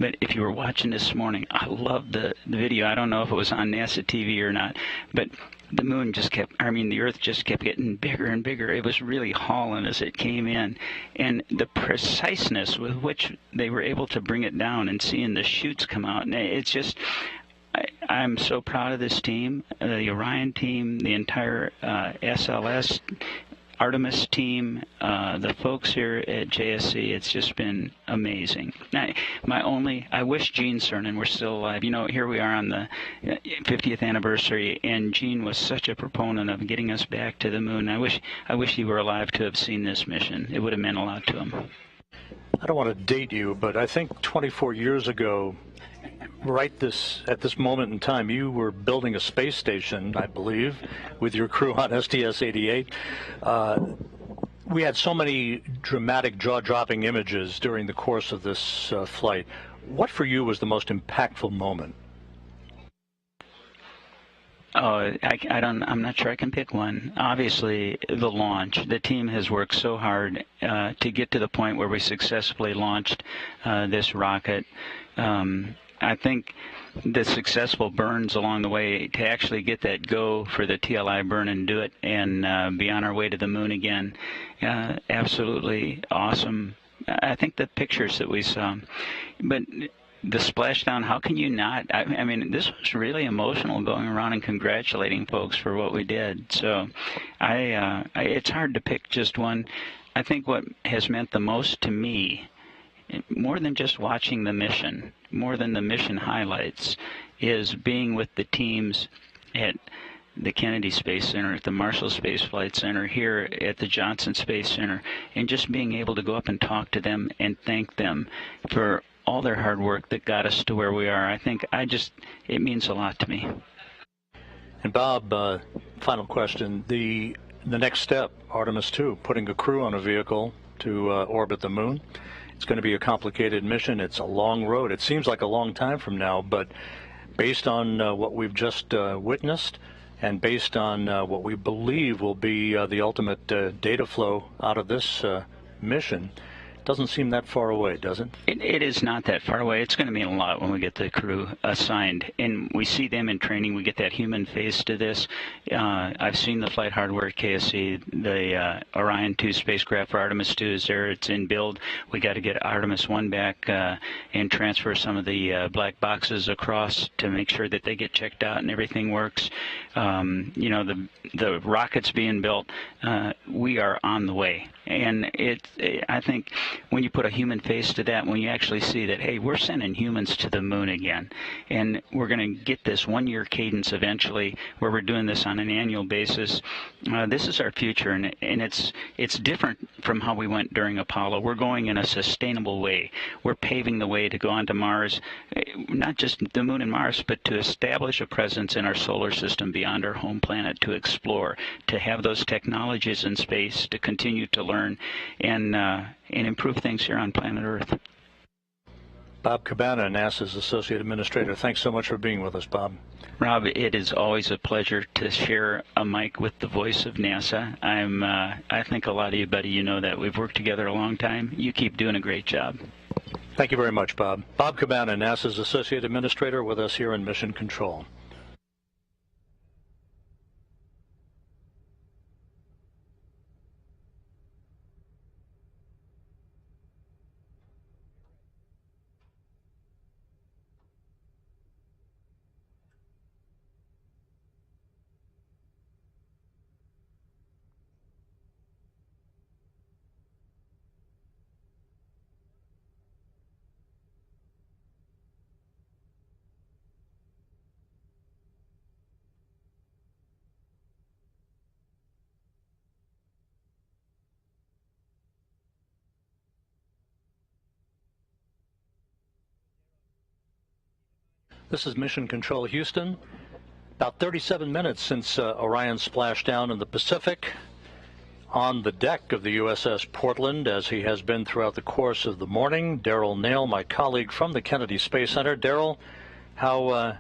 But if you were watching this morning, I loved the video. I don't know if it was on NASA TV or not, but the moon just kept, I mean, the Earth just kept getting bigger and bigger. It was really hauling as it came in. And the preciseness with which they were able to bring it down and seeing the chutes come out, and it's just, I'm so proud of this team, the Orion team, the entire SLS, Artemis team, the folks here at JSC. It's just been amazing. I wish Gene Cernan were still alive. You know, here we are on the 50th anniversary, and Gene was such a proponent of getting us back to the moon. I wish he were alive to have seen this mission. It would have meant a lot to him. I don't want to date you, but I think 24 years ago, at this moment in time, you were building a space station, I believe, with your crew on STS-88. We had so many dramatic, jaw-dropping images during the course of this flight. What for you was the most impactful moment? Oh, I'm not sure I can pick one. Obviously, the launch. The team has worked so hard to get to the point where we successfully launched this rocket. I think the successful burns along the way to actually get that go for the TLI burn and do it and be on our way to the moon again. Absolutely awesome. I think the pictures that we saw. But the splashdown, how can you not? I mean, this was really emotional, going around and congratulating folks for what we did. So it's hard to pick just one. I think what has meant the most to me, more than just watching the mission, more than the mission highlights, is being with the teams at the Kennedy Space Center, at the Marshall Space Flight Center, here at the Johnson Space Center, and just being able to go up and talk to them and thank them for all their hard work that got us to where we are. I think it means a lot to me. And Bob, final question. The next step, Artemis II, putting a crew on a vehicle to orbit the moon. It's going to be a complicated mission. It's a long road. It seems like a long time from now, but based on what we've just witnessed, and based on what we believe will be the ultimate data flow out of this mission, doesn't seem that far away, does it? It is not that far away. It's going to mean a lot when we get the crew assigned. And we see them in training. We get that human face to this. I've seen the flight hardware at KSC. The Orion 2 spacecraft for Artemis 2 is there. It's in build. We got to get Artemis 1 back and transfer some of the black boxes across to make sure that they get checked out and everything works. You know, the rocket's being built. We are on the way. And I think when you put a human face to that, when you actually see that, hey, we're sending humans to the moon again, and we're going to get this one-year cadence eventually where we're doing this on an annual basis, this is our future, and it's different from how we went during Apollo. We're going in a sustainable way. We're paving the way to go onto Mars, not just the moon and Mars, but to establish a presence in our solar system beyond our home planet, to explore, to have those technologies in space, to continue to learn and improve things here on planet Earth. Bob Cabana, NASA's Associate Administrator. Thanks so much for being with us, Bob. Rob, it is always a pleasure to share a mic with the voice of NASA. I think a lot of you, buddy, you know that. We've worked together a long time. You keep doing a great job. Thank you very much, Bob. Bob Cabana, NASA's Associate Administrator, with us here in Mission Control. This is Mission Control Houston. About 37 minutes since Orion splashed down in the Pacific on the deck of the USS Portland, as he has been throughout the course of the morning. Daryl Nail, my colleague from the Kennedy Space Center. Daryl, how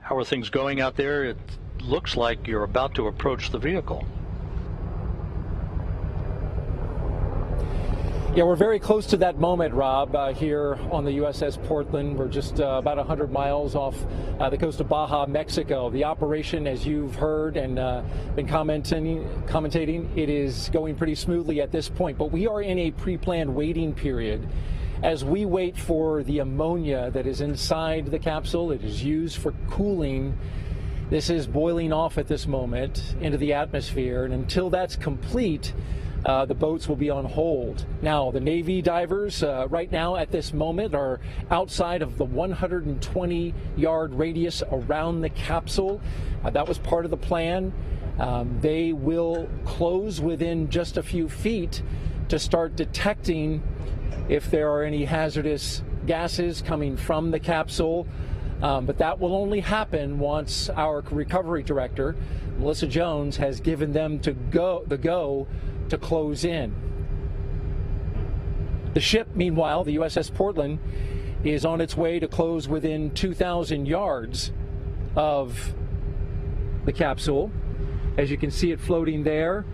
are things going out there? It looks like you're about to approach the vehicle. Yeah, we're very close to that moment, Rob, here on the USS Portland. We're just about 100 miles off the coast of Baja, Mexico. The operation, as you've heard and been commentating, it is going pretty smoothly at this point. But we are in a pre-planned waiting period as we wait for the ammonia that is inside the capsule. It is used for cooling. This is boiling off at this moment into the atmosphere, and until that's complete, the boats will be on hold. Now, the Navy divers right now at this moment are outside of the 120-yard radius around the capsule. That was part of the plan. They will close within just a few feet to start detecting if there are any hazardous gases coming from the capsule. But that will only happen once our recovery director, Melissa Jones, has given them the go to close in. The ship, meanwhile, the USS Portland, is on its way to close within 2,000 yards of the capsule. As you can see it floating there,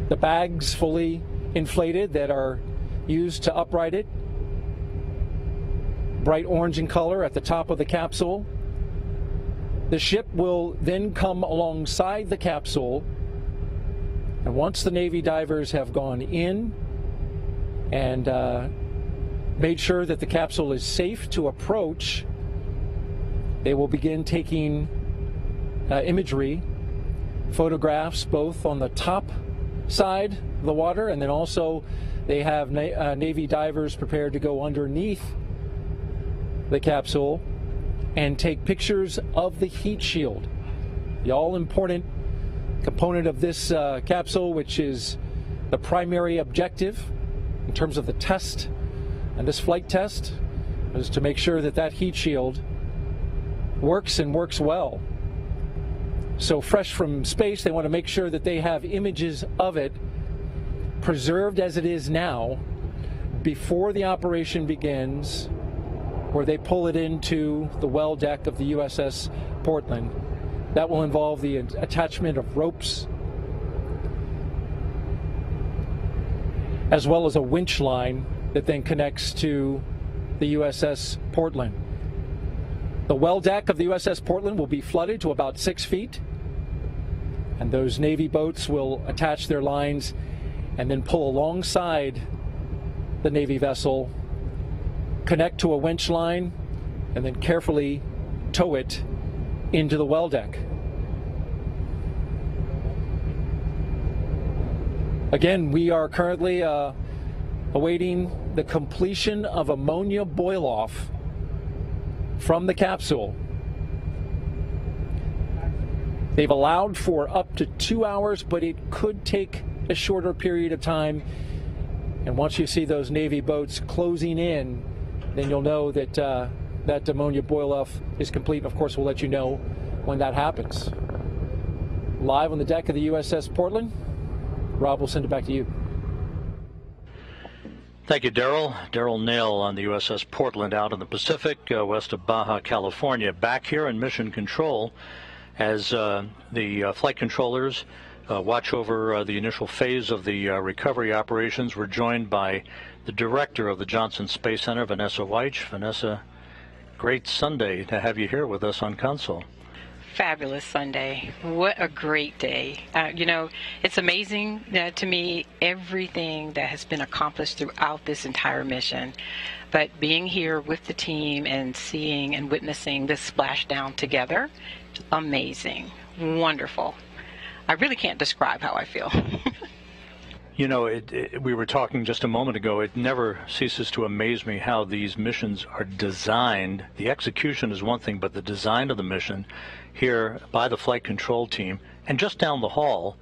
the bags fully inflated that are used to upright it, bright orange in color at the top of the capsule. The ship will then come alongside the capsule, and once the Navy divers have gone in and made sure that the capsule is safe to approach, they will begin taking imagery, photographs, both on the top side of the water, and then also they have Navy divers prepared to go underneath the capsule and take pictures of the heat shield, the all-important component of this capsule, which is the primary objective in terms of the test and this flight test, is to make sure that that heat shield works and works well. So fresh from space, they want to make sure that they have images of it preserved as it is now before the operation begins, where they pull it into the well deck of the USS Portland. That will involve the attachment of ropes, as well as a winch line that then connects to the USS Portland. The well deck of the USS Portland will be flooded to about 6 feet, and those Navy boats will attach their lines and then pull alongside the Navy vessel, connect to a winch line, and then carefully tow it into the well deck. Again, we are currently awaiting the completion of ammonia boil-off from the capsule. They've allowed for up to 2 hours, but it could take a shorter period of time. And once you see those Navy boats closing in, then you'll know that that ammonia boil-off is complete. Of course, we'll let you know when that happens. Live on the deck of the USS Portland, Rob, we'll send it back to you. Thank you, Daryl. Daryl Nail on the USS Portland out in the Pacific, west of Baja, California. Back here in Mission Control as the flight controllers watch over the initial phase of the recovery operations. We're joined by the director of the Johnson Space Center, Vanessa Weich. Vanessa, great Sunday to have you here with us on console. Fabulous Sunday. What a great day. You know, it's amazing to me everything that has been accomplished throughout this entire mission. But being here with the team and seeing and witnessing this splashdown together, amazing, wonderful. I really can't describe how I feel. You know, we were talking just a moment ago, it never ceases to amaze me how these missions are designed. The execution is one thing, but the design of the mission here by the flight control team, and just down the hall,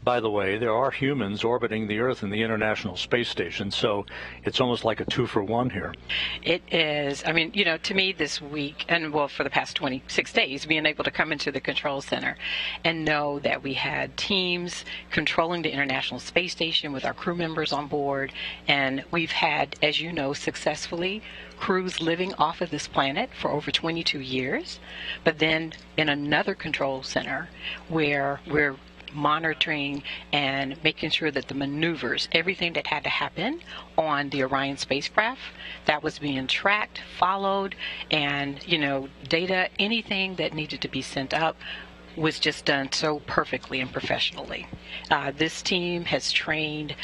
by the way, there are humans orbiting the Earth in the International Space Station, so it's almost like a 2-for-1 here. It is. I mean, you know, to me this week, and well, for the past 26 days, being able to come into the control center and know that we had teams controlling the International Space Station with our crew members on board, and we've had, as you know, successfully crews living off of this planet for over 22 years, but then in another control center where we're monitoring and making sure that the maneuvers, everything that had to happen on the Orion spacecraft, that was being tracked, followed, and, you know, data, anything that needed to be sent up was just done so perfectly and professionally. This team has trained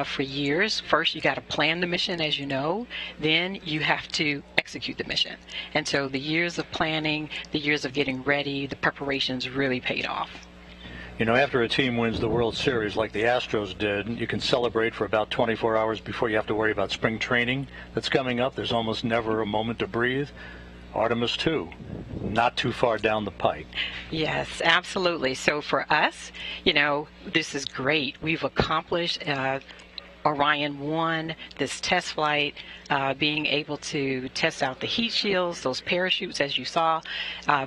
for years. First, you got to plan the mission, as you know. Then you have to execute the mission. And so the years of planning, the years of getting ready, the preparations really paid off. You know, after a team wins the World Series like the Astros did, you can celebrate for about 24 hours before you have to worry about spring training that's coming up. There's almost never a moment to breathe. Artemis II, not too far down the pike. Yes, absolutely. So for us, you know, this is great. We've accomplished Orion 1, this test flight, being able to test out the heat shields, those parachutes, as you saw,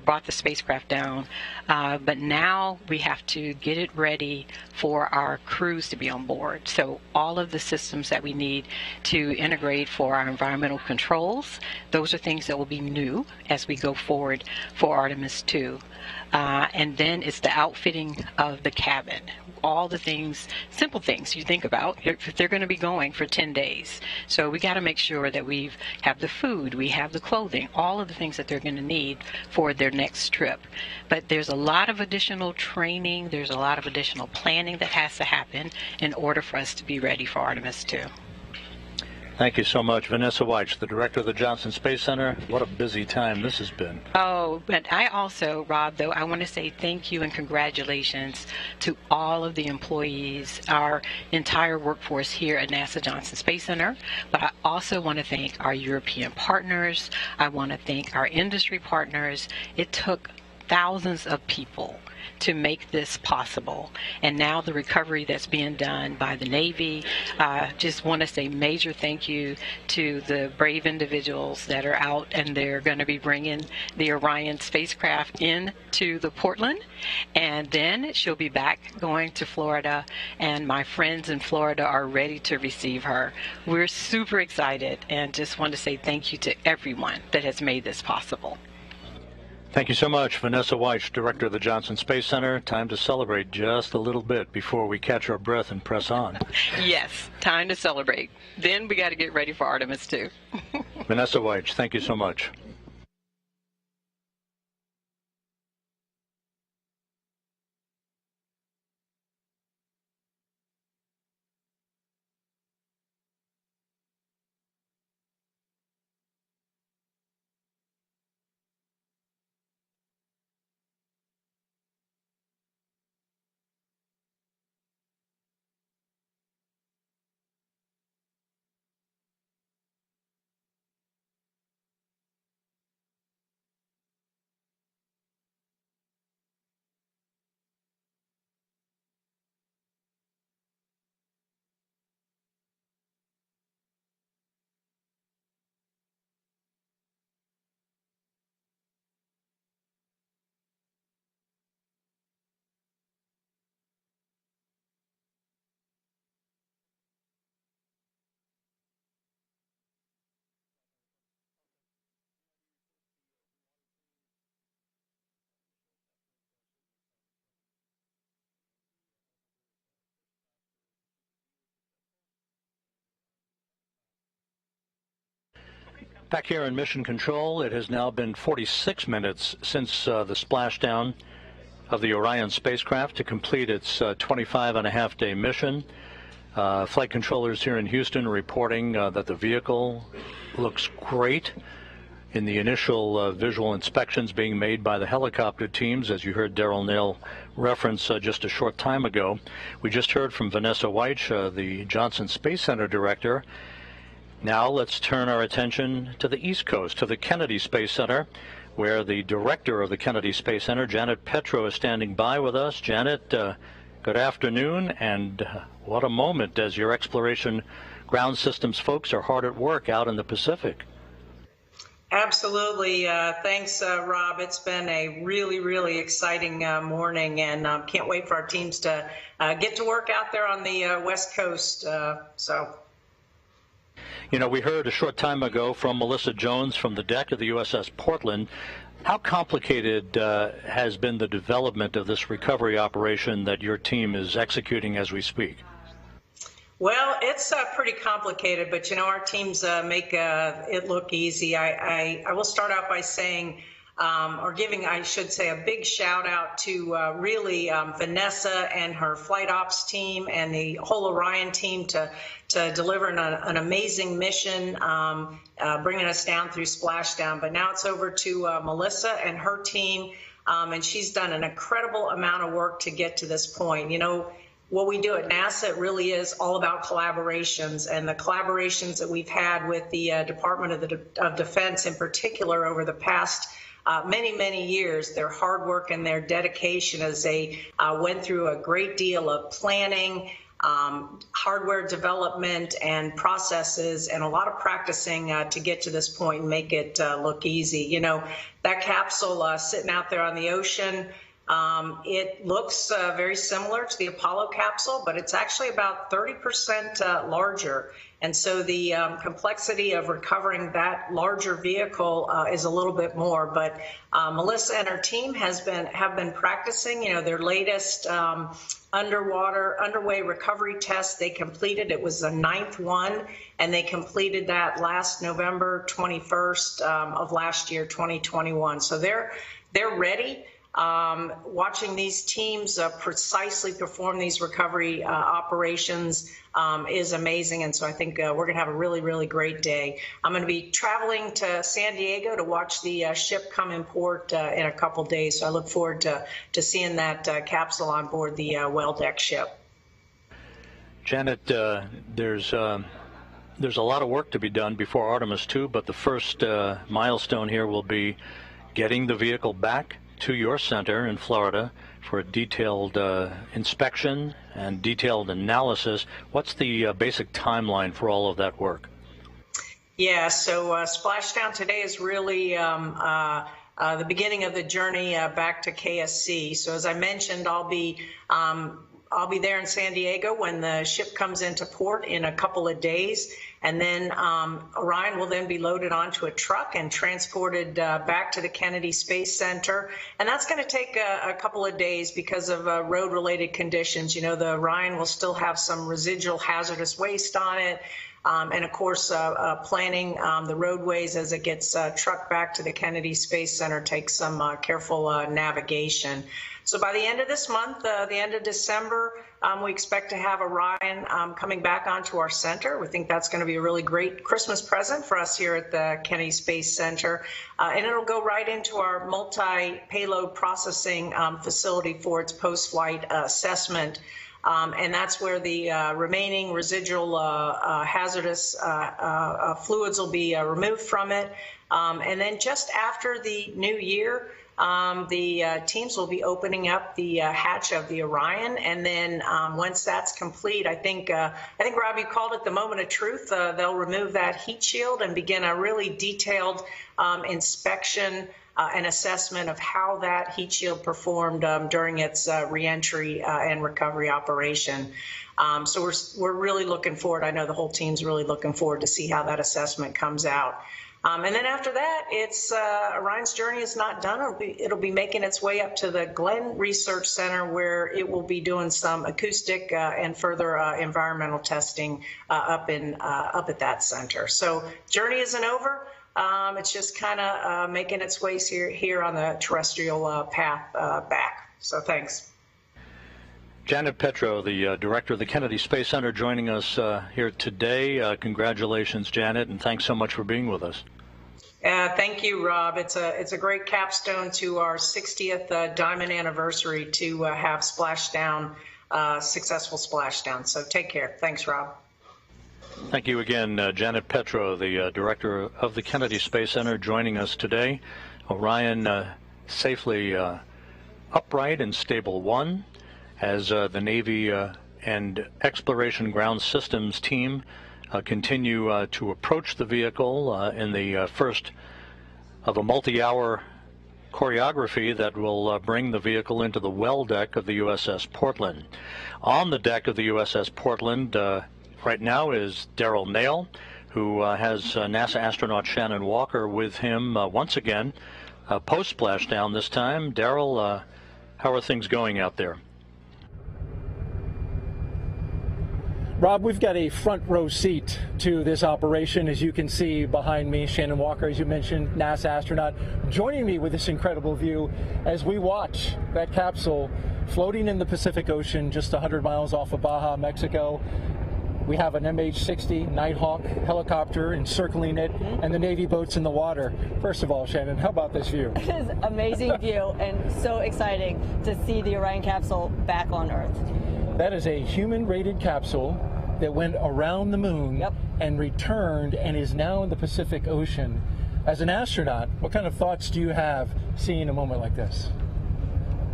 brought the spacecraft down. But now we have to get it ready for our crews to be on board. So all of the systems that we need to integrate for our environmental controls, those are things that will be new as we go forward for Artemis II. And then it's the outfitting of the cabin. All the things, simple things you think about, if they're going to be going for 10 days. So we got to make sure that we have the food, we have the clothing, all of the things that they're going to need for their next trip. But there's a lot of additional training, there's a lot of additional planning that has to happen in order for us to be ready for Artemis II. Thank you so much, Vanessa Weich, the director of the Johnson Space Center. What a busy time this has been. Oh, but I also, Rob, though, I want to say thank you and congratulations to all of the employees, our entire workforce here at NASA Johnson Space Center. But I also want to thank our European partners. I want to thank our industry partners. It took thousands of people to make this possible. And now the recovery that's being done by the Navy, just want to say major thank you to the brave individuals that are out, and they're going to be bringing the Orion spacecraft into the Portland, and then she'll be back going to Florida, and my friends in Florida are ready to receive her. We're super excited and just want to say thank you to everyone that has made this possible. Thank you so much, Vanessa Weich, director of the Johnson Space Center. Time to celebrate just a little bit before we catch our breath and press on. Yes, time to celebrate. Then we got to get ready for Artemis II. Vanessa Weich, thank you so much. Back here in Mission Control, it has now been 46 minutes since the splashdown of the Orion spacecraft to complete its 25-and-a-half-day mission. Flight controllers here in Houston reporting that the vehicle looks great. In the initial visual inspections being made by the helicopter teams, as you heard Daryl Nail reference just a short time ago. We just heard from Vanessa Weich, the Johnson Space Center director. Now let's turn our attention to the East Coast, to the Kennedy Space Center, where the director of the Kennedy Space Center, Janet Petro, is standing by with us. Janet, good afternoon, and what a moment as your exploration ground systems folks are hard at work out in the Pacific. Absolutely. Thanks, Rob. It's been a really, really exciting morning, and can't wait for our teams to get to work out there on the West Coast. You know, we heard a short time ago from Melissa Jones from the deck of the USS Portland. How complicated has been the development of this recovery operation that your team is executing as we speak? Well, it's pretty complicated, but you know, our teams make it look easy. I will start out by saying, or giving, I should say, a big shout out to really Vanessa and her flight ops team and the whole Orion team to deliver an amazing mission, bringing us down through splashdown. But now it's over to Melissa and her team, and she's done an incredible amount of work to get to this point. You know, what we do at NASA, it really is all about collaborations, and the collaborations that we've had with the Department of Defense in particular over the past many years, their hard work and their dedication as they went through a great deal of planning, hardware development and processes, and a lot of practicing to get to this point and make it look easy. You know, that capsule sitting out there on the ocean, it looks very similar to the Apollo capsule, but it's actually about 30% larger. And so the complexity of recovering that larger vehicle is a little bit more. But Melissa and her team have been practicing, you know, their latest underway recovery test. They completed, it was the 9th one, and they completed that last November 21st of last year, 2021. So they're ready. watching these teams precisely perform these recovery operations is amazing. And so I think we're going to have a really, really great day. I'm going to be traveling to San Diego to watch the ship come in port in a couple days. So I look forward to seeing that capsule on board the well-deck ship. Janet, there's a lot of work to be done before Artemis II, but the first milestone here will be getting the vehicle back to your center in Florida for a detailed inspection and detailed analysis. What's the basic timeline for all of that work? Yeah, so splashdown today is really the beginning of the journey back to KSC. So as I mentioned, I'll be there in San Diego when the ship comes into port in a couple of days. And then Orion will then be loaded onto a truck and transported back to the Kennedy Space Center. And that's going to take a couple of days because of road-related conditions. You know, the Orion will still have some residual hazardous waste on it. And of course, planning the roadways as it gets trucked back to the Kennedy Space Center takes some careful navigation. So by the end of this month, the end of December, we expect to have Orion coming back onto our center. We think that's going to be a really great Christmas present for us here at the Kennedy Space Center. And it'll go right into our multi-payload processing facility for its post-flight assessment. And that's where the remaining residual hazardous fluids will be removed from it. And then just after the new year, the teams will be opening up the hatch of the Orion, and then once that's complete, I think Rob, you called it the moment of truth. They'll remove that heat shield and begin a really detailed inspection and assessment of how that heat shield performed during its reentry and recovery operation. So we're really looking forward. I know the whole team's really looking forward to see how that assessment comes out. And then after that, it's Orion's journey is not done. It'll be making its way up to the Glenn Research Center, where it will be doing some acoustic and further environmental testing up at that center. So journey isn't over. It's just kind of making its way here on the terrestrial path back. So thanks. Janet Petro, the director of the Kennedy Space Center, joining us here today. Congratulations, Janet, and thanks so much for being with us. Thank you, Rob. It's a great capstone to our 60th diamond anniversary to have splashdown, successful splashdown. So take care. Thanks, Rob. Thank you again, Janet Petro, the director of the Kennedy Space Center, joining us today. Orion safely upright in stable 1 as the Navy and Exploration Ground Systems team continue to approach the vehicle in the first of a multi-hour choreography that will bring the vehicle into the well deck of the USS Portland. On the deck of the USS Portland right now is Darrell Nail, who has NASA astronaut Shannon Walker with him once again, post-splashdown this time. Darrell, how are things going out there? Rob, we've got a front row seat to this operation. As you can see behind me, Shannon Walker, as you mentioned, NASA astronaut, joining me with this incredible view as we watch that capsule floating in the Pacific Ocean just 100 miles off of Baja, Mexico. We have an MH-60 Nighthawk helicopter encircling it and the Navy boats in the water. First of all, Shannon, how about this view? It is an amazing view and so exciting to see the Orion capsule back on Earth. That is a human-rated capsule that went around the moon and returned and is now in the Pacific Ocean. As an astronaut, what kind of thoughts do you have seeing a moment like this?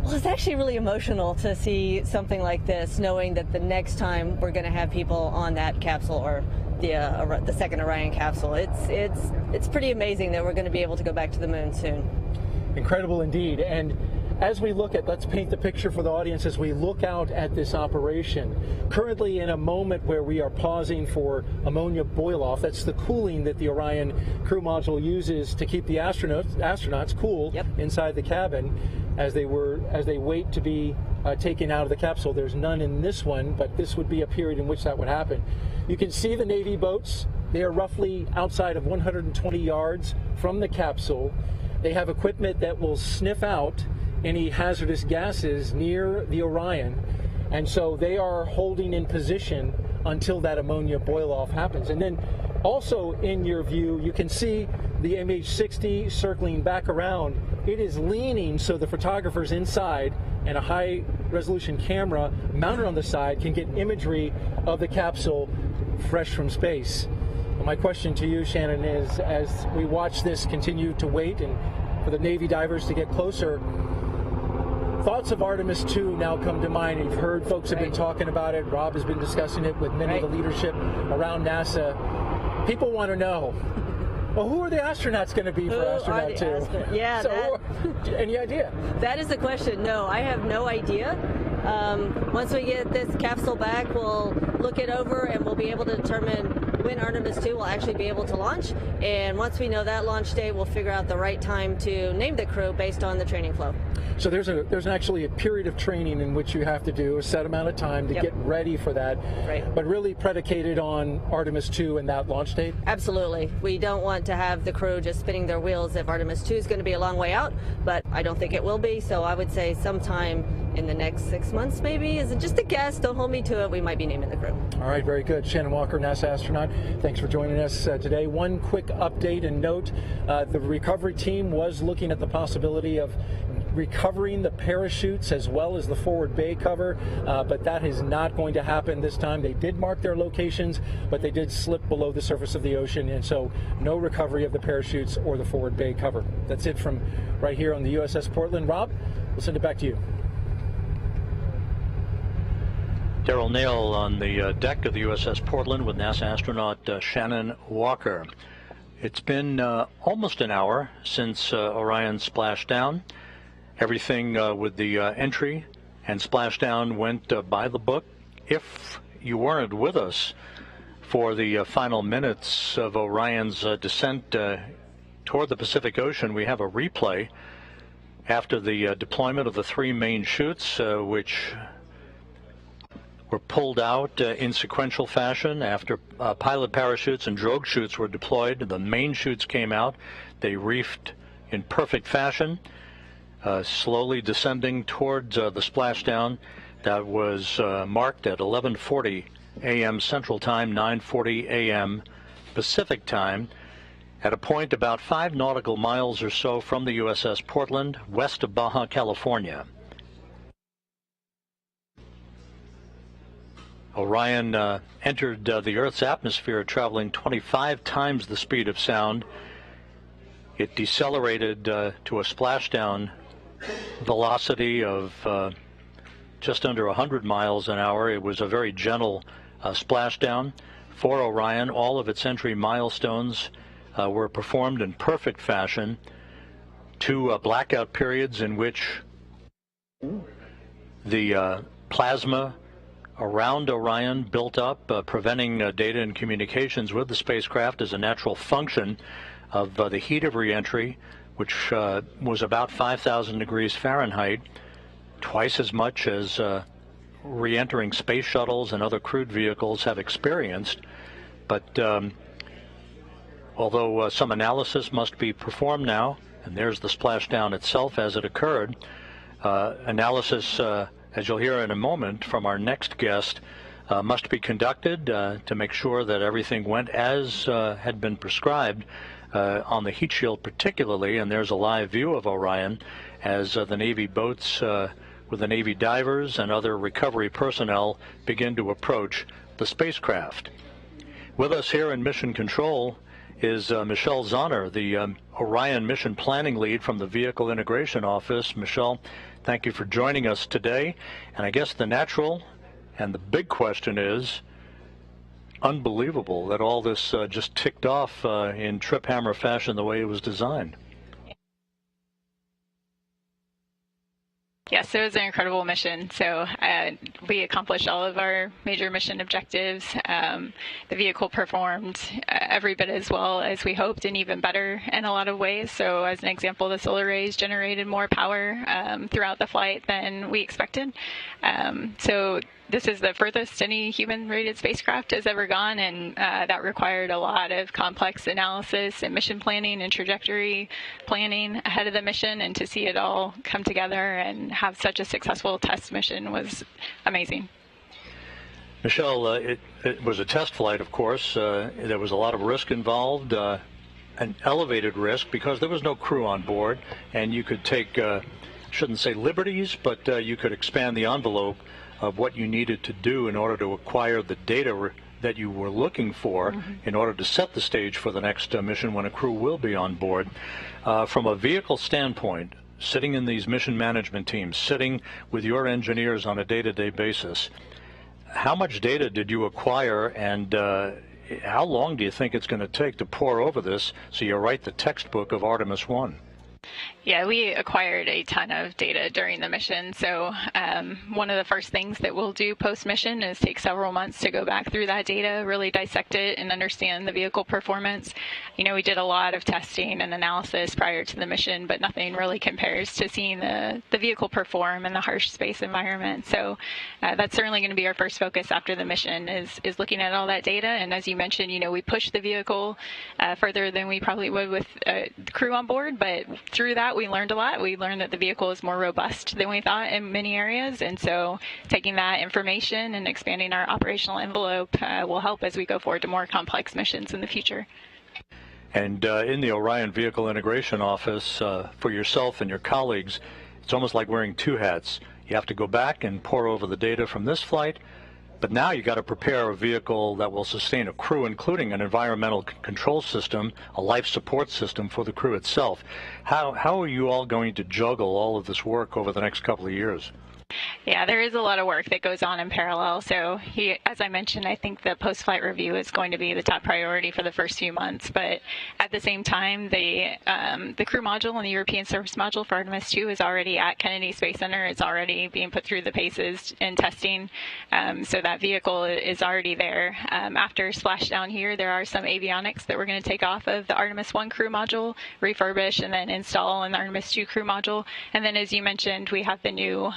Well, it's actually really emotional to see something like this, knowing that the next time we're going to have people on that capsule or the second Orion capsule. It's pretty amazing that we're going to be able to go back to the moon soon. Incredible indeed. And as we look at, let's paint the picture for the audience as we look out at this operation. Currently in a moment where we are pausing for ammonia boil-off. That's the cooling that the Orion crew module uses to keep the astronauts cool inside the cabin as they wait to be taken out of the capsule. There's none in this one, but this would be a period in which that would happen. You can see the Navy boats. They are roughly outside of 120 yards from the capsule. They have equipment that will sniff out any hazardous gases near the Orion, and so they are holding in position until that ammonia boil-off happens. And then also in your view, you can see the MH60 circling back around. It is leaning so the photographers inside and a high-resolution camera mounted on the side can get imagery of the capsule fresh from space. My question to you, Shannon, is as we watch this continue to wait and for the Navy divers to get closer, thoughts of Artemis II now come to mind. You've heard folks have been talking about it. Rob has been discussing it with many of the leadership around NASA. People want to know, well, who are the astronauts going to be for Astronaut 2? Yeah, so, any idea? That is the question. No, I have no idea. Once we get this capsule back, we'll look it over and we'll be able to determine when Artemis II will actually be able to launch. And once we know that launch date, we'll figure out the right time to name the crew based on the training flow. So there's actually a period of training in which you have to do a set amount of time to get ready for that, but really predicated on Artemis II and that launch date? Absolutely. We don't want to have the crew just spinning their wheels if Artemis II is going to be a long way out, but I don't think it will be. So I would say sometime in the next 6 months maybe. Is it just a guess? Don't hold me to it. We might be naming the crew. All right, very good. Shannon Walker, NASA astronaut, thanks for joining us today. One quick update and note, the recovery team was looking at the possibility of recovering the parachutes as well as the forward bay cover, but that is not going to happen this time. They did mark their locations, but they did slip below the surface of the ocean, and so no recovery of the parachutes or the forward bay cover. That's it from right here on the USS Portland. Rob, we'll send it back to you. Daryl Nail on the deck of the USS Portland with NASA astronaut Shannon Walker. It's been almost an hour since Orion splashed down. Everything with the entry and splashdown went by the book. If you weren't with us for the final minutes of Orion's descent toward the Pacific Ocean, we have a replay after the deployment of the three main chutes, which were pulled out in sequential fashion after pilot parachutes and drogue chutes were deployed. The main chutes came out. They reefed in perfect fashion, slowly descending towards the splashdown that was marked at 11:40 a.m. Central Time, 9:40 a.m. Pacific Time, at a point about 5 nautical miles or so from the USS Portland, west of Baja California. Orion entered the Earth's atmosphere traveling 25 times the speed of sound. It decelerated to a splashdown velocity of just under 100 miles an hour. It was a very gentle splashdown. For Orion, all of its entry milestones were performed in perfect fashion. 2 blackout periods in which the plasma around Orion built up, preventing data and communications with the spacecraft as a natural function of the heat of reentry, which was about 5,000 degrees Fahrenheit, twice as much as re-entering space shuttles and other crewed vehicles have experienced. But although some analysis must be performed now, and there's the splashdown itself as it occurred, analysis, as you'll hear in a moment from our next guest, must be conducted to make sure that everything went as had been prescribed on the heat shield particularly. And there's a live view of Orion as the Navy boats with the Navy divers and other recovery personnel begin to approach the spacecraft. With us here in Mission Control is Michelle Zahner, the Orion Mission Planning Lead from the Vehicle Integration Office. Michelle, thank you for joining us today. And I guess the natural and the big question is, unbelievable that all this just ticked off in trip hammer fashion the way it was designed. Yes, it was an incredible mission. So we accomplished all of our major mission objectives. The vehicle performed every bit as well as we hoped, and even better in a lot of ways. So as an example, the solar rays generated more power throughout the flight than we expected. So this is the furthest any human-rated spacecraft has ever gone, and that required a lot of complex analysis and mission planning and trajectory planning ahead of the mission, and to see it all come together and have such a successful test mission was amazing. Michelle, it was a test flight, of course. There was a lot of risk involved, an elevated risk because there was no crew on board, and you could take, shouldn't say liberties, but you could expand the envelope of what you needed to do in order to acquire the data that you were looking for in order to set the stage for the next mission when a crew will be on board. From a vehicle standpoint, sitting in these mission management teams, sitting with your engineers on a day-to-day basis, how much data did you acquire, and how long do you think it's going to take to pore over this so you write the textbook of Artemis I? Yeah, we acquired a ton of data during the mission. So one of the first things that we'll do post-mission is take several months to go back through that data, really dissect it, and understand the vehicle performance. You know, we did a lot of testing and analysis prior to the mission, but nothing really compares to seeing the vehicle perform in the harsh space environment. So that's certainly going to be our first focus after the mission is looking at all that data. And as you mentioned, you know, we pushed the vehicle further than we probably would with the crew on board, but through that, we learned a lot. We learned that the vehicle is more robust than we thought in many areas, and so taking that information and expanding our operational envelope will help as we go forward to more complex missions in the future. And in the Orion Vehicle Integration Office, for yourself and your colleagues, it's almost like wearing two hats. You have to go back and pore over the data from this flight, but now you got to prepare a vehicle that will sustain a crew, including an environmental control system, a life support system for the crew itself. How are you all going to juggle all of this work over the next couple of years? Yeah, there is a lot of work that goes on in parallel. So as I mentioned, I think the post-flight review is going to be the top priority for the first few months. But at the same time, the crew module and the European Service Module for Artemis II is already at Kennedy Space Center. It's already being put through the paces in testing. So that vehicle is already there. After splashdown here, there are some avionics that we're going to take off of the Artemis I crew module, refurbish, and then install in the Artemis II crew module. And then, as you mentioned, we have the new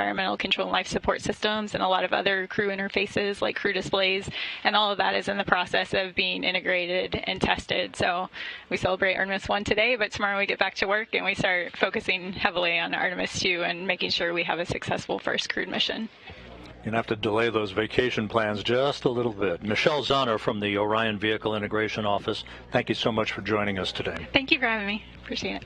environmental control and life support systems and a lot of other crew interfaces like crew displays, and all of that is in the process of being integrated and tested. So we celebrate Artemis I today, but tomorrow we get back to work and we start focusing heavily on Artemis II and making sure we have a successful first crewed mission. You're going to have to delay those vacation plans just a little bit. Michelle Zahner from the Orion Vehicle Integration Office, thank you so much for joining us today. Thank you for having me. Appreciate it.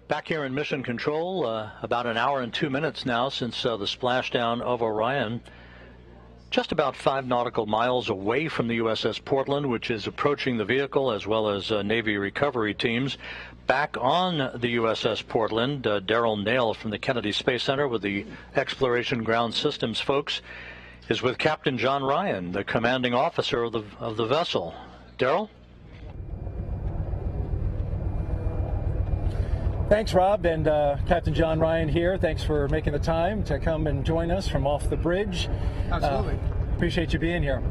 Back here in Mission Control, about an hour and 2 minutes now since the splashdown of Orion. Just about 5 nautical miles away from the USS Portland, which is approaching the vehicle, as well as Navy recovery teams. Back on the USS Portland, Daryl Nail from the Kennedy Space Center with the Exploration Ground Systems folks is with Captain John Ryan, the commanding officer of the vessel. Daryl? Thanks, Rob, and Captain John Ryan here. Thanks for making the time to come and join us from off the bridge. Absolutely. Appreciate you being here.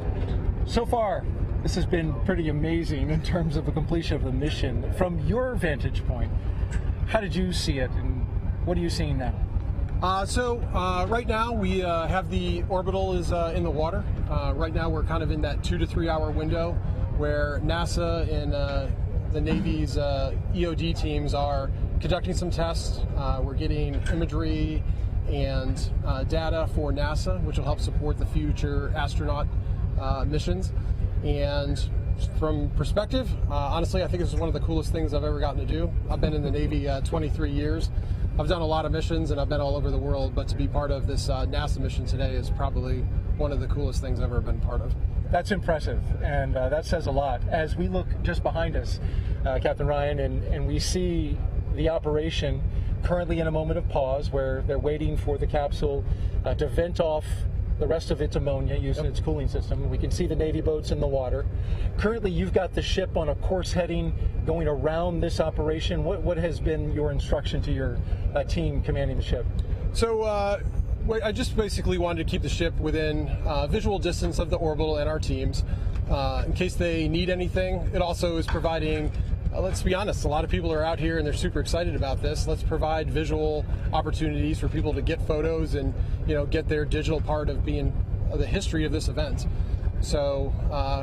So far, this has been pretty amazing in terms of the completion of the mission. From your vantage point, how did you see it, and what are you seeing now? Right now we have the orbital is in the water. Right now we're kind of in that 2 to 3 hour window where NASA and the Navy's EOD teams are conducting some tests. We're getting imagery and data for NASA, which will help support the future astronaut missions. And from perspective, honestly, I think this is one of the coolest things I've ever gotten to do. I've been in the Navy 23 years. I've done a lot of missions and I've been all over the world, but to be part of this NASA mission today is probably one of the coolest things I've ever been part of. That's impressive, and that says a lot. As we look just behind us, Captain Ryan, and we see the operation currently in a moment of pause where they're waiting for the capsule to vent off the rest of its ammonia using its cooling system. We can see the Navy boats in the water. Currently, you've got the ship on a course heading going around this operation. What has been your instruction to your team commanding the ship? So I just basically wanted to keep the ship within visual distance of the orbital and our teams in case they need anything. It also is providing, let's be honest, a lot of people are out here and they're super excited about this. Let's provide visual opportunities for people to get photos and, you know, get their digital part of being the history of this event. So,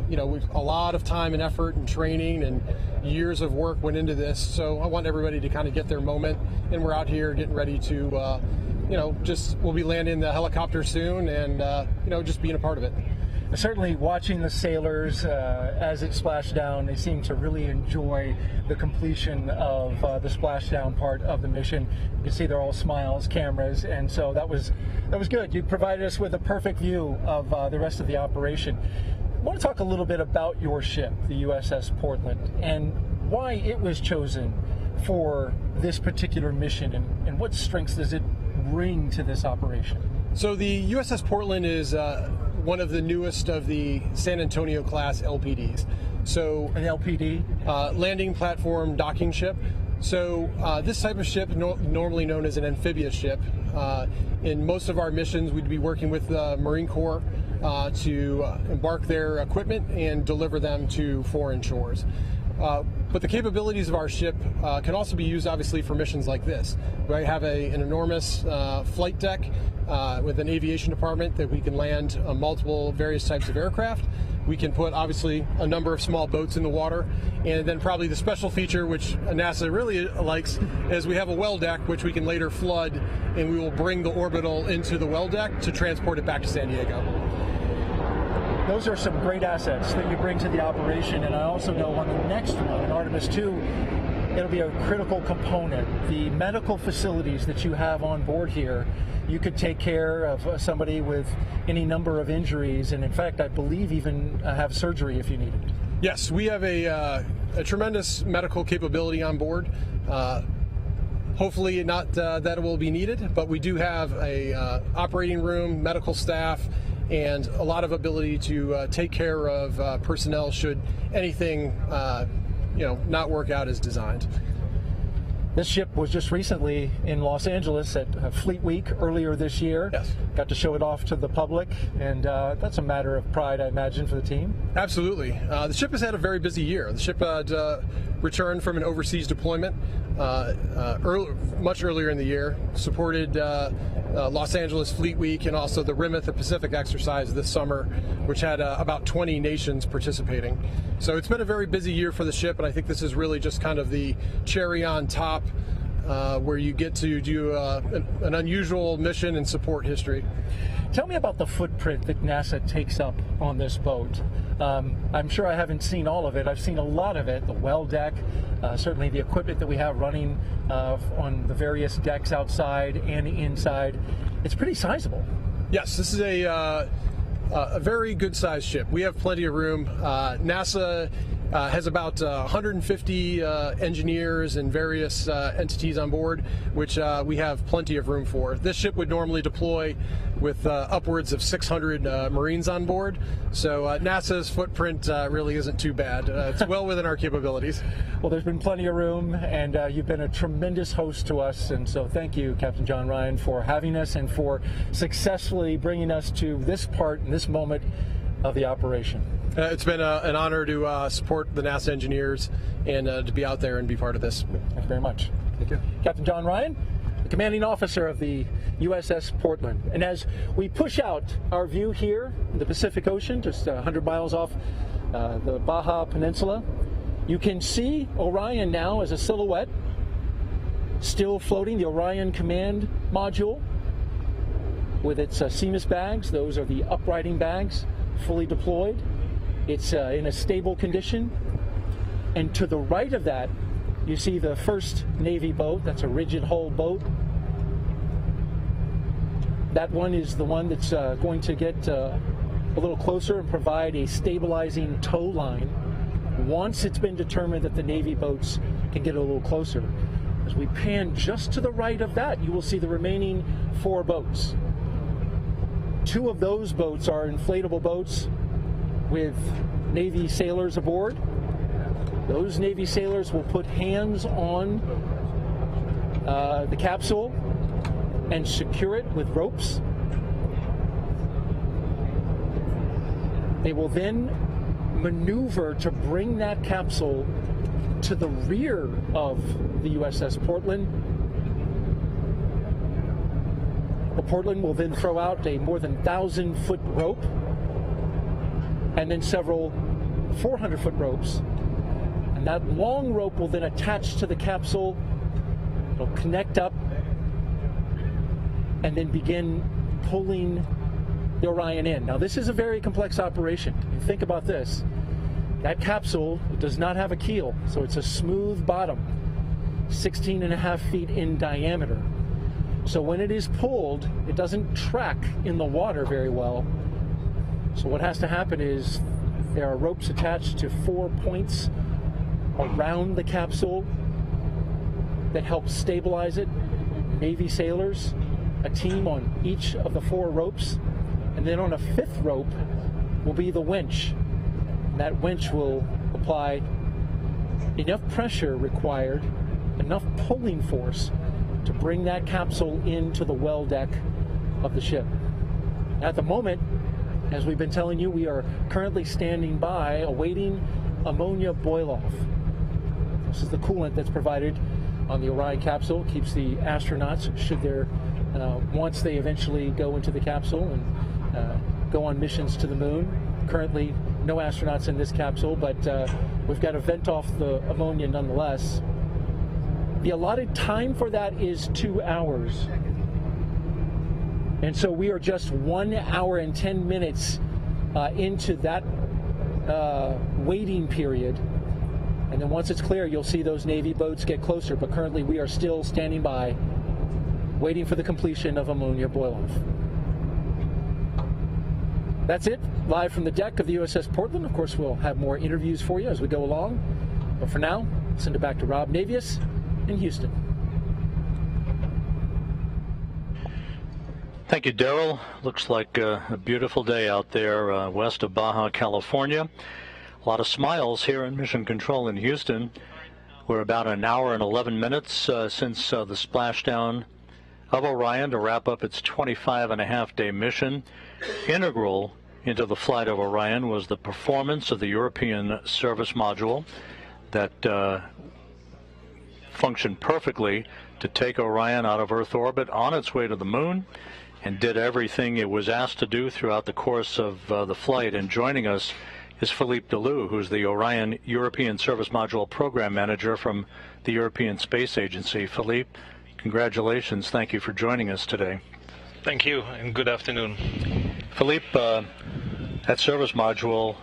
you know, we've a lot of time and effort and training and years of work went into this. So I want everybody to kind of get their moment, and we're out here getting ready to, you know, we'll be landing the helicopter soon and, you know, just being a part of it. Certainly watching the sailors as it splashed down, they seem to really enjoy the completion of the splashdown part of the mission. You can see they're all smiles, cameras, and so that was good. You provided us with a perfect view of the rest of the operation. I want to talk a little bit about your ship, the USS Portland, and why it was chosen for this particular mission, and what strengths does it bring to this operation? So the USS Portland is one of the newest of the San Antonio class LPDs. So an LPD? Landing platform docking ship. So this type of ship, normally known as an amphibious ship, in most of our missions we'd be working with the Marine Corps to embark their equipment and deliver them to foreign shores. But the capabilities of our ship can also be used, obviously, for missions like this. We have an enormous flight deck with an aviation department that we can land multiple various types of aircraft. We can put, obviously, a number of small boats in the water. And then probably the special feature, which NASA really likes, is we have a well deck, which we can later flood, and we will bring the orbital into the well deck to transport it back to San Diego. Those are some great assets that you bring to the operation, and I also know on the next one, in Artemis II, it'll be a critical component. The medical facilities that you have on board here, you could take care of somebody with any number of injuries, and in fact, I believe even have surgery if you need it. Yes, we have a tremendous medical capability on board. Hopefully not that it will be needed, but we do have a operating room, medical staff, and a lot of ability to take care of personnel should anything you know, not work out as designed. This ship was just recently in Los Angeles at Fleet Week earlier this year. Yes. Got to show it off to the public, and that's a matter of pride, I imagine, for the team. Absolutely. The ship has had a very busy year. The ship had returned from an overseas deployment much earlier in the year, supported Los Angeles Fleet Week and also the Rim of the Pacific exercise this summer, which had about 20 nations participating. So it's been a very busy year for the ship, and I think this is really just kind of the cherry on top where you get to do an unusual mission and support history. Tell me about the footprint that NASA takes up on this boat. I'm sure I haven't seen all of it. I've seen a lot of it, the well deck, certainly the equipment that we have running on the various decks outside and inside. It's pretty sizable. Yes, this is a very good sized ship. We have plenty of room. NASA has about 150 engineers and various entities on board, which we have plenty of room for. This ship would normally deploy with upwards of 600 Marines on board, so NASA's footprint really isn't too bad. It's well within our capabilities. Well, there's been plenty of room, and you've been a tremendous host to us, and so thank you, Captain John Ryan, for having us and for successfully bringing us to this part and this moment of the operation. It's been an honor to support the NASA engineers and to be out there and be part of this. Thank you very much. Thank you. Captain John Ryan, the commanding officer of the USS Portland. And as we push out our view here in the Pacific Ocean, just 100 miles off the Baja Peninsula, you can see Orion now as a silhouette, still floating, the Orion command module. with its CMIS bags. Those are the uprighting bags, fully deployed. It's in a stable condition. And to the right of that, you see the first Navy boat. That's a rigid hull boat. That one is the one that's going to get a little closer and provide a stabilizing tow line once it's been determined that the Navy boats can get a little closer. As we pan just to the right of that, you will see the remaining 4 boats. 2 of those boats are inflatable boats with Navy sailors aboard. Those Navy sailors will put hands on the capsule and secure it with ropes. They will then maneuver to bring that capsule to the rear of the USS Portland. The Portland will then throw out a more than 1,000-foot rope and then several 400-foot ropes. And that long rope will then attach to the capsule. It'll connect up and then begin pulling the Orion in. Now, this is a very complex operation. And think about this. That capsule does not have a keel, so it's a smooth bottom, 16.5 feet in diameter. So when it is pulled, it doesn't track in the water very well. So what has to happen is there are ropes attached to 4 points around the capsule that help stabilize it. Navy sailors, a team on each of the 4 ropes, and then on a 5th rope will be the winch. And that winch will apply enough pressure required, enough pulling force to bring that capsule into the well deck of the ship. At the moment, as we've been telling you, we are currently standing by awaiting ammonia boil-off. This is the coolant that's provided on the Orion capsule. It keeps the astronauts, should there, once they eventually go into the capsule and go on missions to the moon. Currently, no astronauts in this capsule, but we've got to vent off the ammonia nonetheless. The allotted time for that is 2 hours. And so we are just 1 hour and 10 minutes into that waiting period. And then once it's clear, you'll see those Navy boats get closer. But currently, we are still standing by, waiting for the completion of ammonia boil-off. That's it, live from the deck of the USS Portland. Of course, we'll have more interviews for you as we go along. But for now, send it back to Rob Navius in Houston. Thank you, Daryl. Looks like a beautiful day out there west of Baja, California. A lot of smiles here in Mission Control in Houston. We're about an hour and 11 minutes since the splashdown of Orion to wrap up its 25.5-day mission. Integral into the flight of Orion was the performance of the European service module that functioned perfectly to take Orion out of Earth orbit on its way to the moon, and did everything it was asked to do throughout the course of the flight. And joining us is Philippe Delou, who's the Orion European Service Module Program Manager from the European Space Agency. Philippe, congratulations. Thank you for joining us today. Thank you, and good afternoon. Philippe, that service module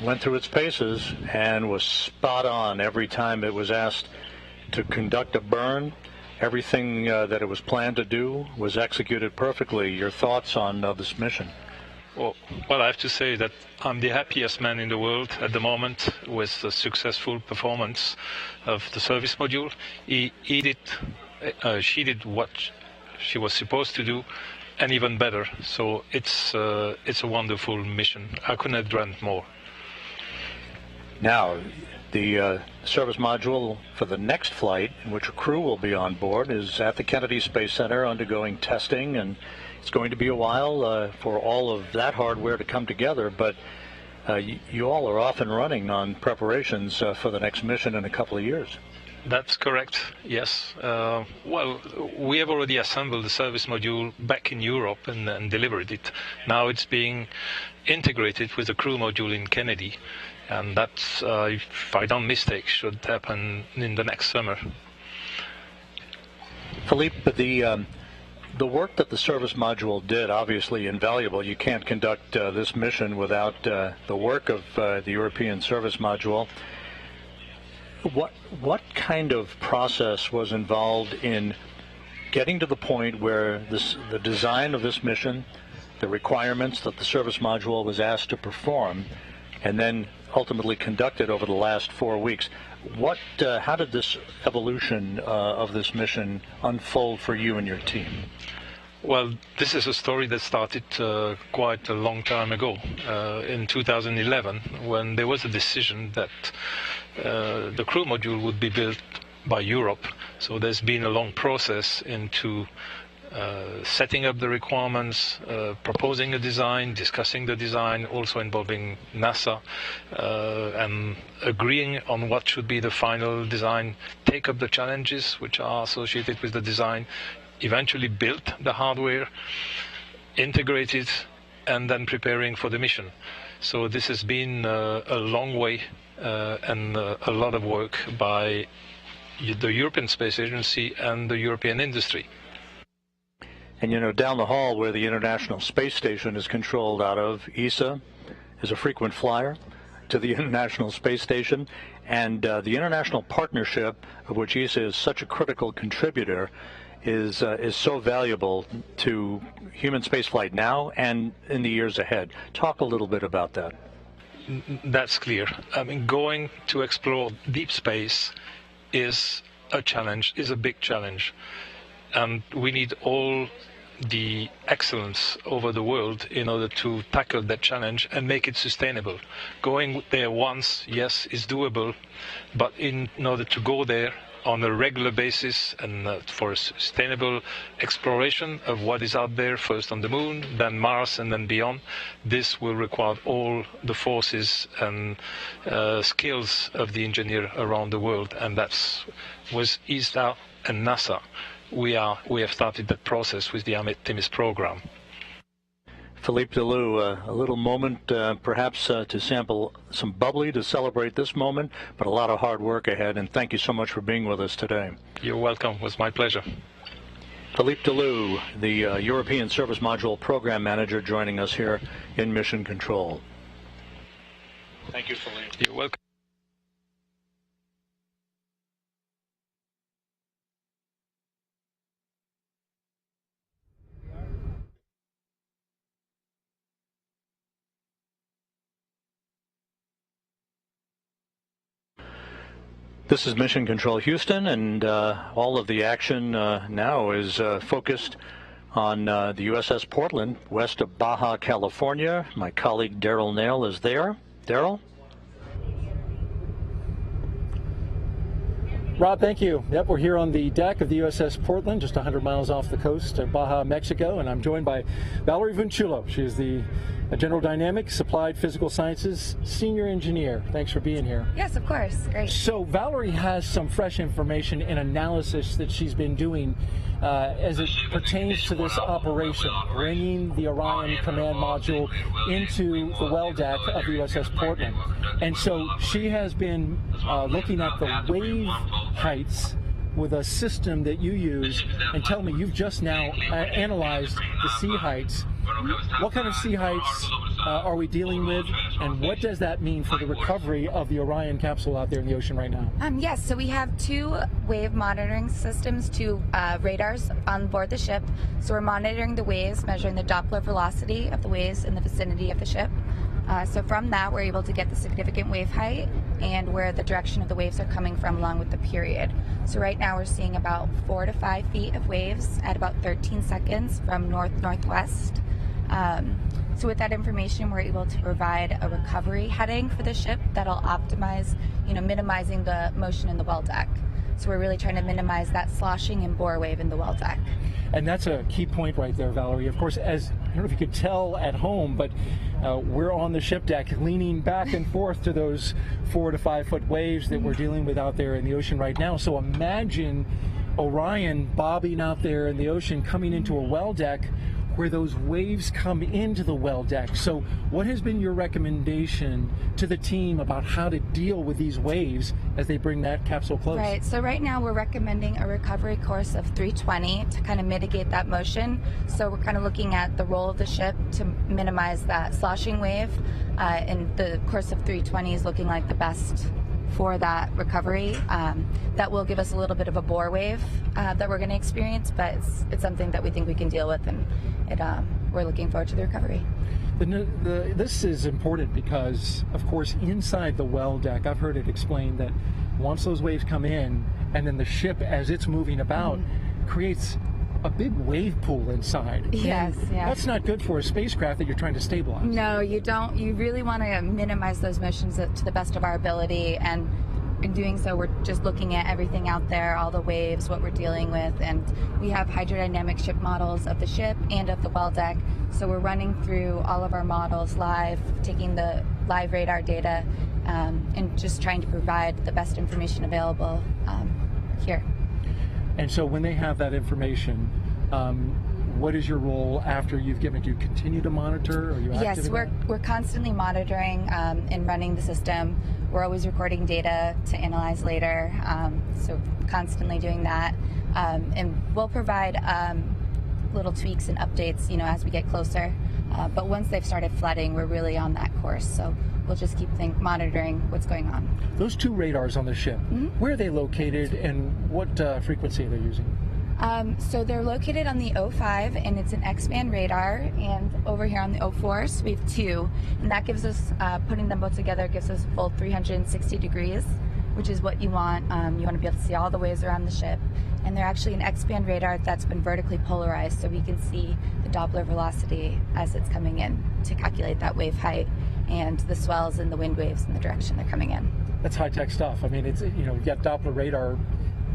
went through its paces and was spot on every time it was asked to conduct a burn. Everything that it was planned to do was executed perfectly. Your thoughts on this mission? Well, I have to say that I'm the happiest man in the world at the moment with the successful performance of the service module. She did what she was supposed to do, and even better. So it's a wonderful mission. I couldn't have dreamt more. Now, the service module for the next flight, in which a crew will be on board, is at the Kennedy Space Center undergoing testing, and it's going to be a while for all of that hardware to come together, but you all are off and running on preparations for the next mission in a couple of years. That's correct, yes. Well, we have already assembled the service module back in Europe and delivered it. Now it's being integrated with the crew module in Kennedy, and that's, if I don't mistake, should happen in the next summer. Philippe, The work that the service module did, obviously invaluable. You can't conduct this mission without the work of the European service module. What kind of process was involved in getting to the point where the design of this mission, the requirements that the service module was asked to perform, and then ultimately conducted over the last 4 weeks? How did this evolution of this mission unfold for you and your team? Well, this is a story that started quite a long time ago, in 2011, when there was a decision that the crew module would be built by Europe. So there's been a long process into setting up the requirements, proposing a design, discussing the design, also involving NASA, and agreeing on what should be the final design, take up the challenges which are associated with the design, eventually build the hardware, integrate it, and then preparing for the mission. So this has been a long way and a lot of work by the European Space Agency and the European industry. And you know, down the hall where the International Space Station is controlled out of, ESA is a frequent flyer to the International Space Station, and the international partnership, of which ESA is such a critical contributor, is so valuable to human spaceflight now and in the years ahead. Talk a little bit about that. That's clear. I mean, going to explore deep space is a challenge, is a big challenge. And we need all the excellence over the world in order to tackle that challenge and make it sustainable. Going there once, yes, is doable, but in order to go there on a regular basis and for a sustainable exploration of what is out there, first on the moon, then Mars, and then beyond, this will require all the forces and skills of the engineer around the world, and that was ESA and NASA. We have started that process with the Artemis program. Philippe Delou, a little moment perhaps to sample some bubbly to celebrate this moment, but a lot of hard work ahead, and thank you so much for being with us today. You're welcome. It was my pleasure. Philippe Delou, the European Service Module Program Manager, joining us here in Mission Control. Thank you, Philippe. You're welcome. This is Mission Control Houston, and all of the action now is focused on the USS Portland, west of Baja, California. My colleague Daryl Nail is there. Daryl? Rob, thank you. Yep, we're here on the deck of the USS Portland, just 100 miles off the coast of Baja, Mexico, and I'm joined by Valerie Vinchulo. She is the General Dynamics Applied Physical Sciences Senior Engineer. Thanks for being here. Yes, of course. Great. So Valerie has some fresh information and analysis that she's been doing as it pertains to this operation, bringing the Orion command module into the well deck of the USS Portland. And so she has been looking at the wave heights with a system that you use, and tell me, you've just now analyzed the sea heights. What kind of sea heights are we dealing with, and what does that mean for the recovery of the Orion capsule out there in the ocean right now? Yes, so we have 2 wave monitoring systems, 2 radars on board the ship. So we're monitoring the waves, measuring the Doppler velocity of the waves in the vicinity of the ship. So from that, we're able to get the significant wave height and where the direction of the waves are coming from along with the period. So right now we're seeing about 4 to 5 feet of waves at about 13 seconds from north-northwest. So with that information, we're able to provide a recovery heading for the ship that'll optimize, minimizing the motion in the well deck. So we're really trying to minimize that sloshing and bore wave in the well deck. And that's a key point right there, Valerie. Of course, as I don't know if you could tell at home, but we're on the ship deck leaning back and forth to those 4 to 5 foot waves that we're dealing with out there in the ocean right now. So imagine Orion bobbing out there in the ocean, coming into a well deck. where those waves come into the well deck. So what has been your recommendation to the team about how to deal with these waves as they bring that capsule close? Right, so right now we're recommending a recovery course of 320 to kind of mitigate that motion. So we're kind of looking at the roll of the ship to minimize that sloshing wave, and the course of 320 is looking like the best for that recovery. That will give us a little bit of a bore wave that we're going to experience, but it's something that we think we can deal with, and we're looking forward to the recovery. This is important because, of course, inside the well deck, I've heard it explained that once those waves come in, and then the ship, as it's moving about, creates a big wave pool inside. Yes, yeah. That's not good for a spacecraft that you're trying to stabilize. No, you don't. You really want to minimize those motions to the best of our ability, and in doing so, we're just looking at everything out there, all the waves, what we're dealing with, and we have hydrodynamic ship models of the ship and of the well deck, so we're running through all of our models live, taking the live radar data, and just trying to provide the best information available here. And so when they have that information, what is your role after you've given it? Do you continue to monitor? Are you active? Yes, we're constantly monitoring and running the system. We're always recording data to analyze later, so constantly doing that. And we'll provide little tweaks and updates, as we get closer. But once they've started flooding, we're really on that course. So we'll just keep monitoring what's going on. Those two radars on the ship, where are they located and what frequency are they using? So they're located on the 05, and it's an X-band radar, and over here on the 04, so we have two, and that gives us, putting them both together, gives us a full 360 degrees, which is what you want. You want to be able to see all the waves around the ship, and they're actually an X-band radar that's been vertically polarized, so we can see the Doppler velocity as it's coming in to calculate that wave height and the swells and the wind waves in the direction they're coming in. That's high-tech stuff. I mean, it's, you've got Doppler radar.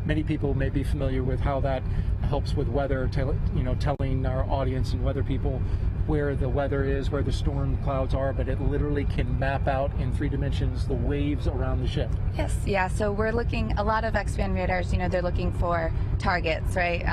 Many people may be familiar with how that helps with weather, telling our audience and weather people where the weather is, where the storm clouds are, but it literally can map out in 3 dimensions the waves around the ship. Yes, yeah, so we're looking, a lot of X-band radars, they're looking for targets, right?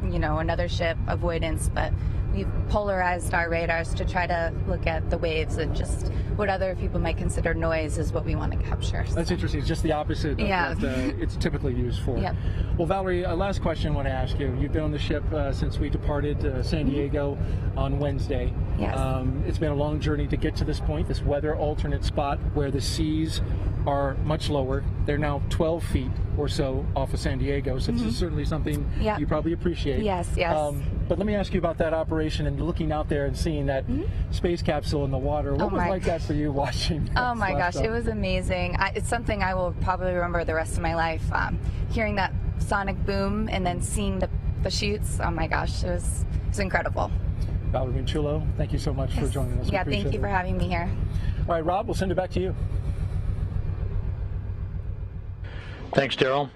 Another ship, avoidance, but we've polarized our radars to try to look at the waves, and just what other people might consider noise is what we want to capture. That's interesting. It's just the opposite of what it's typically used for. Yep. Well, Valerie, last question I want to ask you. You've been on the ship since we departed San Diego on Wednesday. Yes. It's been a long journey to get to this point, this weather alternate spot where the seas are much lower. They're now 12 feet or so off of San Diego, so this is certainly something you probably appreciate. Yes, yes. But let me ask you about that operation and looking out there and seeing that space capsule in the water. What was like that for you watching? Oh my gosh, it was amazing. It's something I will probably remember the rest of my life. Hearing that sonic boom and then seeing the chutes, oh my gosh, it was incredible. Valerie Vincillo, thank you so much for joining us. Yeah, thank you for having me here. All right, Rob, we'll send it back to you. Thanks, Daryl.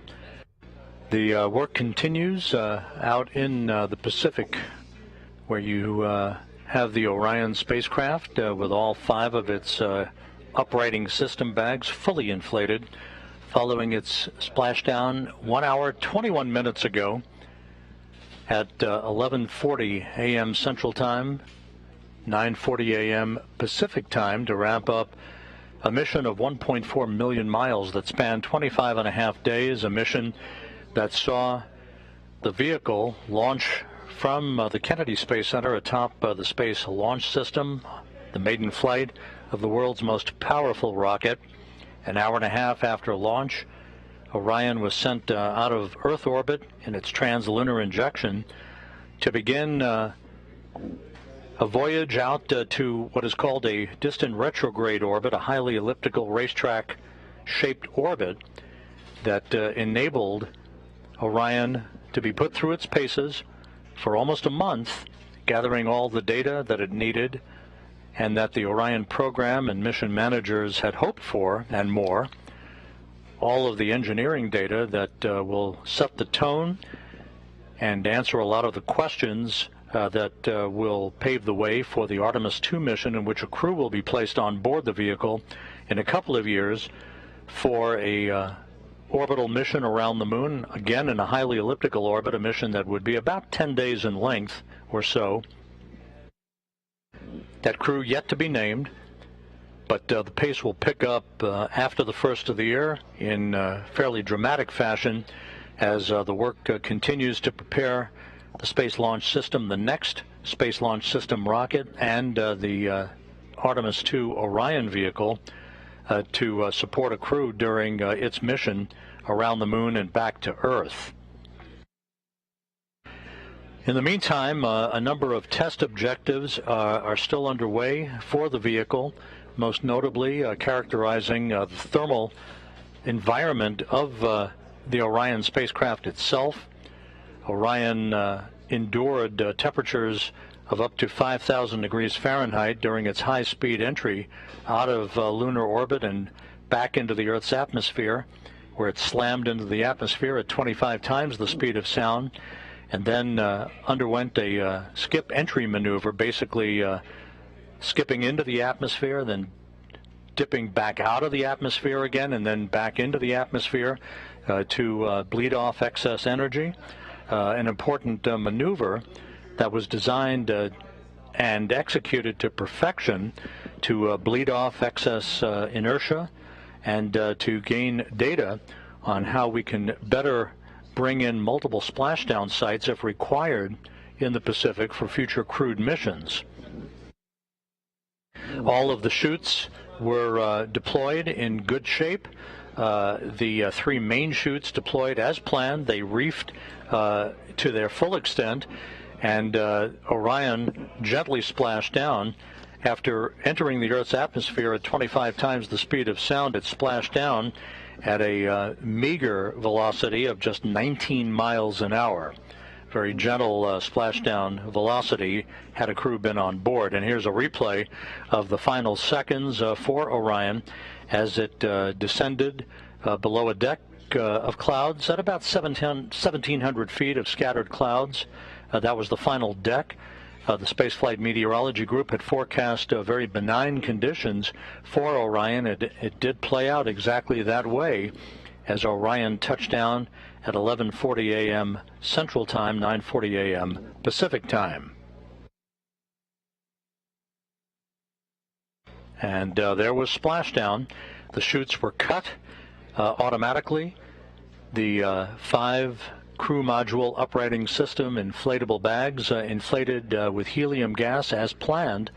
The work continues out in the Pacific, where you have the Orion spacecraft with all 5 of its uprighting system bags fully inflated, following its splashdown 1 hour, 21 minutes ago at 11:40 a.m. Central Time, 9:40 a.m. Pacific Time, to wrap up a mission of 1.4 million miles that spanned 25 and a half days, a mission that saw the vehicle launch from the Kennedy Space Center atop the Space Launch System, the maiden flight of the world's most powerful rocket. An hour and a half after launch, Orion was sent out of Earth orbit in its translunar injection to begin a voyage out to what is called a distant retrograde orbit, a highly elliptical racetrack-shaped orbit that enabled Orion to be put through its paces for almost a month, gathering all the data that it needed and that the Orion program and mission managers had hoped for, and more. All of the engineering data that will set the tone and answer a lot of the questions that will pave the way for the Artemis II mission, in which a crew will be placed on board the vehicle in a couple of years for a orbital mission around the moon, again in a highly elliptical orbit, a mission that would be about 10 days in length or so. That crew yet to be named, but the pace will pick up after the first of the year in fairly dramatic fashion as the work continues to prepare the Space Launch System, the next Space Launch System rocket, and the Artemis II Orion vehicle to support a crew during its mission around the moon and back to Earth. In the meantime, a number of test objectives are still underway for the vehicle, most notably characterizing the thermal environment of the Orion spacecraft itself. Orion endured temperatures of up to 5,000 degrees Fahrenheit during its high-speed entry out of lunar orbit and back into the Earth's atmosphere, where it slammed into the atmosphere at 25 times the speed of sound, and then underwent a skip entry maneuver, basically skipping into the atmosphere, then dipping back out of the atmosphere again, and then back into the atmosphere to bleed off excess energy. An important maneuver that was designed and executed to perfection to bleed off excess inertia and to gain data on how we can better bring in multiple splashdown sites if required in the Pacific for future crewed missions. All of the chutes were deployed in good shape. The three main chutes deployed as planned. They reefed to their full extent, and Orion gently splashed down. After entering the Earth's atmosphere at 25 times the speed of sound, it splashed down at a meager velocity of just 19 miles an hour. Very gentle splashdown velocity had a crew been on board. And here's a replay of the final seconds for Orion as it descended below a deck of clouds at about 1,700 feet of scattered clouds. That was the final deck. The Spaceflight Meteorology Group had forecast very benign conditions for Orion. It did play out exactly that way as Orion touched down at 11:40 a.m. Central Time, 9:40 a.m. Pacific Time. And there was splashdown. The chutes were cut automatically. The 5 crew module uprighting system inflatable bags inflated with helium gas as planned,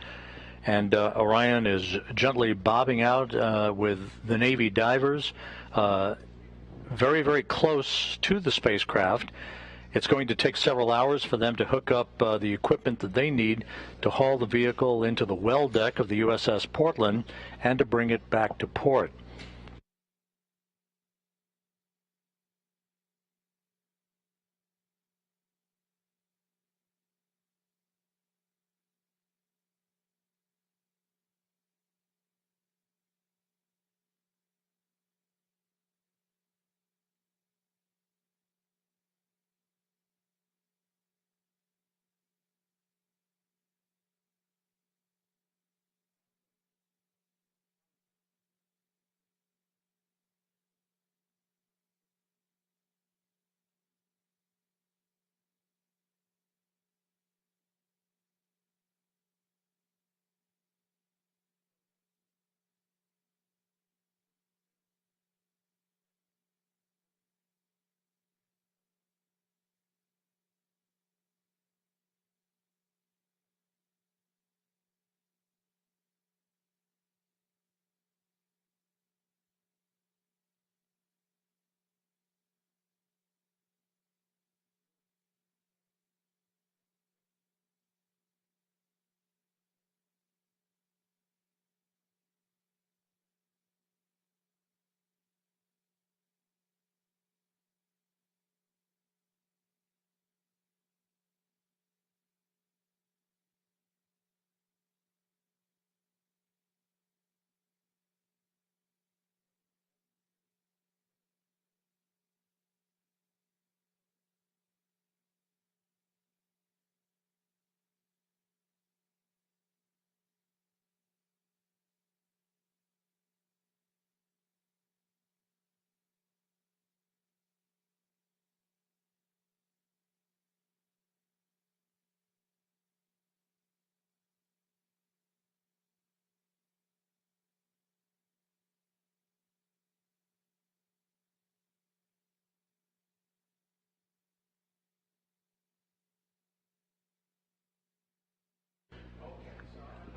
and Orion is gently bobbing out with the Navy divers very, very close to the spacecraft. It's going to take several hours for them to hook up the equipment that they need to haul the vehicle into the well deck of the USS Portland and to bring it back to port.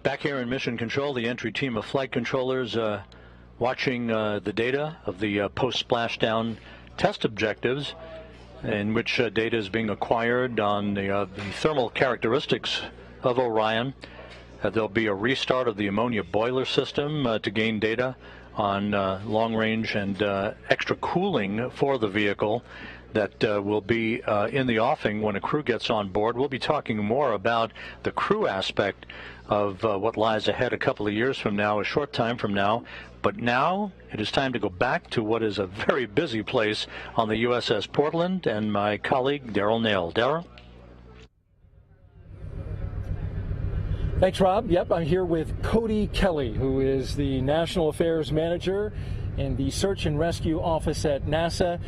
Back here in Mission Control, the entry team of flight controllers watching the data of the post-splashdown test objectives, in which data is being acquired on the thermal characteristics of Orion. There'll be a restart of the ammonia boiler system to gain data on long range and extra cooling for the vehicle that will be in the offing when a crew gets on board. We'll be talking more about the crew aspect of what lies ahead a couple of years from now, a short time from now. But now it is time to go back to what is a very busy place on the USS Portland, and my colleague Daryl Nail. Daryl? Thanks, Rob. Yep, I'm here with Cody Kelly, who is the National Affairs Manager in the Search and Rescue Office at NASA.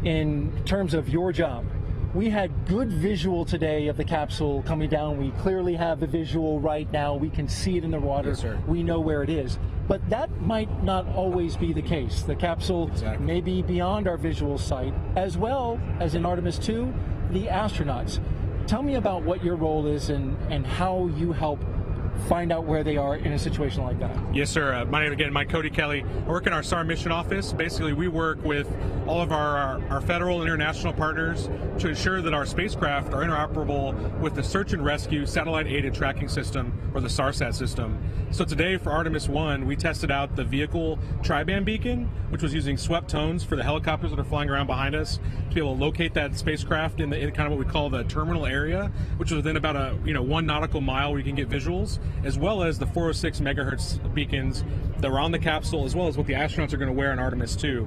In terms of your job, we had good visual today of the capsule coming down. We clearly have the visual right now. We can see it in the water. Yes, sir. We know where it is. But that might not always be the case. The capsule may be beyond our visual sight, as well as in Artemis II, the astronauts. Tell me about what your role is and how you help find out where they are in a situation like that. Yes, sir. My name again, Mike Cody Kelly. I work in our SAR mission office. Basically, we work with all of our federal and international partners to ensure that our spacecraft are interoperable with the Search and Rescue Satellite Aided Tracking System, or the SARSAT system. So today for Artemis I, we tested out the vehicle tri-band beacon, which was using swept tones for the helicopters that are flying around behind us to be able to locate that spacecraft in kind of what we call the terminal area, which is within about 1 nautical mile where you can get visuals, as well as the 406 megahertz beacons that were on the capsule, as well as what the astronauts are going to wear in Artemis II.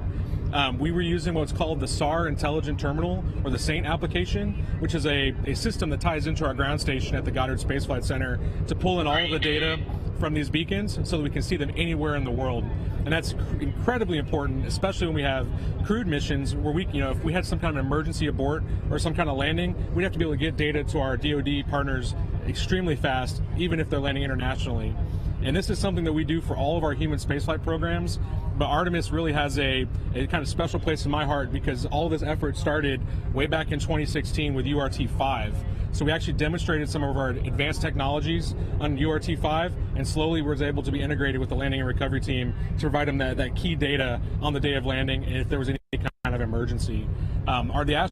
We were using what's called the SAR Intelligent Terminal, or the SAINT application, which is a system that ties into our ground station at the Goddard Space Flight Center to pull in all of the data from these beacons so that we can see them anywhere in the world. And that's incredibly important, especially when we have crewed missions where if we had some kind of emergency abort or some kind of landing, we'd have to be able to get data to our DoD partners extremely fast, even if they're landing internationally. And this is something that we do for all of our human spaceflight programs. But Artemis really has a kind of special place in my heart because all of this effort started way back in 2016 with URT-5. So we actually demonstrated some of our advanced technologies on URT-5 and slowly was able to be integrated with the landing and recovery team to provide them that key data on the day of landing and if there was any kind of emergency. The astronauts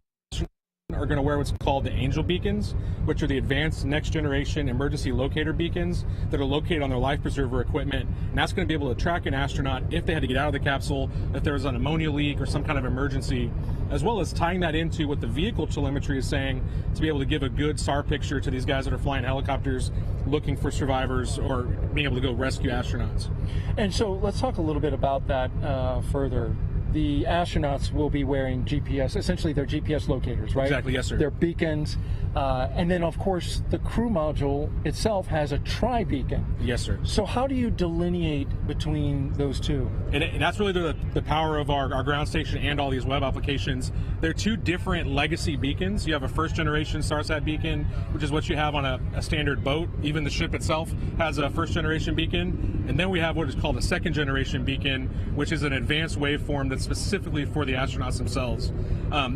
are going to wear what's called the Angel beacons, which are the advanced next generation emergency locator beacons that are located on their life preserver equipment, and that's going to be able to track an astronaut if they had to get out of the capsule, if there was an ammonia leak or some kind of emergency, as well as tying that into what the vehicle telemetry is saying to be able to give a good SAR picture to these guys that are flying helicopters looking for survivors or being able to go rescue astronauts. And so let's talk a little bit about that further. The astronauts will be wearing GPS, essentially they're GPS locators, right? Exactly, yes, sir. They're beacons. And then, of course, the crew module itself has a tri-beacon. Yes, sir. So how do you delineate between those two? And that's really the power of our ground station and all these web applications. They're two different legacy beacons. You have a first-generation SARSAT beacon, which is what you have on a standard boat. Even the ship itself has a first-generation beacon. And then we have what is called a second-generation beacon, which is an advanced waveform that's specifically for the astronauts themselves.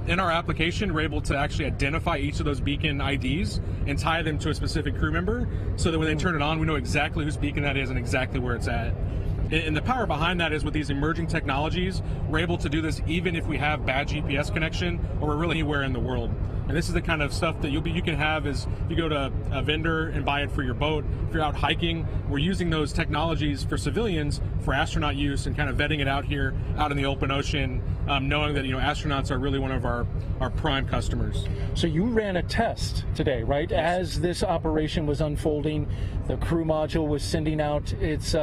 In our application, we're able to actually identify each of those beacon IDs and tie them to a specific crew member so that when they turn it on, we know exactly whose beacon that is and exactly where it's at. And the power behind that is with these emerging technologies, we're able to do this even if we have bad GPS connection or we're really anywhere in the world. And this is the kind of stuff that you can have is if you go to a vendor and buy it for your boat. If you're out hiking, we're using those technologies for civilians for astronaut use and kind of vetting it out here, out in the open ocean, knowing that astronauts are really one of our prime customers. So you ran a test today, right? Yes. As this operation was unfolding, the crew module was sending out its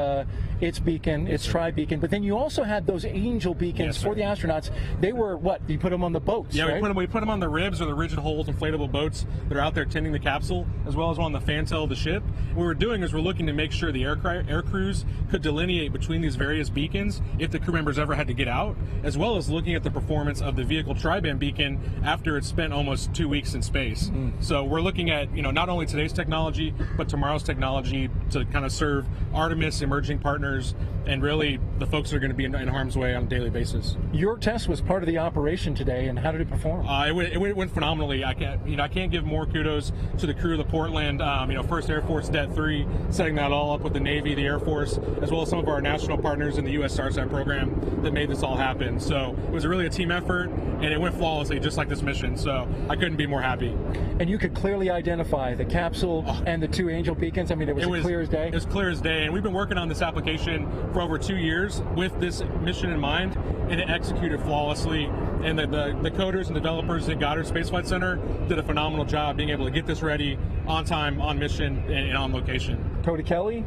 beacon, its tri-beacon, but then you also had those Angel beacons for the astronauts. They were what? You put them on the boats, yeah, right? we put them on the ribs or the rigid hulls, inflatable boats that are out there tending the capsule, as well as on the fantail of the ship. What we're doing is we're looking to make sure the air crews could delineate between between these various beacons if the crew members ever had to get out, as well as looking at the performance of the vehicle tri-band beacon after it's spent almost 2 weeks in space. So we're looking at, not only today's technology, but tomorrow's technology to kind of serve Artemis emerging partners and really the folks that are going to be in harm's way on a daily basis. Your test was part of the operation today, and how did it perform? It went phenomenally. I can't give more kudos to the crew of the Portland, First Air Force Det 3, setting that all up with the Navy, the Air Force, as well as some of our national partners in the U.S. StarSat program that made this all happen. So it was really a team effort, and it went flawlessly, just like this mission. So I couldn't be more happy. And you could clearly identify the capsule and the 2 Angel beacons. I mean, it was clear as day. It was clear as day, and we've been working on this application for over 2 years with this mission in mind, and it executed flawlessly. And the coders and developers at Goddard Space Flight Center did a phenomenal job being able to get this ready on time, on mission, and on location. Cody Kelly,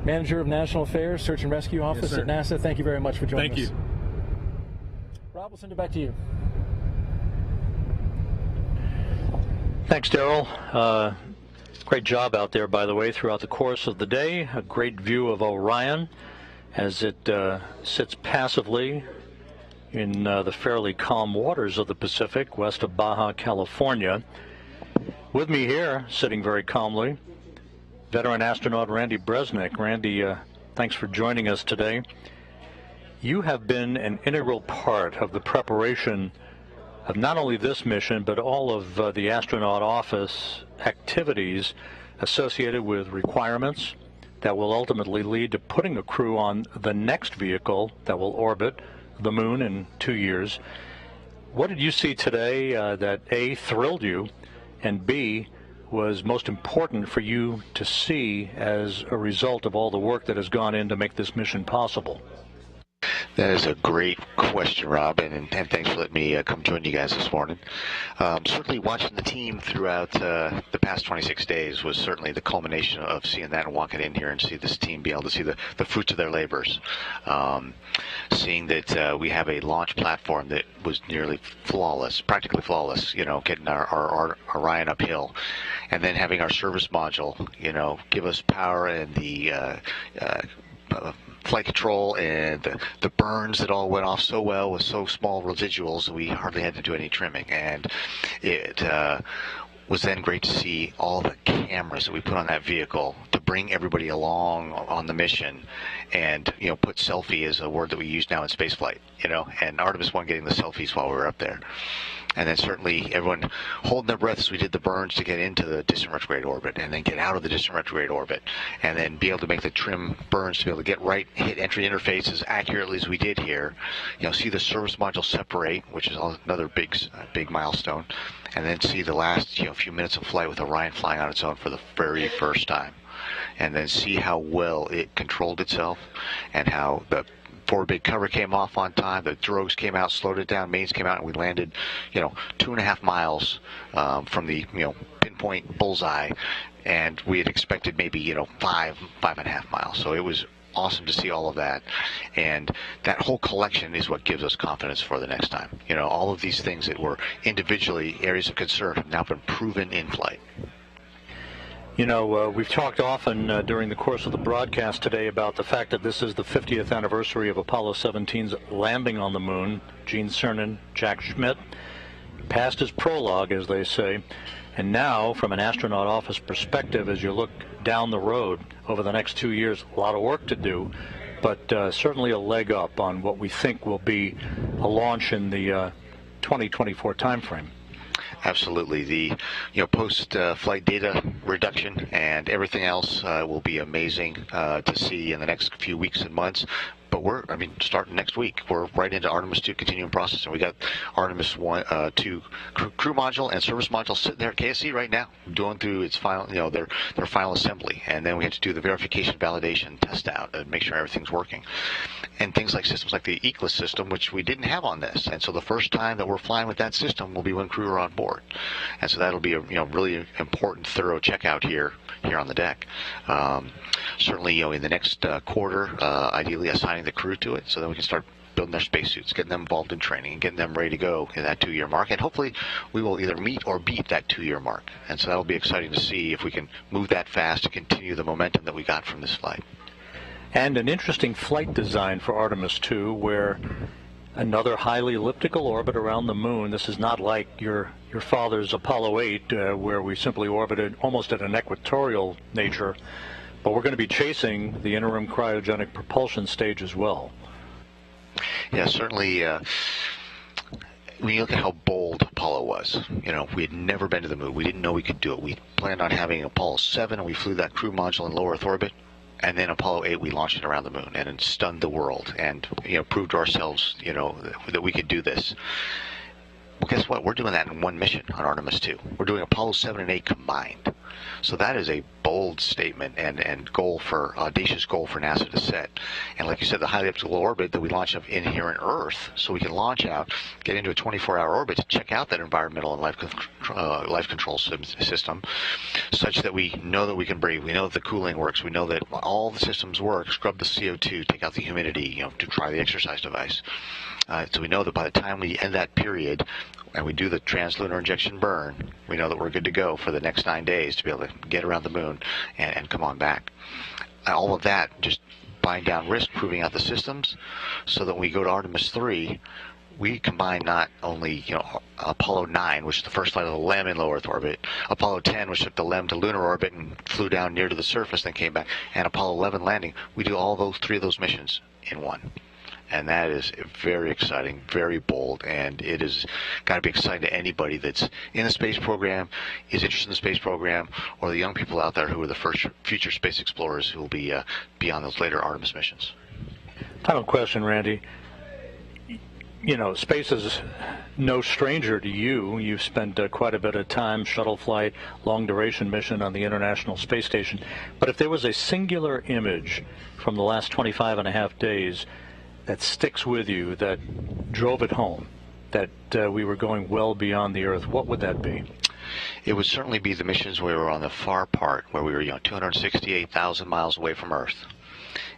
Manager of National Affairs, Search and Rescue Office at NASA. Thank you very much for joining us. Thank you. Rob, we'll send it back to you. Thanks, Daryl. Great job out there, by the way, throughout the course of the day. A great view of Orion as it sits passively in the fairly calm waters of the Pacific, west of Baja, California. With me here, sitting very calmly, veteran astronaut Randy Bresnik. Randy, thanks for joining us today. You have been an integral part of the preparation of not only this mission, but all of the astronaut office activities associated with requirements that will ultimately lead to putting a crew on the next vehicle that will orbit the moon in 2 years. What did you see today that A, thrilled you, and B, was most important for you to see as a result of all the work that has gone in to make this mission possible? That is a great question, Rob, and thanks for letting me come join you guys this morning. Certainly watching the team throughout the past 26 days was certainly the culmination of seeing that and walking in here and see this team be able to see the fruits of their labors. Seeing that we have a launch platform that was nearly flawless, practically flawless, getting our Orion uphill, and then having our service module, give us power and the flight control and the burns that all went off so well with so small residuals we hardly had to do any trimming. And it was then great to see all the cameras that we put on that vehicle to bring everybody along on the mission. And put selfie is a word that we use now in spaceflight, and Artemis I getting the selfies while we were up there. And then certainly everyone holding their breath as we did the burns to get into the distant retrograde orbit and then get out of the distant retrograde orbit and then be able to make the trim burns to be able to get right, hit entry interface as accurately as we did here. See the service module separate, which is another big milestone, and then see the last few minutes of flight with Orion flying on its own for the very first time. And then see how well it controlled itself and how the forward big cover came off on time, the drogues came out, slowed it down, mains came out, and we landed 2.5 miles from the pinpoint bullseye, and we had expected maybe 5.5 miles. So it was awesome to see all of that, and that whole collection is what gives us confidence for the next time. All of these things that were individually areas of concern have now been proven in flight. We've talked often during the course of the broadcast today about the fact that this is the 50th anniversary of Apollo 17's landing on the moon. Gene Cernan, Jack Schmitt, past his prologue, as they say. And now, from an astronaut office perspective, as you look down the road over the next 2 years, a lot of work to do, but certainly a leg up on what we think will be a launch in the 2024 timeframe. Absolutely. The post-flight data reduction and everything else will be amazing to see in the next few weeks and months. But starting next week, we're right into Artemis II continuum processing. We got Artemis I, 2 crew module and service module sitting there at KSC right now, going through its final, their final assembly, and then we have to do the verification, validation, test out, and make sure everything's working. And things like systems like the Eclipse system, which we didn't have on this, and so the first time that we're flying with that system will be when crew are on board, and so that'll be a really important, thorough checkout here on the deck. Certainly, in the next quarter, ideally assigning the crew to it so that we can start building their spacesuits, getting them involved in training, and getting them ready to go in that 2-year mark. And hopefully we will either meet or beat that 2-year mark. And so that'll be exciting to see if we can move that fast to continue the momentum that we got from this flight. And an interesting flight design for Artemis II, where another highly elliptical orbit around the moon. This is not like your father's Apollo 8, where we simply orbited almost at an equatorial nature, but we're going to be chasing the interim cryogenic propulsion stage as well. Yeah, certainly. When you look at how bold Apollo was, we had never been to the moon. We didn't know we could do it. We planned on having Apollo 7, and we flew that crew module in low Earth orbit. And then Apollo 8, we launched it around the moon, and it stunned the world, and proved to ourselves, that we could do this. Well, guess what? We're doing that in one mission on Artemis 2. We're doing Apollo 7 and 8 combined. So that is a bold statement and audacious goal for NASA to set. And like you said, the highly elliptical orbit that we launch up in here on Earth, so we can launch out, get into a 24-hour orbit to check out that environmental and life control system, such that we know that we can breathe, we know that the cooling works, we know that all the systems work, scrub the CO2, take out the humidity, to try the exercise device. So we know that by the time we end that period and we do the translunar injection burn, we know that we're good to go for the next 9 days to be able to get around the moon and come on back. All of that just buying down risk, proving out the systems, so that when we go to Artemis 3, we combine not only Apollo 9, which is the first flight of the LEM in low Earth orbit, Apollo 10, which took the LEM to lunar orbit and flew down near to the surface, then came back, and Apollo 11 landing. We do all those 3 of those missions in one. And that is very exciting, very bold, and it has got to be exciting to anybody that's in the space program, is interested in the space program, or the young people out there who are the first future space explorers who will be on those later Artemis missions. Final question, Randy. Space is no stranger to you. You've spent quite a bit of time, shuttle flight, long-duration mission on the International Space Station. But if there was a singular image from the last 25 and a half days that sticks with you, that drove it home, that we were going well beyond the Earth, what would that be? It would certainly be the missions where we were on the far part, where we were 268,000 miles away from Earth,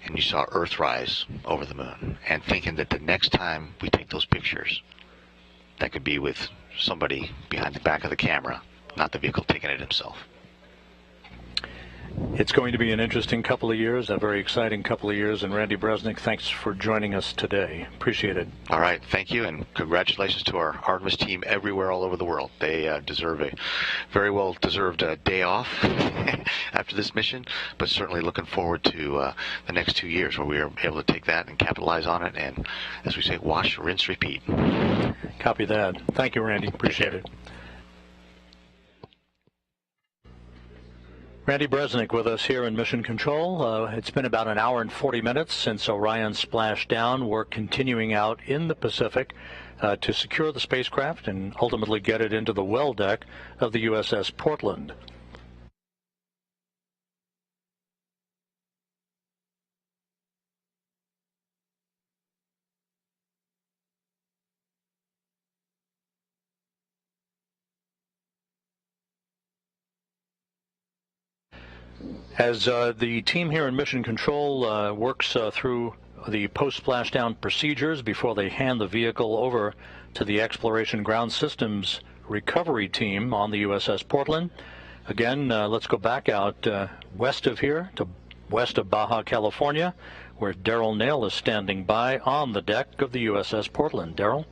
and you saw Earthrise over the moon, and thinking that the next time we take those pictures, that could be with somebody behind the back of the camera, not the vehicle taking it himself. It's going to be an interesting couple of years, a very exciting couple of years, and Randy Bresnik, thanks for joining us today. Appreciate it. All right, thank you, and congratulations to our Artemis team everywhere all over the world. They deserve a very well-deserved day off after this mission, but certainly looking forward to the next 2 years where we are able to take that and capitalize on it, and, as we say, wash, rinse, repeat. Copy that. Thank you, Randy. Appreciate it. Randy Bresnik with us here in Mission Control. It's been about an hour and 40 minutes since Orion splashed down. We're continuing out in the Pacific to secure the spacecraft and ultimately get it into the well deck of the USS Portland. As the team here in Mission Control works through the post-splashdown procedures before they hand the vehicle over to the Exploration Ground Systems recovery team on the USS Portland. Again, let's go back out west of here to west of Baja, California, where Daryl Nail is standing by on the deck of the USS Portland. Daryl?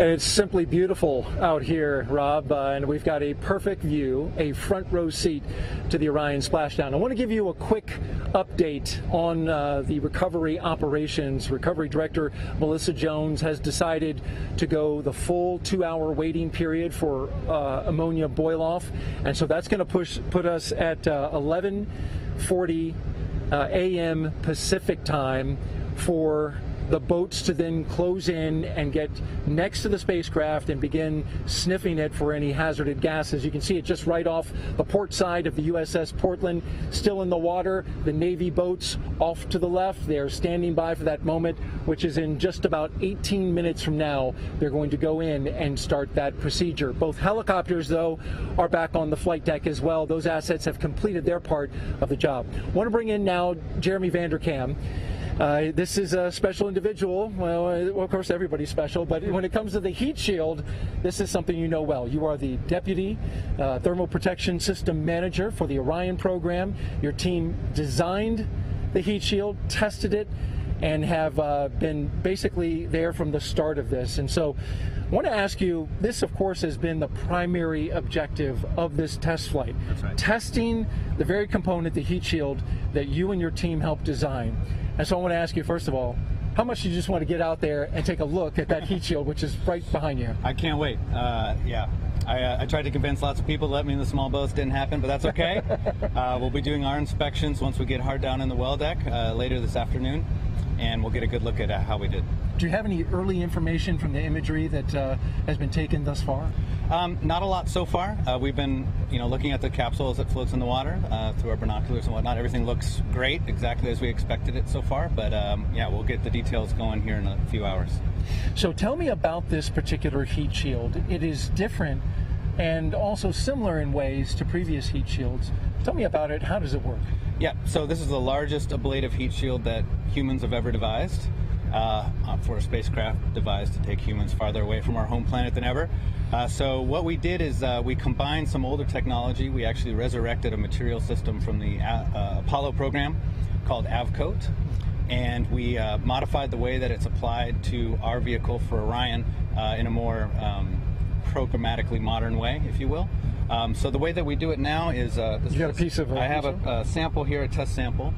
And it's simply beautiful out here, Rob, and we've got a perfect view, a front row seat to the Orion splashdown. I want to give you a quick update on the recovery operations. Recovery Director Melissa Jones has decided to go the full 2-hour waiting period for ammonia boil-off, and so that's going to put us at 11:40 a.m. Pacific time for the boats to then close in and get next to the spacecraft and begin sniffing it for any hazardous gases. You can see it just right off the port side of the USS Portland, still in the water. The Navy boats off to the left. They are standing by for that moment, which is in just about 18 minutes from now. They're going to go in and start that procedure. Both helicopters, though, are back on the flight deck as well. Those assets have completed their part of the job. I want to bring in now Jeremy Vanderkam. This is a special individual. Well, of course, everybody's special, but when it comes to the heat shield, this is something you know well. You are the Deputy Thermal Protection System Manager for the Orion program. Your team designed the heat shield, tested it, and have been basically there from the start of this. And so I want to ask you, this of course has been the primary objective of this test flight. That's right. Testing the very component, the heat shield, that you and your team helped design. And so I want to ask you, first of all, how much do you just want to get out there and take a look at that heat shield, which is right behind you? I can't wait. Yeah. I tried to convince lots of people to let me in the small boats. Didn't happen, but that's okay. We'll be doing our inspections once we get hard down in the well deck later this afternoon, and we'll get a good look at how we did. Do you have any early information from the imagery that has been taken thus far? Not a lot so far. We've been, looking at the capsule as it floats in the water through our binoculars and whatnot. Everything looks great, exactly as we expected it so far. But yeah, we'll get the details going here in a few hours. So tell me about this particular heat shield. It is different and also similar in ways to previous heat shields. Tell me about it. How does it work? Yeah, so this is the largest ablative heat shield that humans have ever devised. For a spacecraft devised to take humans farther away from our home planet than ever. So what we did is we combined some older technology. We actually resurrected a material system from the Apollo program called AVCOAT, and we modified the way that it's applied to our vehicle for Orion in a more programmatically modern way, if you will. So the way that we do it now is you got a piece of I have a sample here, a test sample.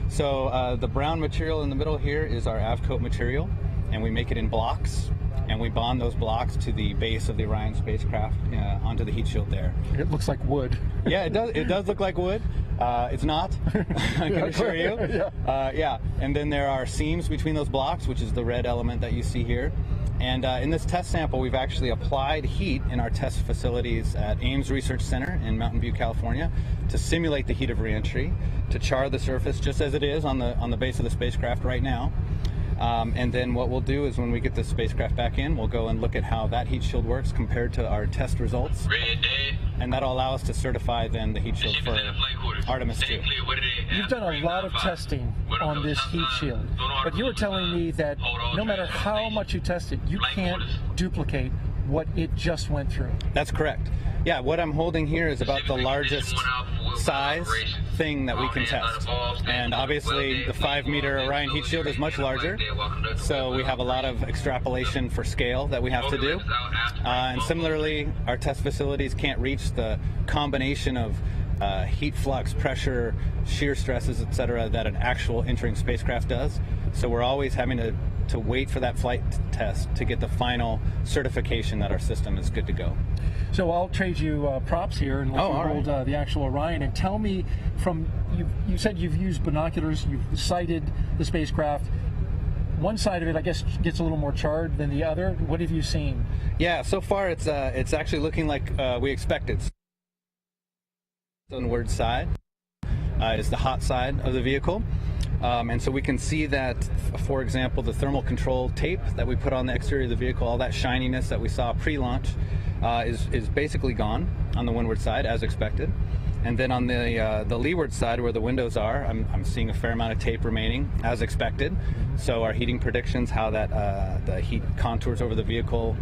So the brown material in the middle here is our AVCOAT material, and we make it in blocks, and we bond those blocks to the base of the Orion spacecraft onto the heat shield there. It looks like wood. Yeah, it does. It does look like wood. It's not. I can assure you. Yeah. And then there are seams between those blocks, which is the red element that you see here. And in this test sample, we've actually applied heat in our test facilities at Ames Research Center in Mountain View, California, to simulate the heat of reentry, to char the surface just as it is on the base of the spacecraft right now. And then what we'll do is when we get the spacecraft back in, we'll go and look at how that heat shield works compared to our test results. And that'll allow us to certify then the heat shield for Artemis II. You've done a lot of testing on this heat shield, but you were telling me that no matter how much you test it, you can't duplicate what it just went through. That's correct. Yeah, what I'm holding here is about the largest size thing that we can test. And obviously the 5-meter Orion heat shield is much larger, so we have a lot of extrapolation for scale that we have to do. And similarly, our test facilities can't reach the combination of heat flux, pressure, shear stresses, etc., that an actual entering spacecraft does. So we're always having to wait for that flight test to get the final certification that our system is good to go. So I'll trade you props here and let you hold the actual Orion. And tell me, you said you've used binoculars, you've sighted the spacecraft. One side of it, I guess, gets a little more charred than the other. What have you seen? Yeah, so far it's actually looking like we expected. The inward side is the hot side of the vehicle. And so we can see that, for example, the thermal control tape that we put on the exterior of the vehicle, all that shininess that we saw pre-launch is basically gone on the windward side, as expected. And then on the leeward side, where the windows are, I'm seeing a fair amount of tape remaining, as expected. So our heating predictions, how that the heat contours over the vehicle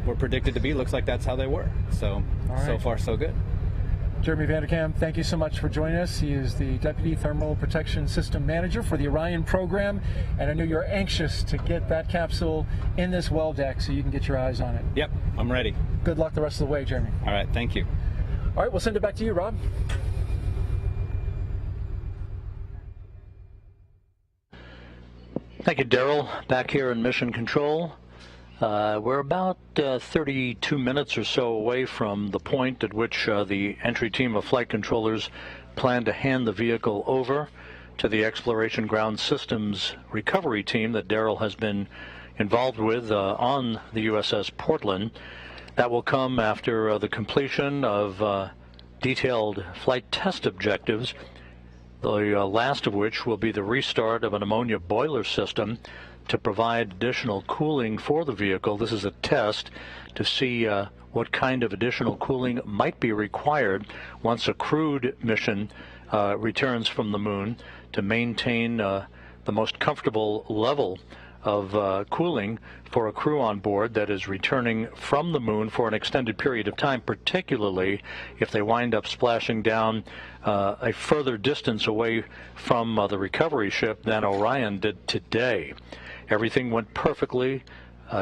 were predicted to be, looks like that's how they were. So, so far, so good. Jeremy Vanderkam, thank you so much for joining us. He is the Deputy Thermal Protection System Manager for the Orion program, and I know you're anxious to get that capsule in this well deck so you can get your eyes on it. Yep, I'm ready. Good luck the rest of the way, Jeremy. All right, thank you. All right, we'll send it back to you, Rob. Thank you, Daryl. Back here in Mission Control. We're about 32 minutes or so away from the point at which the entry team of flight controllers plan to hand the vehicle over to the Exploration Ground Systems recovery team that Daryl has been involved with on the USS Portland. That will come after the completion of detailed flight test objectives, the last of which will be the restart of an ammonia boiler system to provide additional cooling for the vehicle. This is a test to see what kind of additional cooling might be required once a crewed mission returns from the moon to maintain the most comfortable level of cooling for a crew on board that is returning from the moon for an extended period of time, particularly if they wind up splashing down a further distance away from the recovery ship than Orion did today. Everything went perfectly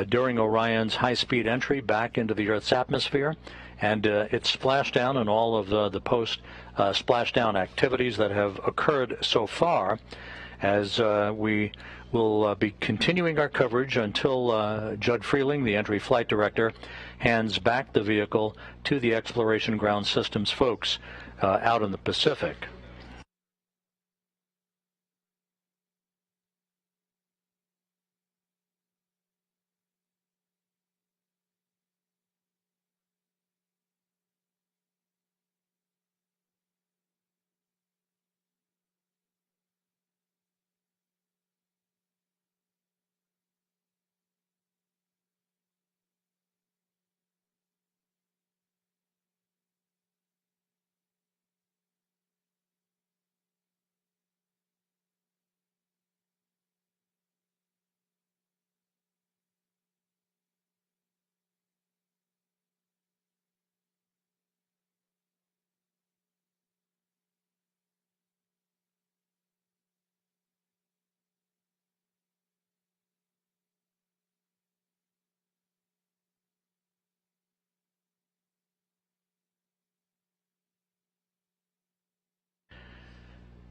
during Orion's high-speed entry back into the Earth's atmosphere, and its splashdown and all of the post-splashdown activities that have occurred so far, as we will be continuing our coverage until Judd Freeling, the entry flight director, hands back the vehicle to the Exploration Ground Systems folks out in the Pacific.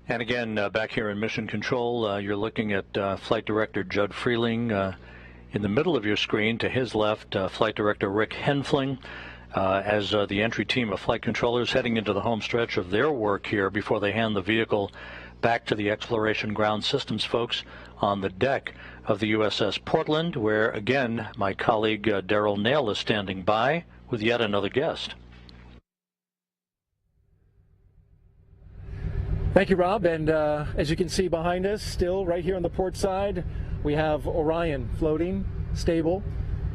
And again, back here in Mission Control, you're looking at Flight Director Judd Freeling. In the middle of your screen, to his left, Flight Director Rick Henfling, as the entry team of flight controllers heading into the home stretch of their work here before they hand the vehicle back to the Exploration Ground Systems folks on the deck of the USS Portland, where, again, my colleague Daryl Nail is standing by with yet another guest. Thank you, Rob. And as you can see behind us, still right here on the port side, we have Orion floating, stable,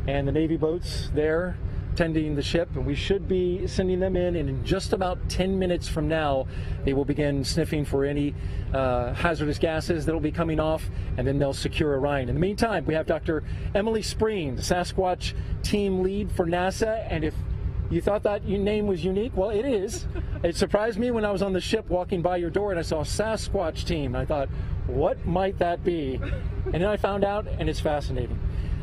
and the Navy boats there tending the ship. And we should be sending them in, and in just about 10 minutes from now, they will begin sniffing for any hazardous gases that will be coming off, and then they'll secure Orion. In the meantime, we have Dr. Emily Spreen, the Sasquatch team lead for NASA. And if you thought that your name was unique, well, it is. It surprised me when I was on the ship walking by your door and I saw Sasquatch team. I thought, what might that be? And then I found out, and it's fascinating.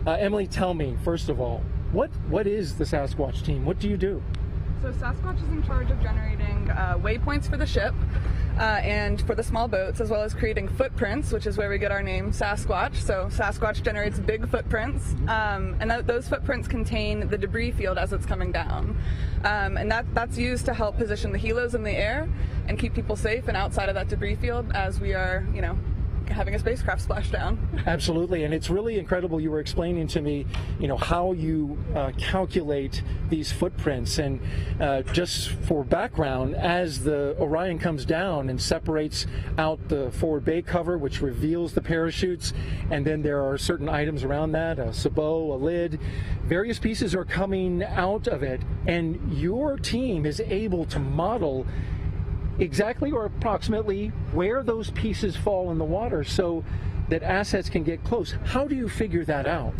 Emily, tell me, first of all, what is the Sasquatch team? What do you do? So Sasquatch is in charge of generating waypoints for the ship and for the small boats, as well as creating footprints, which is where we get our name Sasquatch. So Sasquatch generates big footprints, and those footprints contain the debris field as it's coming down. And that's used to help position the helos in the air and keep people safe and outside of that debris field as we are, having a spacecraft splash down. Absolutely, and it's really incredible. You were explaining to me, how you calculate these footprints, and just for background, as the Orion comes down and separates out the forward bay cover, which reveals the parachutes, and then there are certain items around that, a sabot, a lid, various pieces are coming out of it, and your team is able to model exactly or approximately where those pieces fall in the water so that assets can get close. How do you figure that out?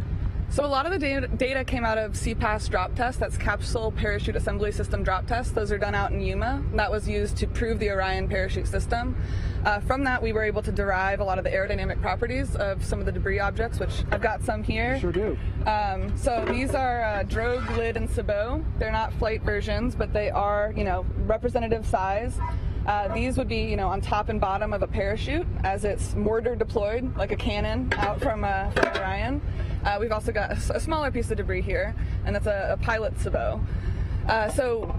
So a lot of the data came out of CPAS drop test, that's Capsule Parachute Assembly System drop tests. Those are done out in Yuma. That was used to prove the Orion parachute system. From that, we were able to derive a lot of the aerodynamic properties of some of the debris objects, which I've got some here. Sure do. So these are drogue, lid, and sabot. They're not flight versions, but they are, representative size. These would be, on top and bottom of a parachute as it's mortar deployed, like a cannon, out from Orion. We've also got a smaller piece of debris here, and that's a pilot sabot. So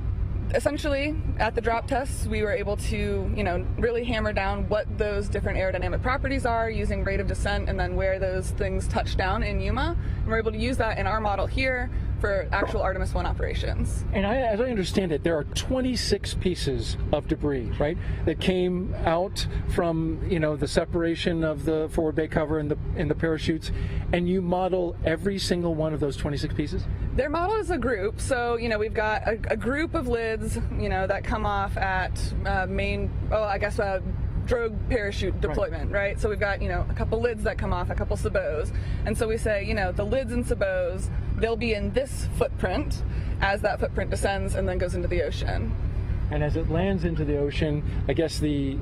essentially, at the drop tests, we were able to, really hammer down what those different aerodynamic properties are using rate of descent and then where those things touch down in Yuma. And we're able to use that in our model here for actual Artemis I operations. And as I understand it, there are 26 pieces of debris, right, that came out from, the separation of the forward bay cover and the parachutes, and you model every single one of those 26 pieces? They're modeled as a group, so, we've got a group of lids, that come off at drogue parachute deployment, right? So we've got, a couple lids that come off, a couple sabots. And so we say, the lids and sabots, they'll be in this footprint as that footprint descends and then goes into the ocean. And as it lands into the ocean, I guess the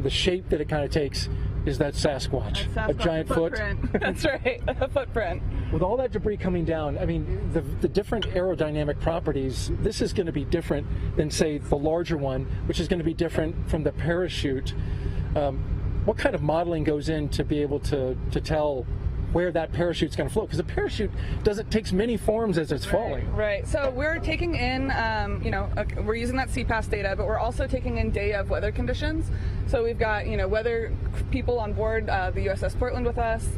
shape that it kind of takes is that Sasquatch, a giant footprint. That's right, a footprint. With all that debris coming down, I mean, the different aerodynamic properties, this is going to be different than, say, the larger one, which is going to be different from the parachute. What kind of modeling goes in to be able to tell where that parachute's going to float? Because a parachute takes many forms as it's falling. Right. So we're taking in, we're using that CPAS data, but we're also taking in day of weather conditions. So we've got, weather people on board the USS Portland with us,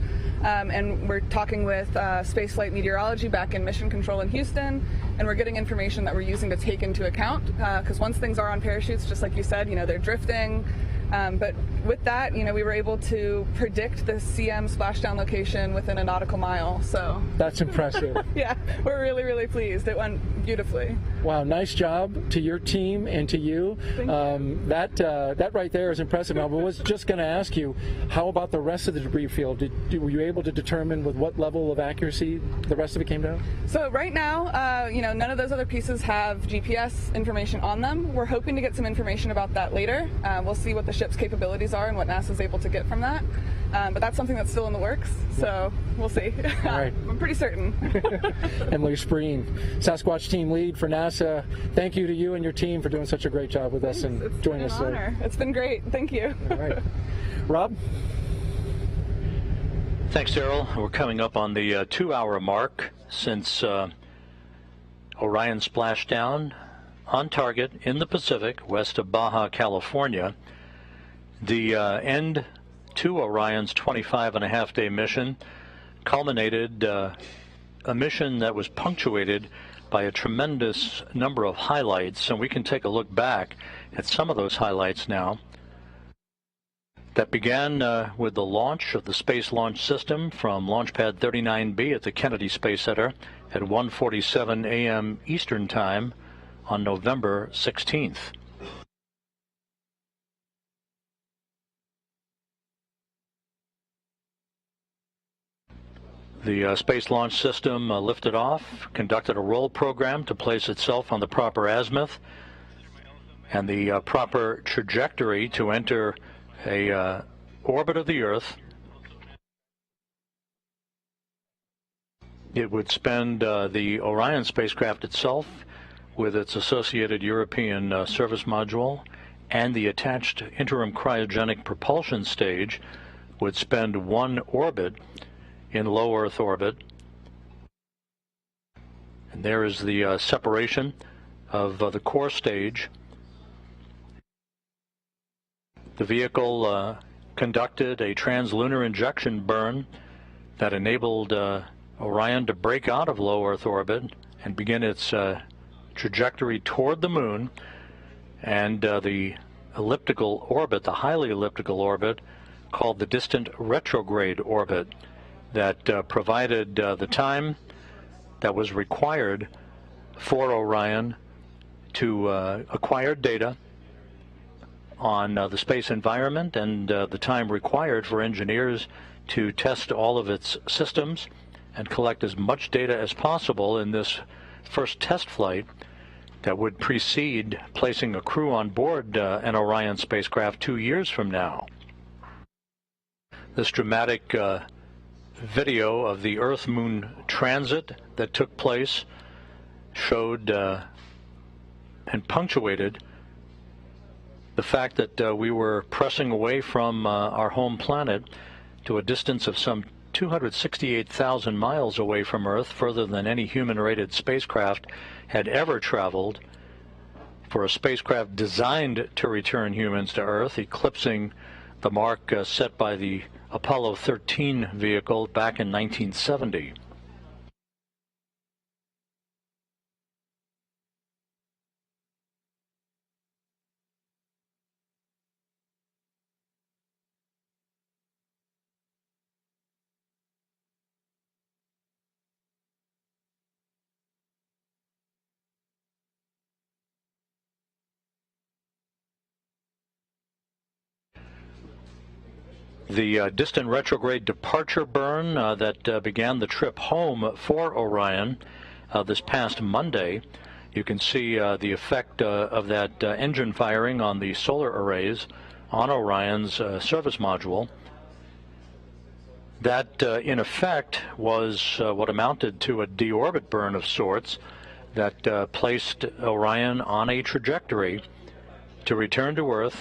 and we're talking with spaceflight meteorology back in Mission Control in Houston, and we're getting information that we're using to take into account, because once things are on parachutes, just like you said, they're drifting. But with that, we were able to predict the CM splashdown location within a nautical mile. So that's impressive. Yeah, we're really, really pleased. It went beautifully. Wow, nice job to your team and to you. Thank you. That right there is impressive. I was just going to ask you, how about the rest of the debris field? Were you able to determine with what level of accuracy the rest of it came down? So right now, none of those other pieces have GPS information on them. We're hoping to get some information about that later. We'll see what the ship's capabilities are and what NASA's able to get from that. But that's something that's still in the works, so we'll see. All right. I'm pretty certain. Emily Spreen, Sasquatch team lead for NASA. Thank you to you and your team for doing such a great job with us and joining us. It's been an honor. It's been great. Thank you. All right. Rob? Thanks, Daryl. We're coming up on the 2-hour mark since Orion splashdown on target in the Pacific, west of Baja, California. The end to Orion's 25-and-a-half-day mission culminated a mission that was punctuated by a tremendous number of highlights, and we can take a look back at some of those highlights now. That began with the launch of the Space Launch System from Launch Pad 39B at the Kennedy Space Center at 1:47 a.m. Eastern Time on November 16th. The Space Launch System lifted off, conducted a roll program to place itself on the proper azimuth and the proper trajectory to enter a orbit of the Earth. It would spend the Orion spacecraft itself with its associated European service module and the attached interim cryogenic propulsion stage would spend one orbit in low Earth orbit. And there is the separation of the core stage. The vehicle conducted a translunar injection burn that enabled Orion to break out of low Earth orbit and begin its trajectory toward the moon, and the elliptical orbit, the highly elliptical orbit, called the distant retrograde orbit, that provided the time that was required for Orion to acquire data on the space environment, and the time required for engineers to test all of its systems and collect as much data as possible in this first test flight that would precede placing a crew on board an Orion spacecraft 2 years from now. This dramatic video of the Earth-Moon transit that took place showed and punctuated the fact that we were pressing away from our home planet to a distance of some 268,000 miles away from Earth, further than any human-rated spacecraft had ever traveled, for a spacecraft designed to return humans to Earth, eclipsing the mark set by the Apollo 13 vehicle back in 1970. The distant retrograde departure burn that began the trip home for Orion this past Monday. You can see the effect of that engine firing on the solar arrays on Orion's service module. That, in effect, was what amounted to a deorbit burn of sorts that placed Orion on a trajectory to return to Earth,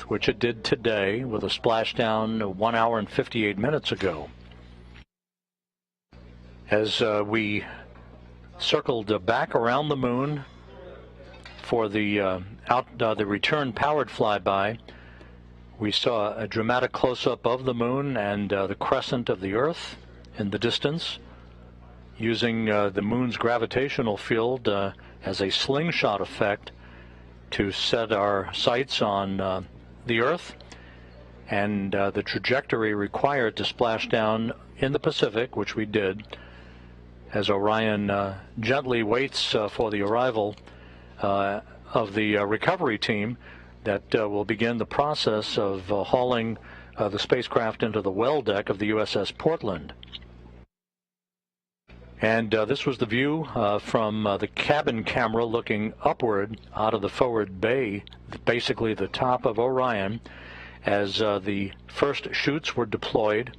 which it did today with a splashdown 1 hour and 58 minutes ago. As we circled back around the moon for the return powered flyby, we saw a dramatic close-up of the moon and the crescent of the Earth in the distance, using the moon's gravitational field as a slingshot effect to set our sights on the Earth and the trajectory required to splash down in the Pacific, which we did, as Orion gently waits for the arrival of the recovery team that will begin the process of hauling the spacecraft into the well deck of the USS Portland. And this was the view from the cabin camera looking upward out of the forward bay, basically the top of Orion, as the first chutes were deployed.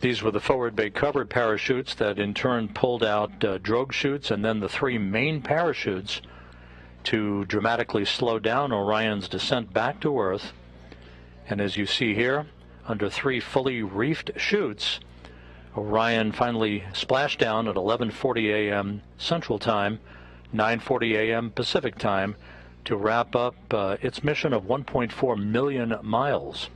These were the forward bay covered parachutes that in turn pulled out drogue chutes and then the 3 main parachutes to dramatically slow down Orion's descent back to Earth. And as you see here, under 3 fully reefed chutes, Orion finally splashed down at 11:40 a.m. Central Time, 9:40 a.m. Pacific Time, to wrap up its mission of 1.4 million miles.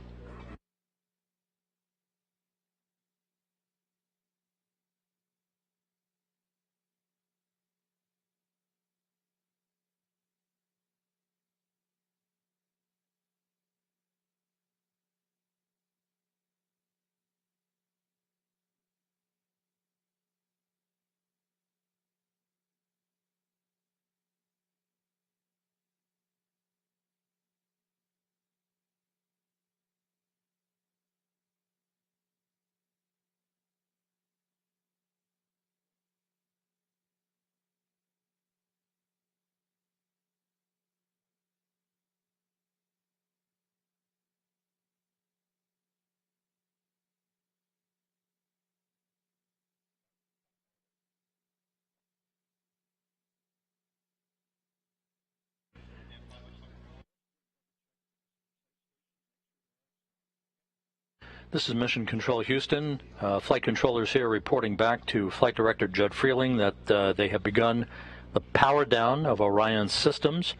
This is Mission Control Houston. Flight controllers here reporting back to Flight Director Judd Freeling that they have begun the power down of Orion's systems,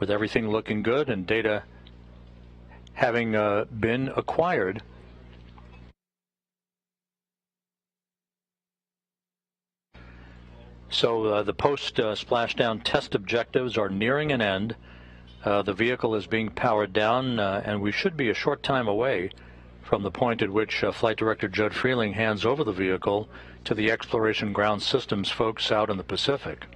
with everything looking good and data having been acquired. So the post-splashdown test objectives are nearing an end. The vehicle is being powered down, and we should be a short time away from the point at which Flight Director Judd Freeling hands over the vehicle to the Exploration Ground Systems folks out in the Pacific.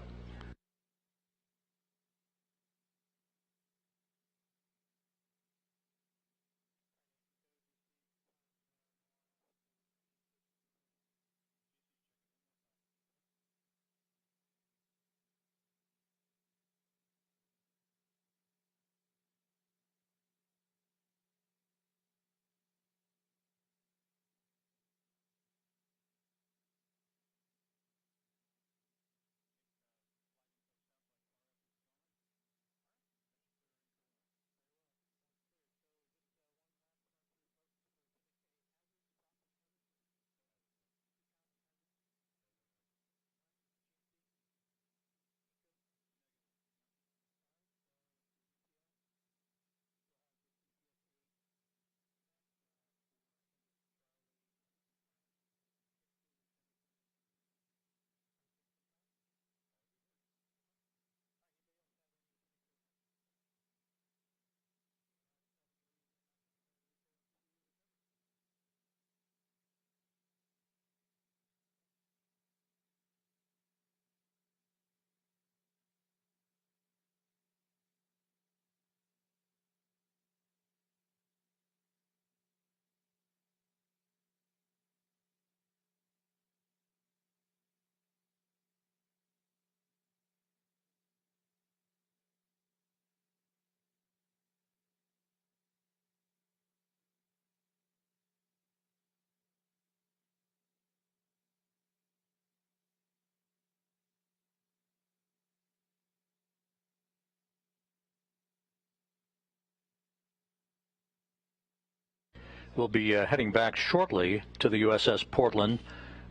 We'll be heading back shortly to the USS Portland,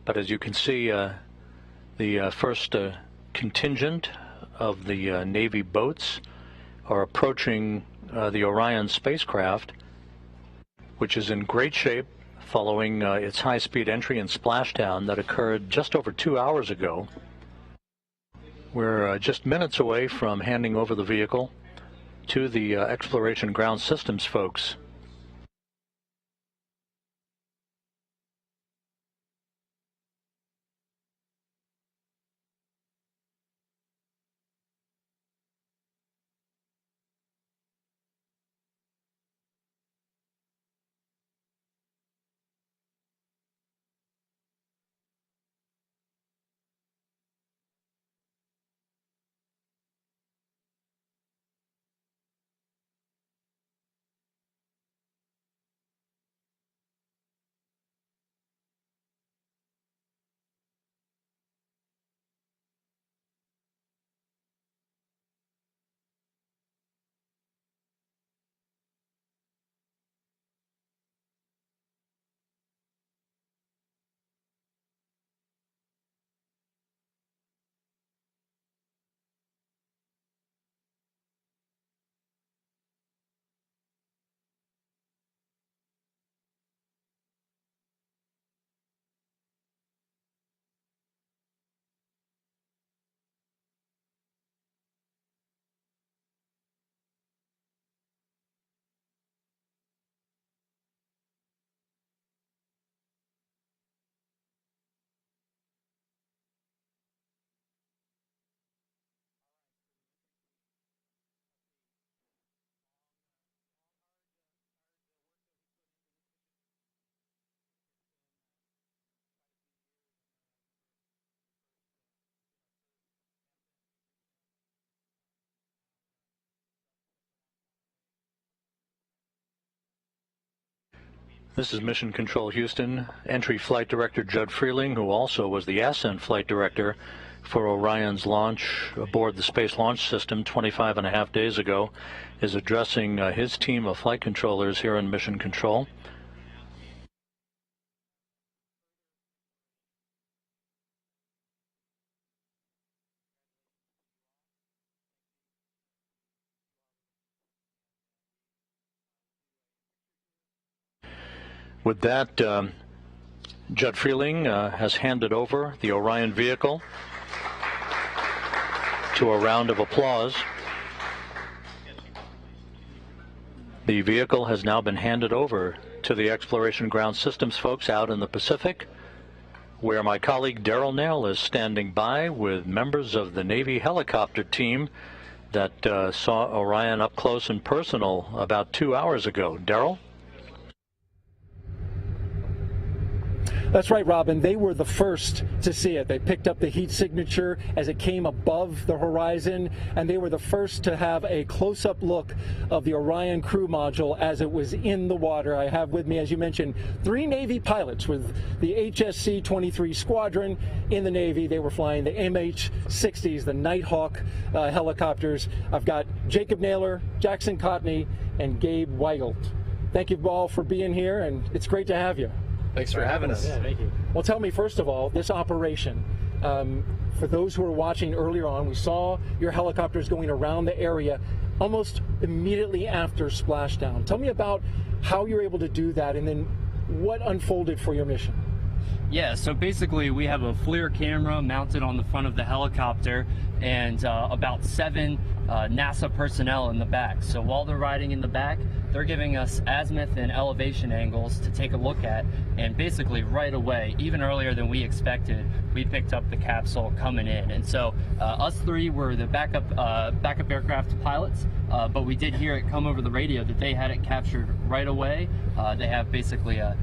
but as you can see, the first contingent of the Navy boats are approaching the Orion spacecraft, which is in great shape following its high-speed entry and splashdown that occurred just over 2 hours ago. We're just minutes away from handing over the vehicle to the Exploration Ground Systems folks. This is Mission Control Houston. Entry Flight Director Judd Freeling, who also was the Ascent Flight Director for Orion's launch aboard the Space Launch System 25.5 days ago, is addressing his team of flight controllers here in Mission Control. With that, Judd Freeling has handed over the Orion vehicle to a round of applause. The vehicle has now been handed over to the Exploration Ground Systems folks out in the Pacific, where my colleague Daryl Nail is standing by with members of the Navy helicopter team that saw Orion up close and personal about 2 hours ago. Daryl? That's right, Robin. They were the first to see it. They picked up the heat signature as it came above the horizon, and they were the first to have a close-up look of the Orion crew module as it was in the water. I have with me, as you mentioned, 3 Navy pilots with the HSC-23 squadron in the Navy. They were flying the MH-60s, the Nighthawk helicopters. I've got Jacob Naylor, Jackson Cotney, and Gabe Weigelt. Thank you all for being here, and it's great to have you. Thanks for having us. Yeah, thank you. Well, tell me, first of all, this operation, for those who were watching earlier on, we saw your helicopters going around the area almost immediately after splashdown. Tell me about how you're able to do that, and then what unfolded for your mission. Yeah, so basically we have a FLIR camera mounted on the front of the helicopter and about 7 NASA personnel in the back. So while they're riding in the back, they're giving us azimuth and elevation angles to take a look at, and basically right away, even earlier than we expected, we picked up the capsule coming in. And so us 3 were the backup aircraft pilots, but we did hear it come over the radio that they had it captured right away. They have basically a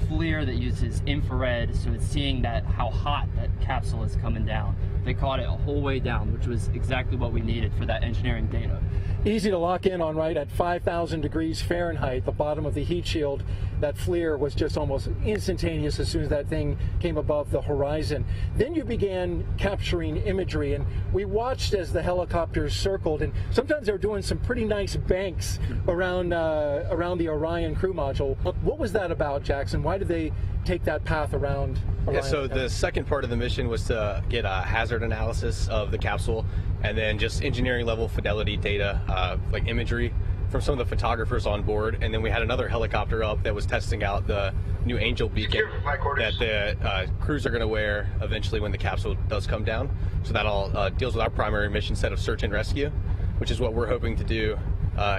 FLIR that uses infrared, so it's seeing that how hot that capsule is coming down. They caught it a whole way down, which was exactly what we needed for that engineering data. Easy to lock in on, right? At 5,000 degrees Fahrenheit, the bottom of the heat shield, that FLIR was just almost instantaneous as soon as that thing came above the horizon. Then you began capturing imagery, and we watched as the helicopters circled, and sometimes they were doing some pretty nice banks around the Orion crew module. What was that about, Jackson? Why did they take that path around Orion? Yeah, so the second part of the mission was to get a hazard analysis of the capsule, and then just engineering level fidelity data, like imagery from some of the photographers on board. And then we had another helicopter up that was testing out the new Angel beacon that the crews are going to wear eventually when the capsule does come down. So that all deals with our primary mission set of search and rescue, which is what we're hoping to do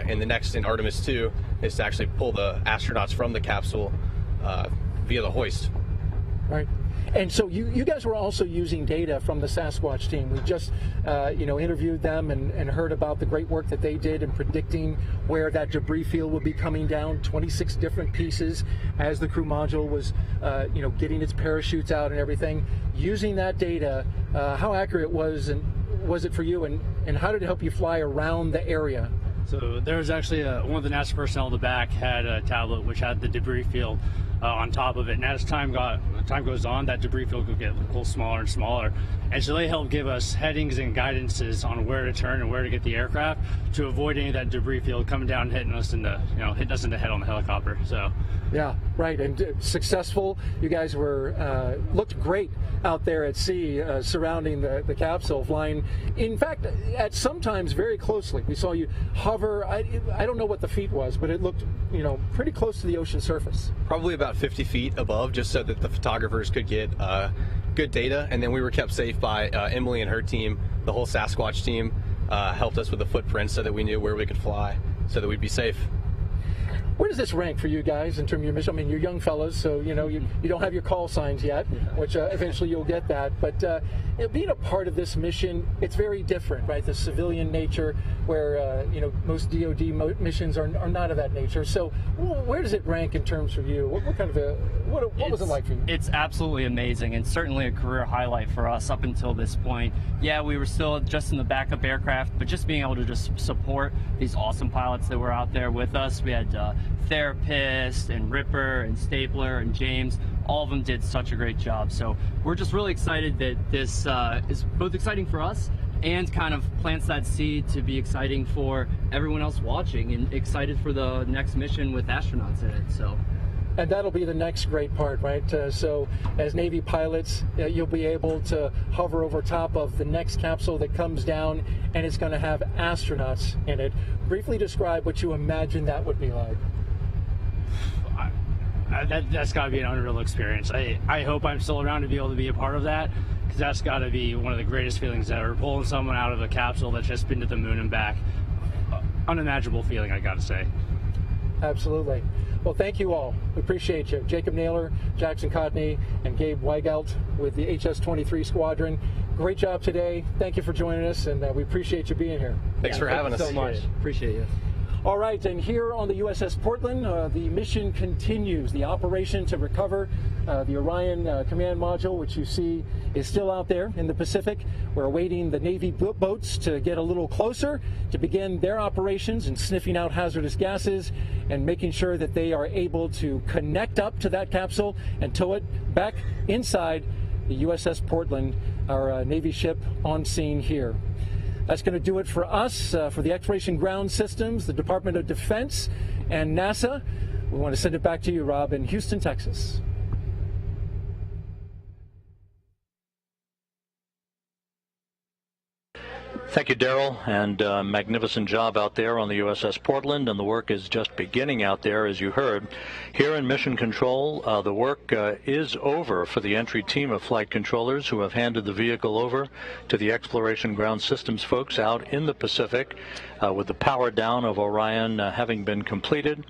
in Artemis II, is to actually pull the astronauts from the capsule via the hoist. Right. And so you guys were also using data from the Sasquatch team. We just interviewed them and heard about the great work that they did in predicting where that debris field would be coming down, 26 different pieces as the crew module was getting its parachutes out and everything. Using that data, how accurate was it for you, and how did it help you fly around the area? So there was actually one of the NASA personnel in the back had a tablet which had the debris field on top of it, and as time goes on, that debris field could get a little smaller and smaller, and so they helped give us headings and guidances on where to turn and where to get the aircraft to avoid any of that debris field coming down and hitting us in the head on the helicopter. So yeah, right. And successful. You guys were looked great out there at sea, surrounding the capsule, flying, in fact, at sometimes very closely. We saw you hover. I don't know what the feet was, but it looked pretty close to the ocean surface. Probably about 50 feet above, just so that the photographers could get good data. And then we were kept safe by Emily and her team. The whole Sasquatch team helped us with the footprints so that we knew where we could fly, so that we'd be safe. Where does this rank for you guys in terms of your mission? I mean, you're young fellas, so you don't have your call signs yet, which eventually you'll get that. But being a part of this mission, it's very different, right? The civilian nature, where most DoD missions are not of that nature. So, where does it rank in terms for you? What kind of what was it like for you? It's absolutely amazing, and certainly a career highlight for us up until this point. Yeah, we were still just in the backup aircraft, but just being able to just support these awesome pilots that were out there with us. We had Therapist and Ripper and Stapler and James. All of them did such a great job. So we're just really excited that this is both exciting for us and kind of plants that seed to be exciting for everyone else watching, and excited for the next mission with astronauts in it. So. And that'll be the next great part, right? So as Navy pilots, you'll be able to hover over top of the next capsule that comes down, and it's going to have astronauts in it. Briefly describe what you imagine that would be like. That's got to be an unreal experience. I hope I'm still around to be able to be a part of that, because that's got to be one of the greatest feelings ever, pulling someone out of a capsule that's just been to the moon and back. Unimaginable feeling, I got to say. Absolutely. Well, thank you all. We appreciate you. Jacob Naylor, Jackson Cotney, and Gabe Weigelt with the HS-23 Squadron. Great job today. Thank you for joining us, and we appreciate you being here. Thanks for having us. Thank you so much. Appreciate you. All right, and here on the USS Portland, the mission continues. The operation to recover the Orion command module, which you see is still out there in the Pacific. We're awaiting the Navy boats to get a little closer to begin their operations and sniffing out hazardous gases and making sure that they are able to connect up to that capsule and tow it back inside the USS Portland, our Navy ship on scene here. That's going to do it for us, for the Exploration Ground Systems, the Department of Defense, and NASA. We want to send it back to you, Rob, in Houston, Texas. Thank you, Daryl, and magnificent job out there on the USS Portland, and the work is just beginning out there, as you heard. Here in Mission Control, the work is over for the entry team of flight controllers who have handed the vehicle over to the Exploration Ground Systems folks out in the Pacific, with the power down of Orion having been completed.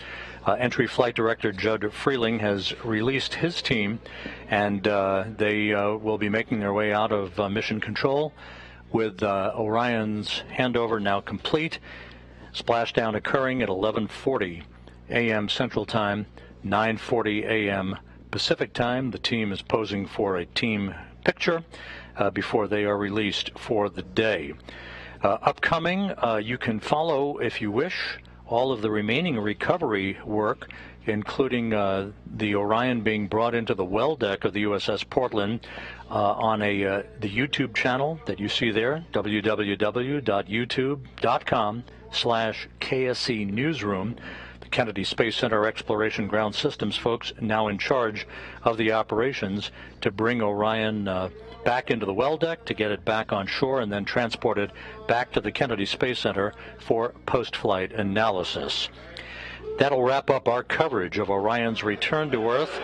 Entry Flight Director Judd Freeling has released his team, and they will be making their way out of Mission Control, with Orion's handover now complete. Splashdown occurring at 11:40 a.m. Central Time, 9:40 a.m. Pacific Time. The team is posing for a team picture before they are released for the day. Upcoming, you can follow, if you wish, all of the remaining recovery work, including the Orion being brought into the well deck of the USS Portland on the YouTube channel that you see there, www.youtube.com/KSC Newsroom. The Kennedy Space Center Exploration Ground Systems folks now in charge of the operations to bring Orion back into the well deck, to get it back on shore, and then transport it back to the Kennedy Space Center for post-flight analysis. That'll wrap up our coverage of Orion's return to Earth,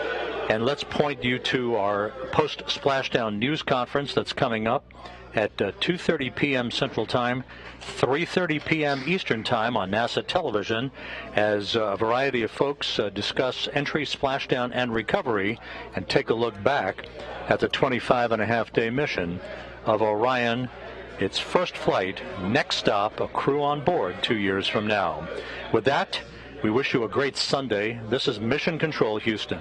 and let's point you to our post-splashdown news conference that's coming up at 2:30 p.m. Central Time, 3:30 p.m. Eastern Time on NASA television, as a variety of folks discuss entry, splashdown, and recovery, and take a look back at the 25-and-a-half-day mission of Orion, its first flight, next stop, a crew on board 2 years from now. With that, we wish you a great Sunday. This is Mission Control Houston.